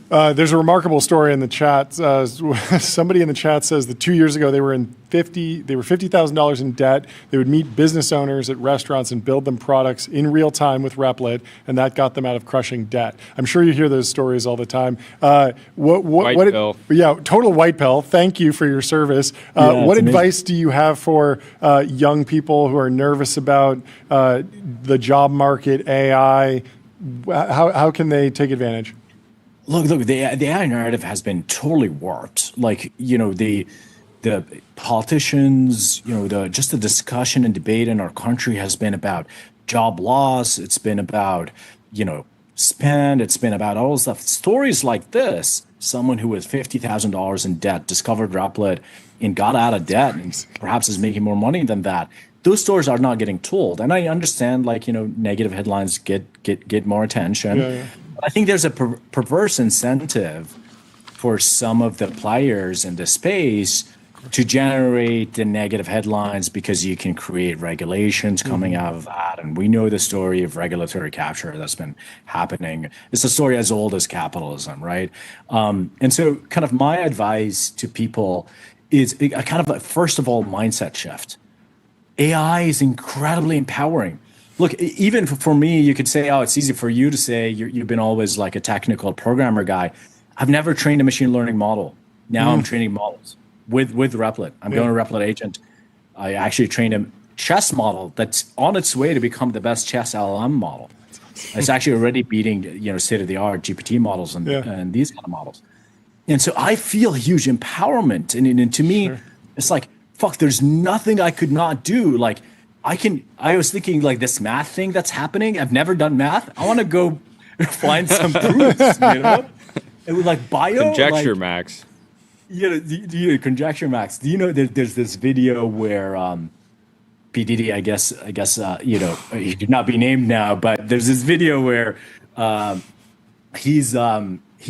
There's a remarkable story in the chat. Somebody in the chat says that 2 years ago they were $50,000 in debt. They would meet business owners at restaurants and build them products in real time with Replit, and that got them out of crushing debt. I'm sure you hear those stories all the time. White pill. Yeah, total white pill. Thank you for your service. What advice do you have for young people who are nervous about the job market, AI? How can they take advantage? Look, the AI narrative has been totally warped. Like, the politicians, just the discussion and debate in our country has been about job loss. It's been about, spend. It's been about all stuff. Stories like this, someone who was $50,000 in debt discovered Replit and got out of debt and perhaps is making more money than that. Those stories are not getting told. And I understand, negative headlines get more attention. Yeah. I think there's a perverse incentive for some of the players in the space to generate the negative headlines because you can create regulations coming out of that. And we know the story of regulatory capture that's been happening. It's a story as old as capitalism, right? And so kind of my advice to people is a kind of first of all, mindset shift. AI is incredibly empowering. Look, even for me, you could say, it's easy for you to say you've been always like a technical programmer guy. I've never trained a machine learning model. Now I'm training models with Replit. I'm going to Replit Agent. I actually trained a chess model that's on its way to become the best chess LLM model. It's actually already beating, state-of-the-art GPT models and these kind of models. And so I feel huge empowerment. And to me, it's like, fuck, there's nothing I could not do. Like, I was thinking like this math thing that's happening. I've never done math. I want to go find some proofs, It was like bio. Conjecture Max. Conjecture Max. Do you know there's this video where P. Diddy, I guess, he could not be named now, but there's this video where he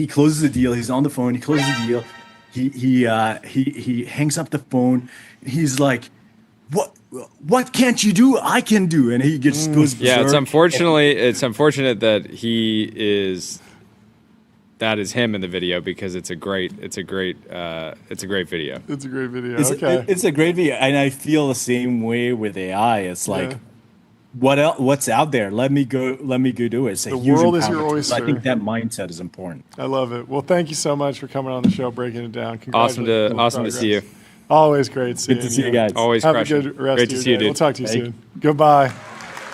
closes the deal. He's on the phone. He closes the deal. He hangs up the phone. He's like, what can't you do? I can do, and he goes berserk. Yeah, it's unfortunate that that is him in the video because it's a great video. It's a great video. Okay. It's a great video, and I feel the same way with AI. It's like, what's out there? Let me go do it. It's the world is your oyster. I think that mindset is important. I love it. Well, thank you so much for coming on the show, breaking it down. Awesome to see you. Always great seeing you. Good to see you guys. Always Have crushing. a good rest Great of to your see you, day. dude. We'll talk to you soon. Goodbye.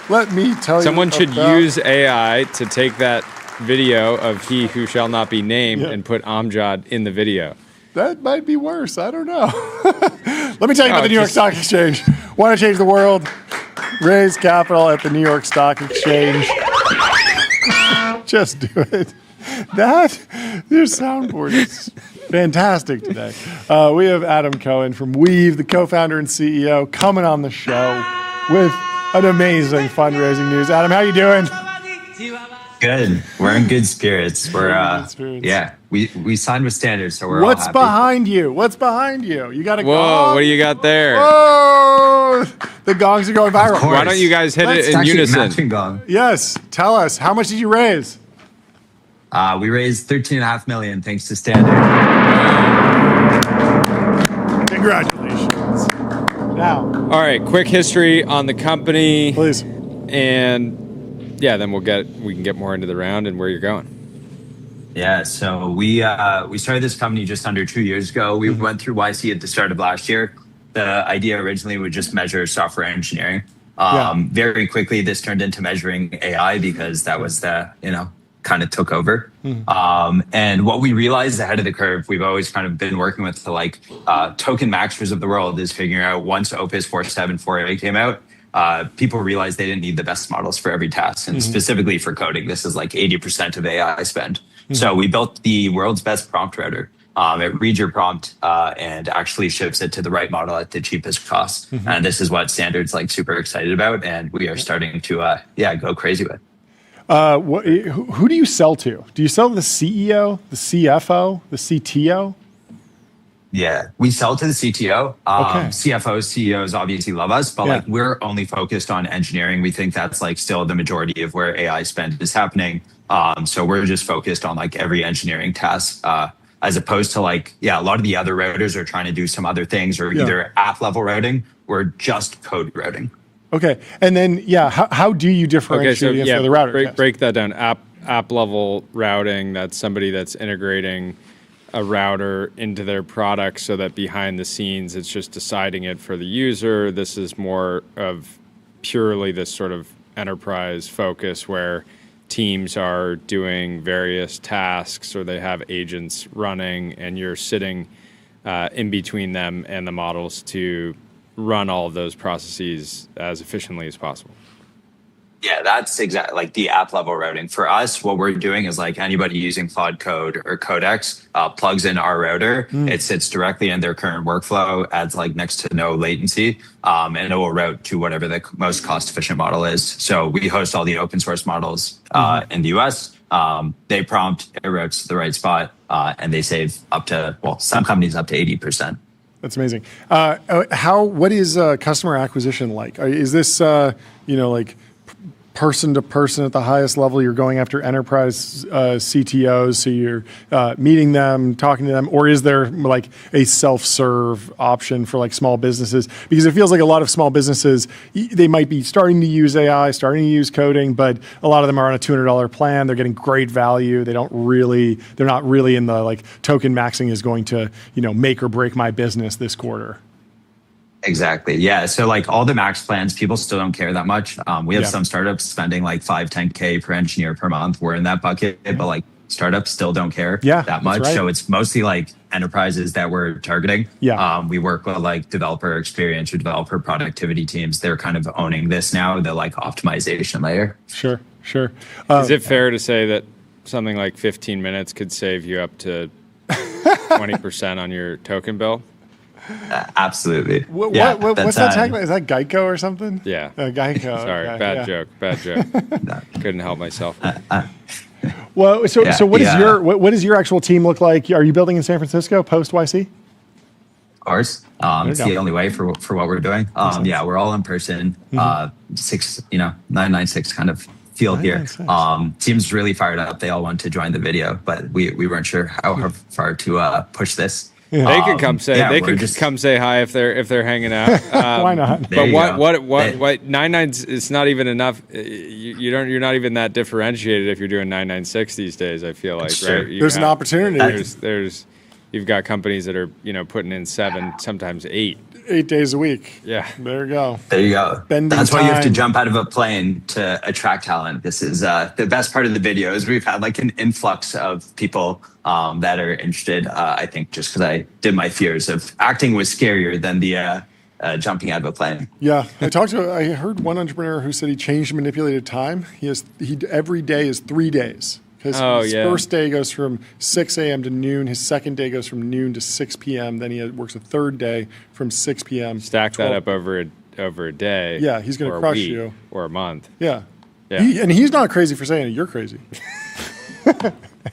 Let me tell you. Someone should use AI to take that video of he who shall not be named and put Amjad in the video. That might be worse. I don't know. Let me tell you about the New York Stock Exchange. Want to change the world? Raise capital at the New York Stock Exchange. Just do it. Your soundboard is fantastic today. We have Adam Cohen from Weave, the co-founder and CEO, coming on the show with an amazing fundraising news. Adam, how you doing? Good. We're in good spirits. We signed with Standard, so we're all happy. Behind you? What's behind you? You got a gong? Whoa, what do you got there? Whoa! The gongs are going viral. Why don't you guys hit it in unison? Matching gong. Yes. Tell us, how much did you raise? We raised $13.5 million thanks to Standard. Congratulations. Now. All right, quick history on the company. Please. And then we can get more into the round and where you're going. Yeah, so we started this company just under 2 years ago. We went through YC at the start of last year. The idea originally would just measure software engineering. Very quickly, this turned into measuring AI because that was kind of took over. And what we realized ahead of the curve, we've always kind of been working with the token maxers of the world, is figuring out once Opus 4.7.4a came out, people realized they didn't need the best models for every task. And specifically for coding, this is like 80% of AI spend. So we built the world's best prompt router. It reads your prompt and actually ships it to the right model at the cheapest cost. And this is what Standard's super excited about. And we are starting to go crazy with. Who do you sell to? Do you sell to the CEO, the CFO, the CTO? Yeah, we sell to the CTO. Okay. CFOs, CEOs obviously love us, but like we're only focused on engineering. We think that's like still the majority of where AI spend is happening. So we're just focused on like every engineering task, as opposed to like, a lot of the other routers are trying to do some other things or either app level routing or just code routing. Okay, and then how do you differentiate against the other routers? Break that down. App level routing. That's somebody that's integrating a router into their product so that behind the scenes it's just deciding it for the user. This is more of purely this sort of enterprise focus where teams are doing various tasks or they have agents running and you're sitting in between them and the models to run all of those processes as efficiently as possible. Yeah, that's exactly like the app level routing. For us, what we're doing is like anybody using Cloud Code or Codex plugs in our router. It sits directly in their current workflow, adds like next to no latency, and it will route to whatever the most cost efficient model is. So we host all the open source models in the US. They prompt, it routes to the right spot, and they save up to, some companies up to 80%. That's amazing. What is customer acquisition like? Is this, like person to person at the highest level? You're going after enterprise CTOs, so you're meeting them, talking to them, or is there like a self-serve option for like small businesses? Because it feels like a lot of small businesses, they might be starting to use AI, starting to use coding, but a lot of them are on a $200 plan. They're getting great value. They're not really in the like token maxing is going to, make or break my business this quarter. Exactly. Yeah. So like all the max plans, people still don't care that much. We have some startups spending like 5-10K per engineer per month. We're in that bucket, but like startups still don't care that much. Right. So it's mostly like enterprises that we're targeting. Yeah. We work with like developer experience or developer productivity teams. They're kind of owning this now, the like optimization layer. Sure. Is it fair to say that something like 15 minutes could save you up to 20% on your token bill? Absolutely. What's that tagline? Is that Geico or something? Yeah. Geico. Sorry, okay, bad joke. Couldn't help myself. Well, so what does your actual team look like? Are you building in San Francisco post YC? Of course. It's the only way for what we're doing. We're all in person. 996 kind of feel here. Team's really fired up. They all want to join the video, but we weren't sure how far to push this. Yeah. They could come say come say hi if they're hanging out. Why not? But what 99 it's not even enough. You're not even that differentiated if you're doing 996 these days. I feel like right. There's an opportunity. There's you've got companies that are putting in 7, sometimes 8 days a week. Yeah, there you go. That's why you have to jump out of a plane to attract talent. This is the best part of the video is we've had like an influx of people that are interested. I think just because I did my fears of acting was scarier than the jumping out of a plane. Yeah, I heard one entrepreneur who said he changed manipulated time. He every day is 3 days. Because his first day goes from 6 a.m. to noon. His second day goes from noon to 6 p.m. Then he works a third day from 6 p.m. Stack that up over a day. Yeah, he's going to crush you. Or a month. Yeah. And he's not crazy for saying it. You're crazy.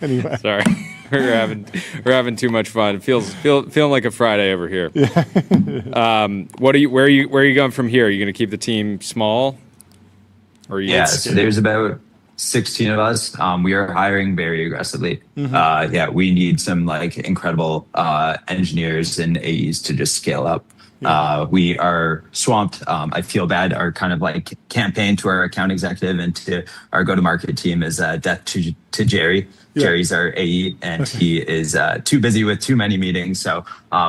Anyway. Sorry. We're having too much fun. It feeling like a Friday over here. Yeah. Where are you going from here? Are you going to keep the team small? Or so there's about 16 of us. We are hiring very aggressively. We need some like incredible engineers and AEs to just scale up. We are swamped. I feel bad. Our kind of like campaign to our account executive and to our go-to-market team is death to Jerry. Yeah. Jerry's our AE, and he is too busy with too many meetings. So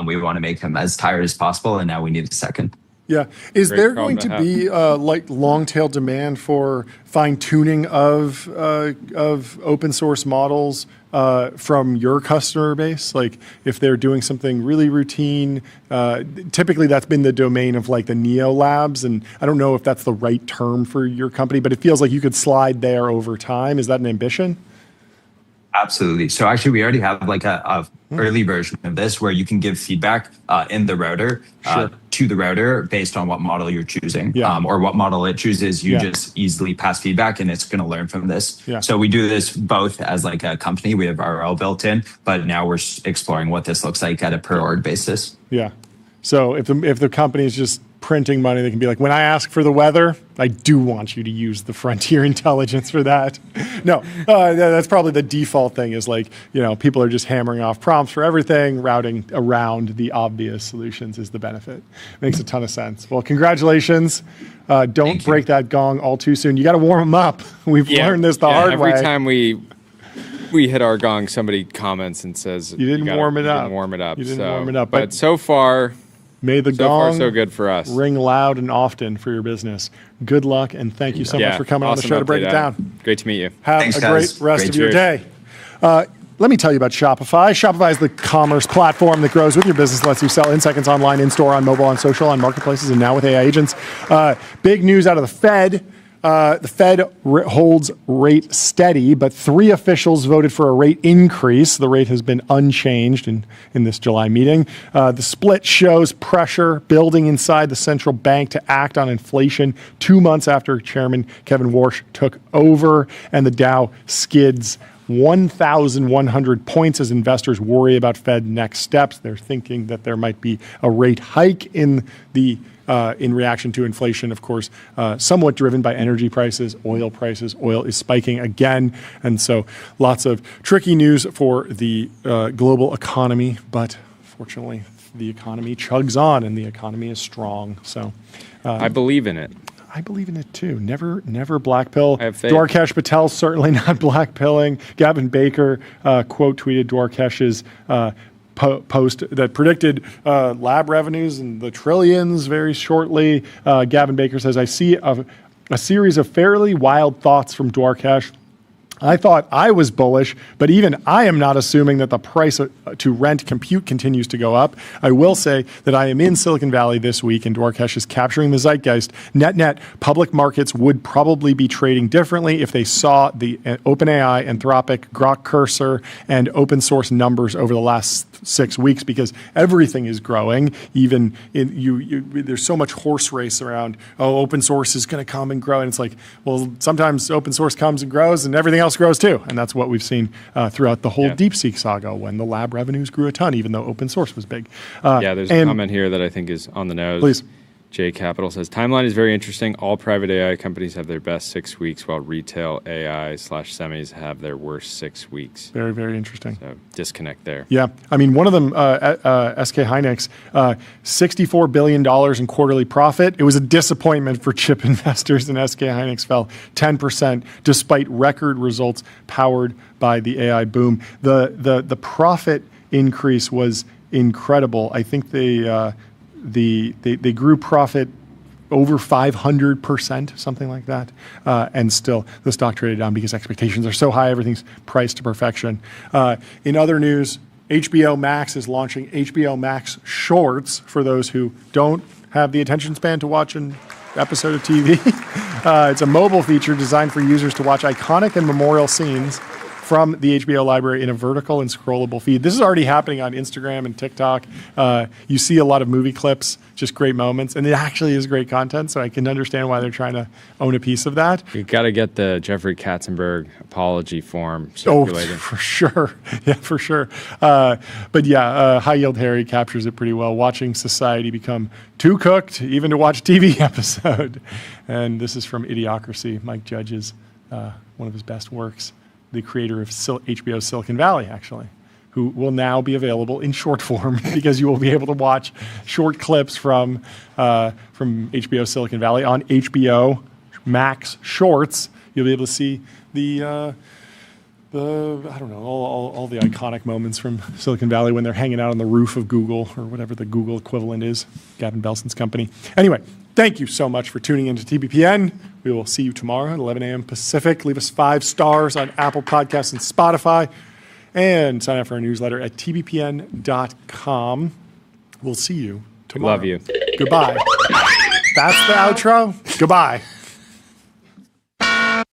we want to make him as tired as possible, and now we need a second. Yeah. Is there going to be like long tail demand for fine tuning of open source models from your customer base? Like if they're doing something really routine, typically that's been the domain of like the Neo labs. And I don't know if that's the right term for your company, but it feels like you could slide there over time. Is that an ambition? Absolutely. So actually, we already have like a early version of this where you can give feedback in the router to the router based on what model you're choosing, or what model it chooses. You just easily pass feedback, and it's going to learn from this. So we do this both as like a company. We have RL built in, but now we're exploring what this looks like at a per org basis. Yeah. So if the company is just printing money, they can be like, when I ask for the weather, I do want you to use the Frontier intelligence for that. No, that's probably the default thing is like, people are just hammering off prompts for everything. Routing around the obvious solutions is the benefit. Makes a ton of sense. Well, congratulations. Don't break that gong all too soon. You got to warm them up. We've learned this the hard way. Every time we hit our gong, somebody comments and says, You didn't warm it up. You didn't warm it up. But so far, may the so far, gong so good for us. ring loud and often for your business. Good luck, and thank you so much for coming on the show to break it down. Great to meet you. Have a great rest of your day. Let me tell you about Shopify. Shopify is the commerce platform that grows with your business, lets you sell in seconds online, in store, on mobile, on social, on marketplaces, and now with AI agents. Big news out of the Fed. The Fed holds rate steady, but 3 officials voted for a rate increase. The rate has been unchanged in this July meeting. The split shows pressure building inside the central bank to act on inflation 2 months after Chairman Kevin Warsh took over, and the Dow skids 1,100 points as investors worry about Fed next steps. They're thinking that there might be a rate hike in reaction to inflation, of course, somewhat driven by energy prices, oil prices. Oil is spiking again. And so lots of tricky news for the global economy. But fortunately, the economy chugs on and the economy is strong. So I believe in it. I believe in it too. Never black pill. I have faith. Dwarkesh Patel certainly not black pilling. Gavin Baker quote tweeted Dwarkesh's post that predicted lab revenues in the trillions very shortly. Gavin Baker says, I see a series of fairly wild thoughts from Dwarkesh. I thought I was bullish, but even I am not assuming that the price to rent compute continues to go up. I will say that I am in Silicon Valley this week, and Dwarkesh is capturing the zeitgeist. Net, public markets would probably be trading differently if they saw the OpenAI, Anthropic, Grok Cursor, and open source numbers over the last 6 weeks, because everything is growing. Even there's so much horse race around, open source is going to come and grow. And it's like, well, sometimes open source comes and grows and everything else grows too. And that's what we've seen throughout the whole DeepSeek saga, when the lab revenues grew a ton, even though open source was big. There's a comment here that I think is on the nose. Please. J Capital says, timeline is very interesting. All private AI companies have their best 6 weeks, while retail AI/semis have their worst 6 weeks. Very, very interesting. So disconnect there. Yeah. I mean, one of them, SK Hynix, $64 billion in quarterly profit. It was a disappointment for chip investors, and SK Hynix fell 10% despite record results powered by the AI boom. The profit increase was incredible. I think they grew profit over 500%, something like that. And still, the stock traded down because expectations are so high, everything's priced to perfection. In other news, HBO Max is launching HBO Max Shorts for those who don't have the attention span to watch an episode of TV. It's a mobile feature designed for users to watch iconic and memorial scenes from the HBO library in a vertical and scrollable feed. This is already happening on Instagram and TikTok. You see a lot of movie clips, just great moments, and it actually is great content, so I can understand why they're trying to own a piece of that. You got to get the Jeffrey Katzenberg apology form circulated. Oh, for sure. Yeah, for sure. But yeah, High Yield Harry captures it pretty well. Watching society become too cooked, even to watch a TV episode. And this is from Idiocracy, Mike Judge's, one of his best works. The creator of HBO's Silicon Valley, actually, who will now be available in short form because you will be able to watch short clips from HBO Silicon Valley on HBO Max Shorts. You'll be able to see the I don't know, all the iconic moments from Silicon Valley when they're hanging out on the roof of Google, or whatever the Google equivalent is, Gavin Belson's company. Anyway, thank you so much for tuning into TBPN. We will see you tomorrow at 11 a.m. Pacific. Leave us 5 stars on Apple Podcasts and Spotify, and sign up for our newsletter at tbpn.com. We'll see you tomorrow. Love you. Goodbye. That's the outro. Goodbye.